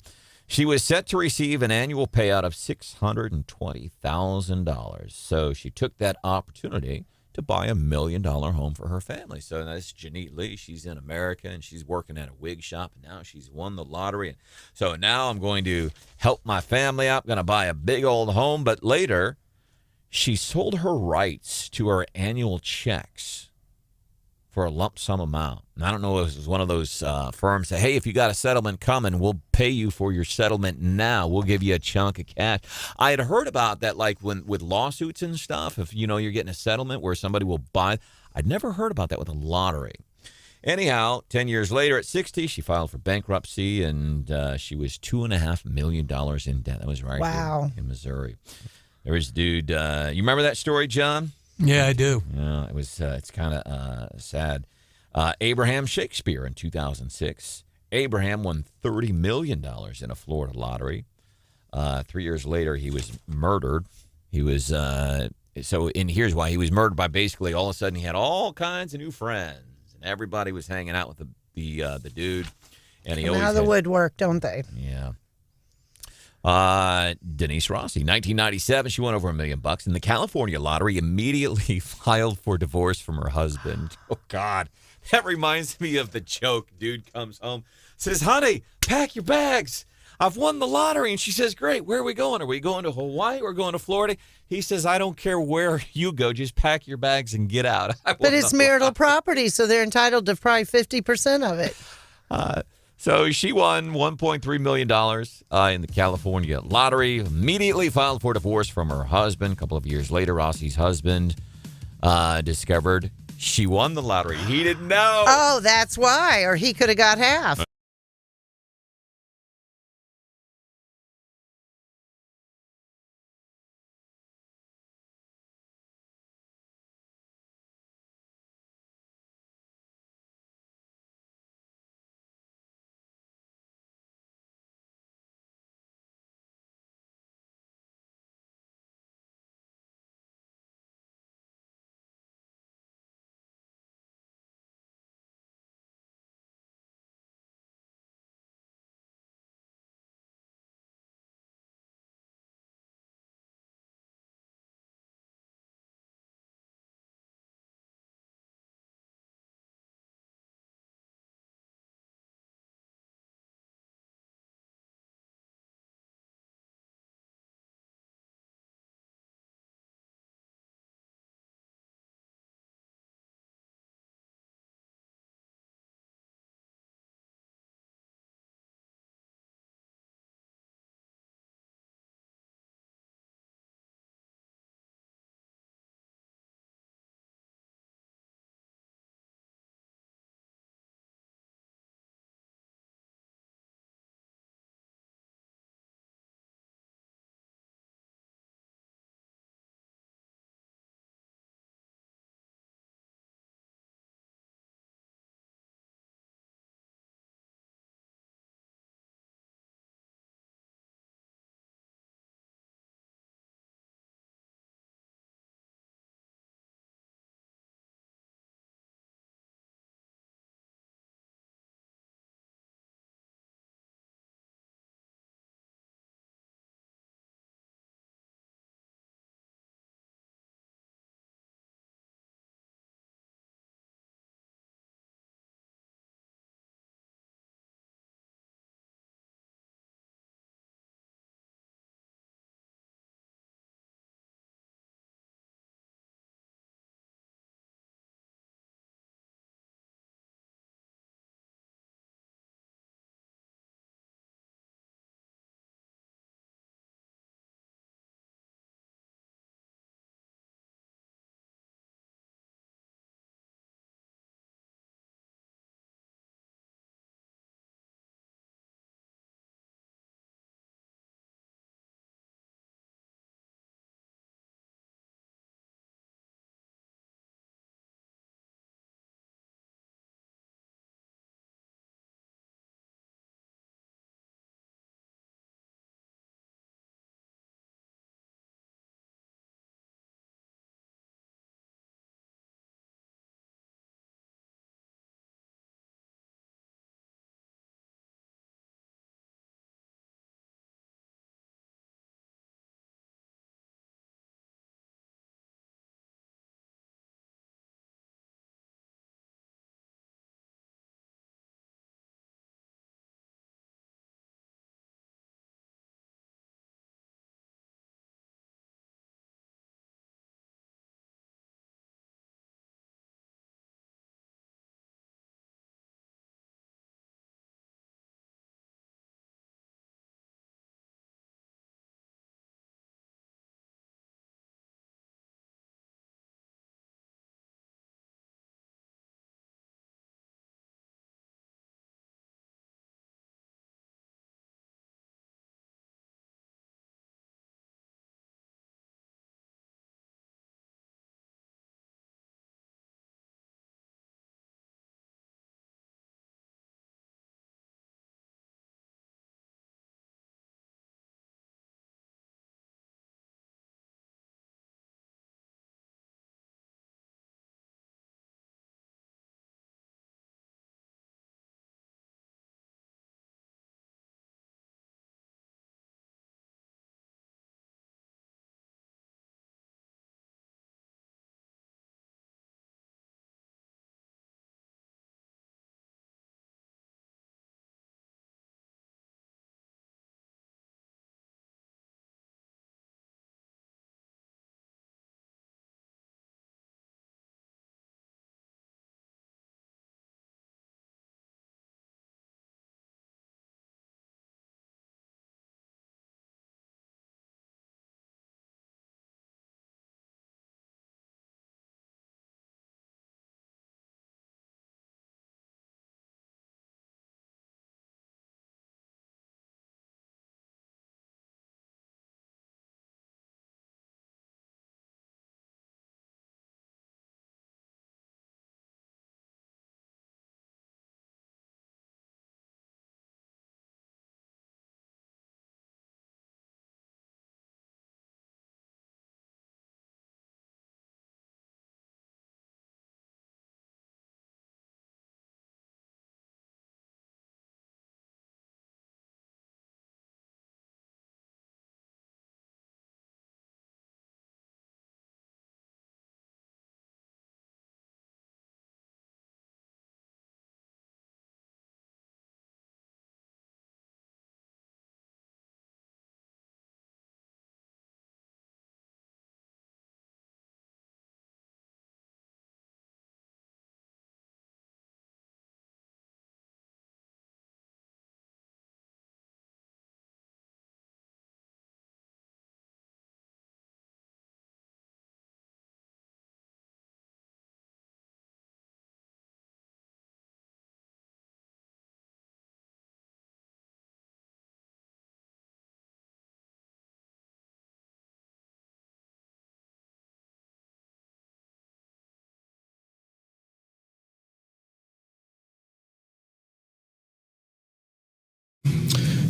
She was set to receive an annual payout of $620,000. So she took that opportunity to buy $1 million home for her family. So that's Janette Lee. She's in America, and she's working at a wig shop, and now she's won the lottery. And so now I'm going to help my family out. I'm going to buy a big old home. But later, she sold her rights to her annual checks for a lump sum amount. And I don't know if it was one of those firms that, hey, if you got a settlement coming, we'll pay you for your settlement now. We'll give you a chunk of cash. I had heard about that, like with lawsuits and stuff, if you're getting a settlement where somebody will buy. I'd never heard about that with a lottery. Anyhow, 10 years later at 60, she filed for bankruptcy, and she was $2.5 million in debt. That was right here in Missouri. There was a dude. You remember that story, John? Yeah, I do. Yeah, it was. It's kind of sad. Abraham Shakespeare in 2006. Abraham won $30 million in a Florida lottery. 3 years later, he was murdered. He was and here's why he was murdered: by basically all of a sudden he had all kinds of new friends, and everybody was hanging out with the dude. And he Come always out of the woodwork, don't they? Yeah. Denise Rossi, 1997, she won over $1 million in the California lottery, immediately filed for divorce from her husband. Oh, God. That reminds me of the joke. Dude comes home, says, honey, pack your bags. I've won the lottery. And she says, great, where are we going? Are we going to Hawaii or going to Florida? He says, I don't care where you go. Just pack your bags and get out. But it's marital property, so they're entitled to probably 50% of it. So she won $1.3 million in the California lottery, immediately filed for divorce from her husband. A couple of years later, Rossi's husband discovered she won the lottery. He didn't know. Oh, that's why. Or he could have got half.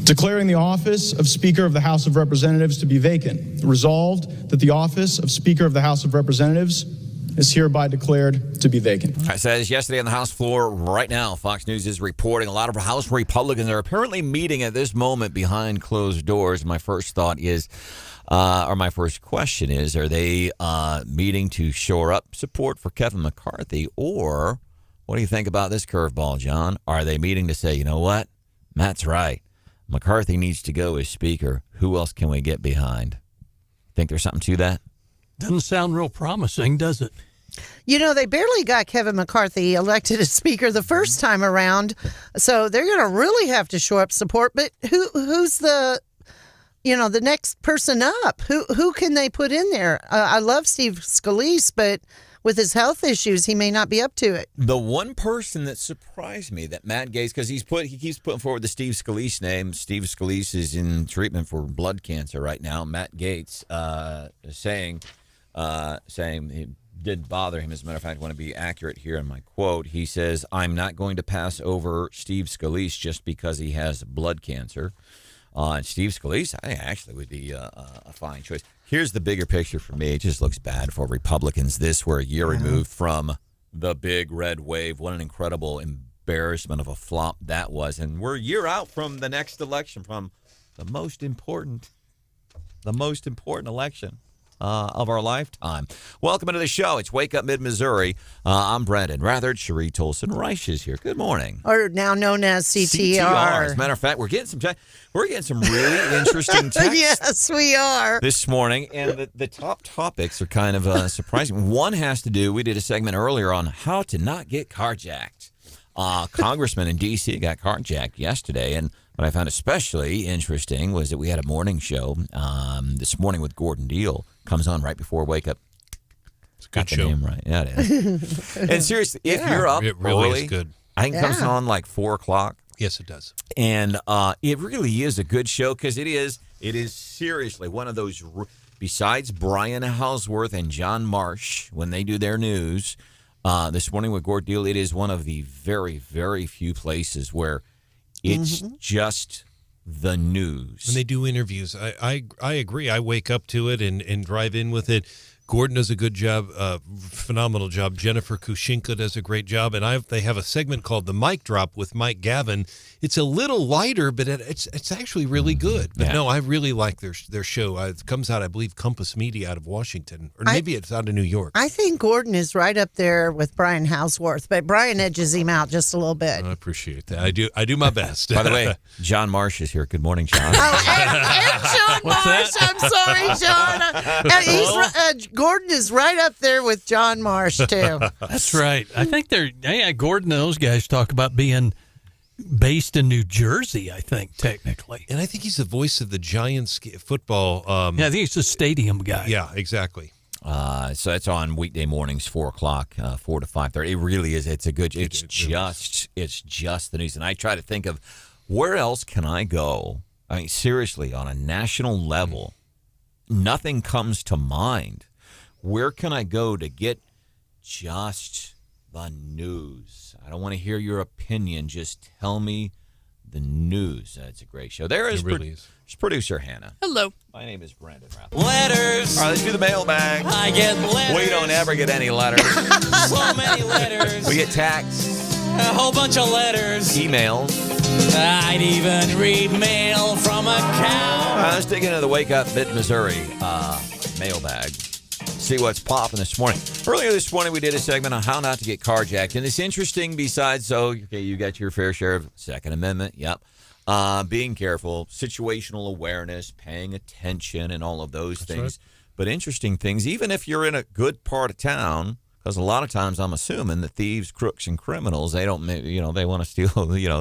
Declaring the office of Speaker of the House of Representatives to be vacant. Resolved that the office of Speaker of the House of Representatives is hereby declared to be vacant. I said yesterday on the House floor. Right now, Fox News is reporting a lot of House Republicans are apparently meeting at this moment behind closed doors. My first thought is, or my first question is, are they meeting to shore up support for Kevin McCarthy? Or what do you think about this curveball, John? Are they meeting to say, you know what? Matt's right. McCarthy needs to go as Speaker. Who else can we get behind? Think there's something to that? Doesn't sound real promising, does it? You know, they barely got Kevin McCarthy elected as Speaker the first time around, so they're going to really have to shore up support. But who's the next person up? Who can they put in there? I love Steve Scalise, but with his health issues, he may not be up to it. The one person that surprised me that Matt Gaetz, because he keeps putting forward the Steve Scalise name. Steve Scalise is in treatment for blood cancer right now. Matt Gaetz saying it did bother him. As a matter of fact, I want to be accurate here in my quote. He says, "I'm not going to pass over Steve Scalise just because he has blood cancer." And Steve Scalise, I think actually would be a fine choice. Here's the bigger picture for me. It just looks bad for Republicans. We're a year removed from the big red wave. What an incredible embarrassment of a flop that was. And we're a year out from the next election, from the most important election of our lifetime. Welcome into the show. It's Wake Up Mid-Missouri. I'm Branden Rathert. Cherie Tolson Reich is here. Good morning. Or now known as CTR. As a matter of fact, we're getting some really interesting texts. Yes, we are. This morning, and the top topics are kind of surprising. One has to do, we did a segment earlier on how to not get carjacked. Congressman in D.C. got carjacked yesterday, and what I found especially interesting was that we had a morning show this morning with Gordon Deal. Comes on right before Wake Up. It's a good show. Name right. Yeah, it is. And seriously, if you're up it really early, is good. I think it comes on like 4 o'clock. Yes, it does. And it really is a good show because it is seriously one of those, besides Brian Houseworth and John Marsh, when they do their news, this morning with Gordon Deal, it is one of the very, very few places where it's just the news. When they do interviews, I agree. I wake up to it and drive in with it. Gordon does a good job, phenomenal job. Jennifer Kushinka does a great job, and they have a segment called The Mic Drop with Mike Gavin. It's a little lighter, but it's actually really good. But no, I really like their show. It comes out, I believe, Compass Media out of Washington, or maybe it's out of New York. I think Gordon is right up there with Brian Houseworth, but Brian edges him out just a little bit. I appreciate that. I do my best. By the way, John Marsh is here. Good morning, John. And John Marsh. I'm sorry, John. Gordon is right up there with John Marsh, too. That's right. I think Gordon and those guys talk about being based in New Jersey, I think, technically. And I think he's the voice of the Giants football. I think he's the stadium guy. Yeah, exactly. So it's on weekday mornings, 4 o'clock, 4 to 5:30. It really is. It's just the news. And I try to think of where else can I go? I mean, seriously, on a national level, nothing comes to mind. Where can I go to get just the news? I don't want to hear your opinion. Just tell me the news. It's a great show. There is, producer Hannah. Hello. My name is Branden Rathert. Letters. All right, let's do the mailbag. I get letters. We don't ever get any letters. So many letters. We get texts. A whole bunch of letters. Emails. I'd even read mail from a cow. Let's dig into the Wake Up Mid-Missouri mailbag. See what's popping this morning. Earlier this morning, we did a segment on how not to get carjacked. And it's interesting besides, you got your fair share of Second Amendment. Yep. Being careful, situational awareness, paying attention, and all of those things. Right. But interesting things, even if you're in a good part of town, because a lot of times I'm assuming that thieves, crooks, and criminals, they don't, they want to steal,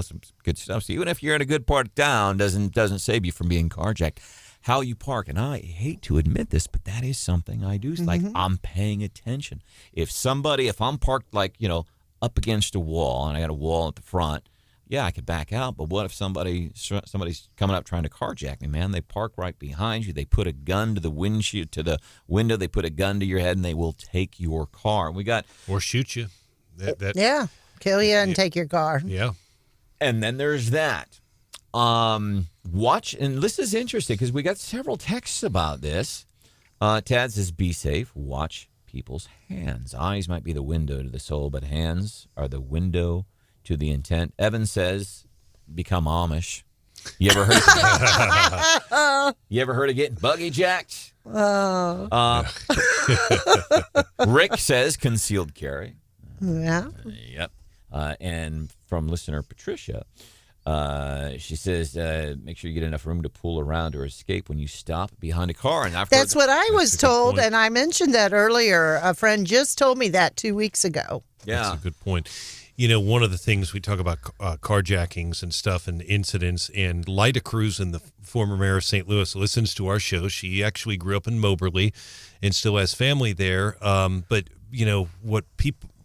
some good stuff. So even if you're in a good part of town, doesn't save you from being carjacked. How you park, and I hate to admit this, but that is something I do. Like, I'm paying attention. If I'm parked up against a wall, and I got a wall at the front, I could back out. But what if somebody's coming up trying to carjack me? Man, they park right behind you. They put a gun to the window. They put a gun to your head, and they will take your car. Or shoot you. Kill you and take your car. Yeah. And then there's that. Watch, and this is interesting because we got several texts about this. Tad says, be safe. Watch people's hands. Eyes might be the window to the soul, but hands are the window to the intent. Evan says, become Amish. You ever heard? You ever heard of getting buggy jacked? Rick says, concealed carry. Yeah. Yep. And from listener Patricia, she says, make sure you get enough room to pull around or escape when you stop behind a car. And that's what I was told, and I mentioned that earlier. A friend just told me that 2 weeks ago. Yeah. That's a good point. You know, one of the things we talk about carjackings and stuff and incidents, and Lyda Cruz, and the former mayor of St. Louis, listens to our show. She actually grew up in Moberly and still has family there. But, you know, what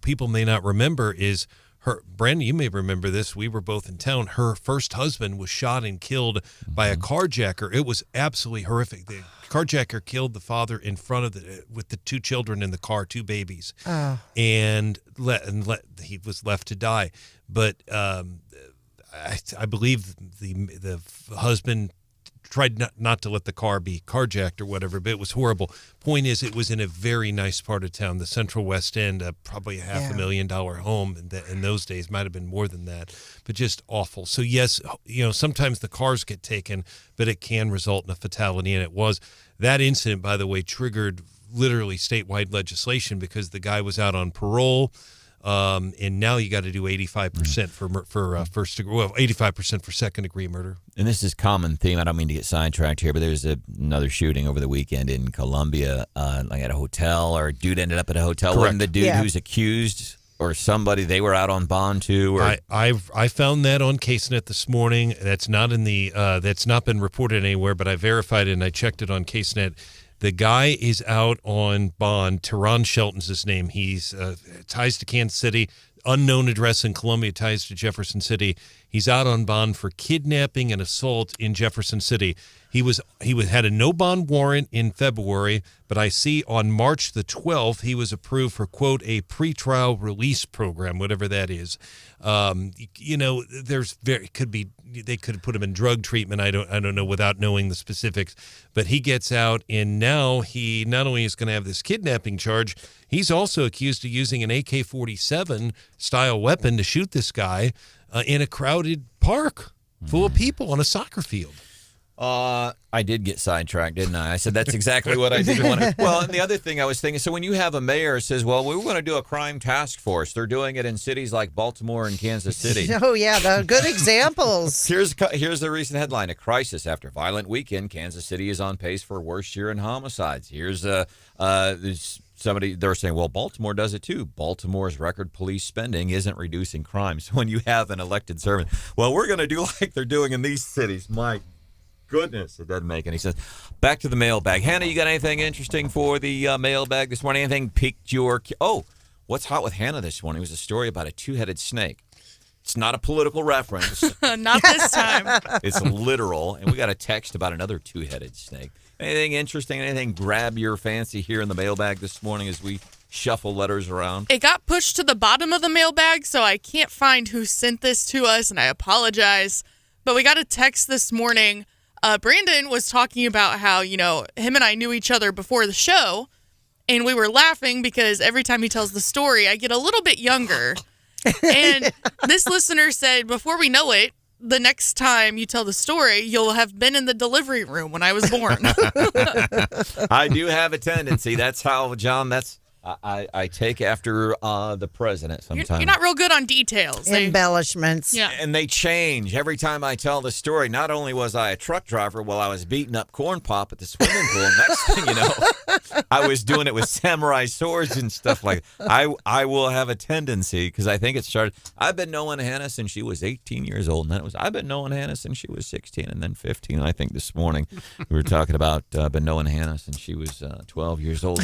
people may not remember is Branden, you may remember this. We were both in town. Her first husband was shot and killed by a carjacker. It was absolutely horrific. The carjacker killed the father in front of with the two children in the car, two babies, and he was left to die. But I believe the husband tried not to let the car be carjacked or whatever, but it was horrible. Point is, it was in a very nice part of town, the Central West End, probably a $500,000 home in those days, might have been more than that, but just awful. So yes, you know, sometimes the cars get taken, but it can result in a fatality, and it was. That incident, by the way, triggered literally statewide legislation because the guy was out on parole. And now you got to do 85% for first degree, 85% for second degree murder. And this is common theme. I don't mean to get sidetracked here, but there's another shooting over the weekend in Columbia, like at a hotel, or a dude ended up at a hotel. Correct. Wasn't the dude who's accused or somebody, they were out on bond too? Or? I found that on CaseNet this morning. That's not in the that's not been reported anywhere, but I verified it and I checked it on CaseNet. The guy is out on bond. Teron Shelton's his name. He's ties to Kansas City, unknown address in Columbia, ties to Jefferson City. He's out on bond for kidnapping and assault in Jefferson City. He had a no bond warrant in February, but I see on March the 12th he was approved for, quote, a pretrial release program, whatever that is. You know, they could have put him in drug treatment. I don't know without knowing the specifics, but he gets out, and now he not only is going to have this kidnapping charge, he's also accused of using an AK-47 style weapon to shoot this guy in a crowded park full of people on a soccer field. I did get sidetracked, didn't I? I said that's exactly what I didn't want to. Well, and the other thing I was thinking, so when you have a mayor who says, well, we want to do a crime task force, they're doing it in cities like Baltimore and Kansas City. Oh, yeah, the good examples. Here's the recent headline: a crisis after violent weekend. Kansas City is on pace for worst year in homicides. Here's somebody, they're saying, well, Baltimore does it too. Baltimore's record police spending isn't reducing crime. So when you have an elected servant, well, we're going to do like they're doing in these cities. My goodness, it doesn't make any sense. Back to the mailbag. Hannah, you got anything interesting for the mailbag this morning? Anything piqued your... Oh, what's hot with Hannah this morning was a story about a two-headed snake. It's not a political reference. Not this time. It's literal. And we got a text about another two-headed snake. Anything interesting? Anything grab your fancy here in the mailbag this morning as we shuffle letters around? It got pushed to the bottom of the mailbag, so I can't find who sent this to us, and I apologize. But we got a text this morning. Branden was talking about how, you know, him and I knew each other before the show, and we were laughing because every time he tells the story, I get a little bit younger. And this listener said, before we know it, the next time you tell the story, you'll have been in the delivery room when I was born. I do have a tendency. That's how, John, I take after the president sometimes. You're not real good on details. Embellishments. Yeah. And they change every time I tell the story. Not only was I a truck driver while I was beating up corn pop at the swimming pool, next thing you know, I was doing it with samurai swords and stuff like that. I will have a tendency, because I think it started, I've been knowing Hannah since she was 18 years old. And then I've been knowing Hannah since she was 16 and then 15. I think this morning we were talking about been knowing Hannah since she was 12 years old.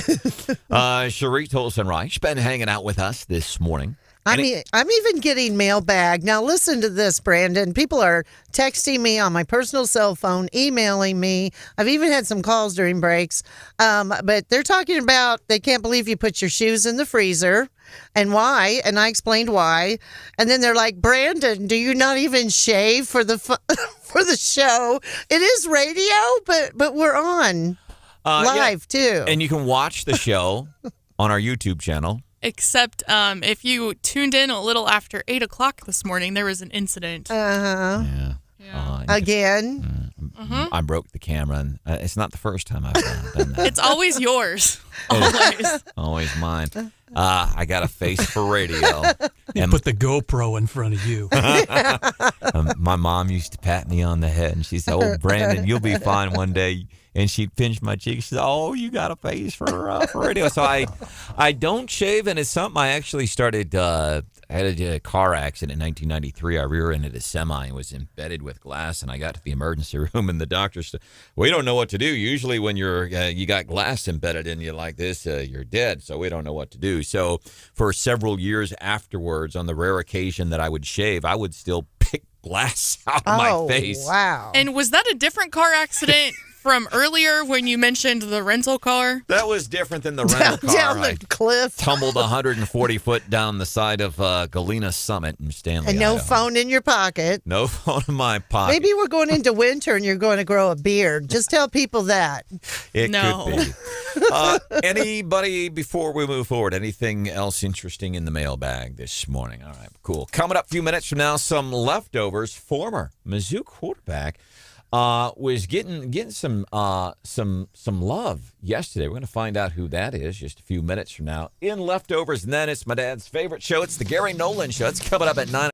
Cherie Tolson-Reich's been hanging out with us this morning. I'm even getting mailbag. Now, listen to this, Branden. People are texting me on my personal cell phone, emailing me. I've even had some calls during breaks. But they're talking about they can't believe you put your shoes in the freezer and why. And I explained why. And then they're like, Branden, do you not even shave for the for the show. It is radio, but we're on live too. And you can watch the show on our YouTube channel. Except if you tuned in a little after 8 o'clock this morning, there was an incident. Yeah. Again. I broke the camera, and it's not the first time I've done that. It's always yours. Always. Always mine. I got a face for radio. And put the GoPro in front of you. My mom used to pat me on the head, and she said, "Oh, Branden, you'll be fine one day." And she'd pinch my cheek. She said, "Oh, you got a face for radio." So I don't shave, and it's something I actually started. I had a car accident in 1993. I rear-ended a semi and was embedded with glass, and I got to the emergency room, and the doctor said, "We don't know what to do. Usually when you got glass embedded in you like this, you're dead, so we don't know what to do." So for several years afterwards, on the rare occasion that I would shave, I would still pick glass out of my face. Wow. And was that a different car accident from earlier when you mentioned the rental car? That was different than the rental car. Down the cliff. Tumbled 140 foot down the side of Galena Summit in Stanley, And no Idaho. phone in your pocket. No phone in my pocket. Maybe we're going into winter and you're going to grow a beard. Just tell people that. It could be. Anybody, before we move forward, anything else interesting in the mailbag this morning? All right, cool. Coming up a few minutes from now, some leftovers. Former Mizzou quarterback was getting some love yesterday. We're going to find out who that is just a few minutes from now in Leftovers. And then it's my dad's favorite show. It's the Gary Nolan Show. It's coming up at 9.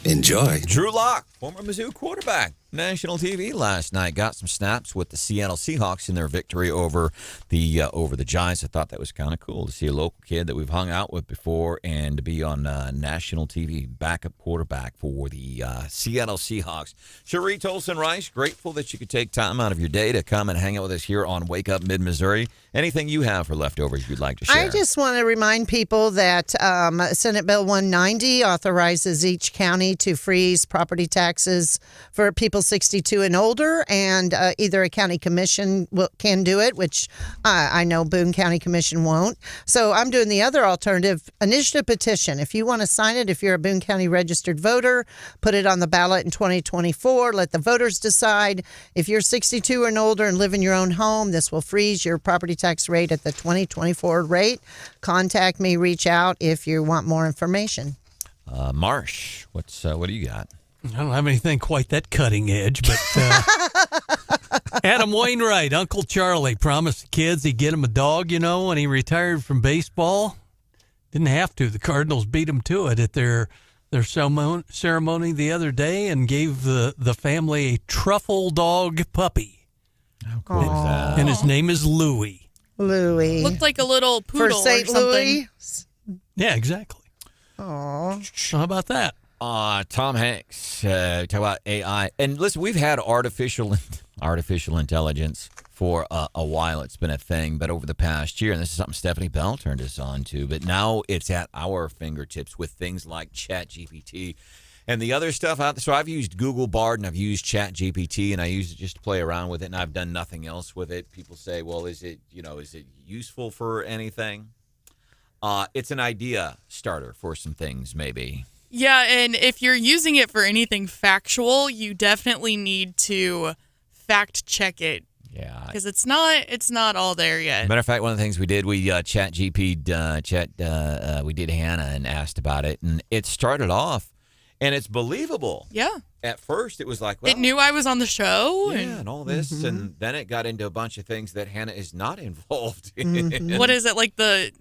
Enjoy. Drew Lock, former Mizzou quarterback, national TV last night, got some snaps with the Seattle Seahawks in their victory over the Giants. I thought that was kind of cool to see a local kid that we've hung out with before and to be on national TV, backup quarterback for the Seattle Seahawks. Cherie Tolson-Rice, grateful that you could take time out of your day to come and hang out with us here on Wake Up Mid-Missouri. Anything you have for leftovers you'd like to share? I just want to remind people that Senate Bill 190 authorizes each county to freeze property taxes for people 62 and older, and either a county commission can do it, which I know Boone County Commission won't. So I'm doing the other alternative, initiative petition. If you want to sign it, if you're a Boone County registered voter, put it on the ballot in 2024. Let the voters decide. If you're 62 and older and live in your own home, this will freeze your property tax rate at the 2024 rate. Contact me, reach out if you want more information. Marsh, what do you got? I don't have anything quite that cutting edge, but Adam Wainwright, Uncle Charlie, promised the kids he'd get them a dog, when he retired from baseball. Didn't have to. The Cardinals beat him to it at their ceremony the other day and gave the family a truffle dog puppy. How cool is that? And his name is Louie. Louie. Looked like a little poodle for St. or something. Louis? Yeah, exactly. Aww. How about that? Tom Hanks, talk about AI. And listen, we've had artificial intelligence for a while. It's been a thing, but over the past year, and this is something Stephanie Bell turned us on to, but now it's at our fingertips with things like ChatGPT and the other stuff out there. So I've used Google Bard and I've used ChatGPT, and I use it just to play around with it, and I've done nothing else with it. People say, well, is it useful for anything? It's an idea starter for some things, maybe. Yeah, and if you're using it for anything factual, you definitely need to fact check it. Yeah, because it's not all there yet. Matter of fact, one of the things we did, we we did Hannah and asked about it, and it started off, and it's believable. Yeah. At first, it was like, well, it knew I was on the show. And all this, and then it got into a bunch of things that Hannah is not involved in. What is it, like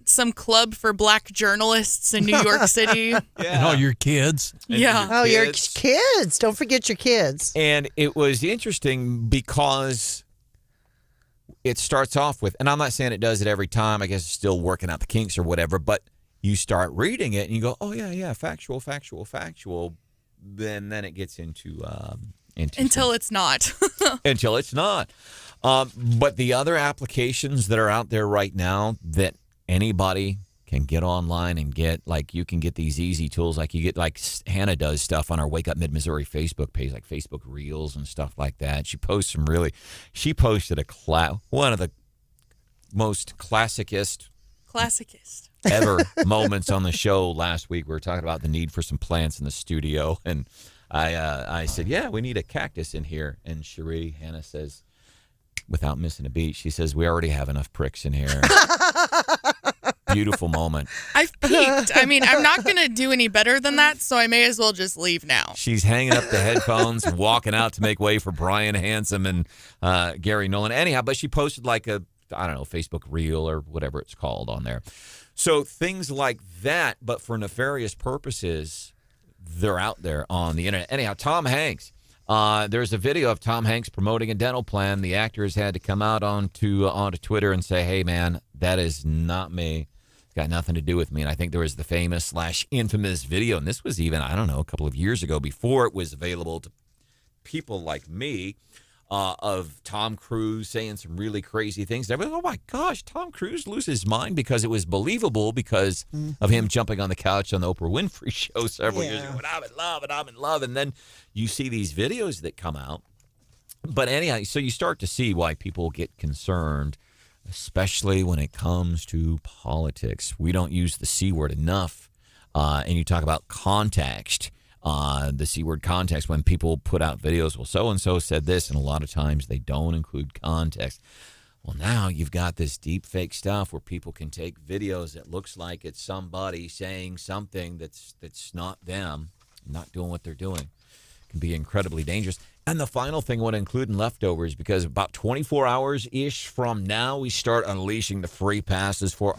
some club for black journalists in New York City? Yeah. And all your kids. Your kids. Don't forget your kids. And it was interesting because it starts off with, and I'm not saying it does it every time. I guess it's still working out the kinks or whatever, but you start reading it and you go, oh, yeah, factual. Then it gets into until it's not. Until it's not. But the other applications that are out there right now that anybody can get online and get, like you can get these easy tools, like you get, like Hannah does stuff on our Wake Up Mid-Missouri Facebook page, like Facebook Reels and stuff like that. She posted one of the most classicist ever moments on the show last week. We were talking about the need for some plants in the studio, and I said, yeah, we need a cactus in here. And Hannah says, without missing a beat, she says, we already have enough pricks in here. Beautiful moment. I've peaked. I mean, I'm not going to do any better than that, so I may as well just leave now. She's hanging up the headphones, walking out to make way for Brian Handsome and Gary Nolan. Anyhow, but she posted like a, I don't know, Facebook Reel or whatever it's called on there. So things like that, but for nefarious purposes, they're out there on the internet. Anyhow, Tom Hanks. There's a video of Tom Hanks promoting a dental plan. The actor has had to come out onto Twitter and say, hey, man, that is not me. It's got nothing to do with me. And I think there was the famous/infamous video, and this was even, I don't know, a couple of years ago before it was available to people like me, of Tom Cruise saying some really crazy things. Everyone, oh my gosh, Tom Cruise loses his mind because it was believable because of him jumping on the couch on the Oprah Winfrey show several years ago. And I'm in love. And then you see these videos that come out. But anyhow, so you start to see why people get concerned, especially when it comes to politics. We don't use the C word enough. And you talk about context. The C word context, when people put out videos, well, so-and-so said this, and a lot of times they don't include context. Well, now you've got this deep fake stuff where people can take videos that looks like it's somebody saying something that's not them, not doing what they're doing. It can be incredibly dangerous. And the final thing I want to include in leftovers, because about 24 hours-ish from now, we start unleashing the free passes for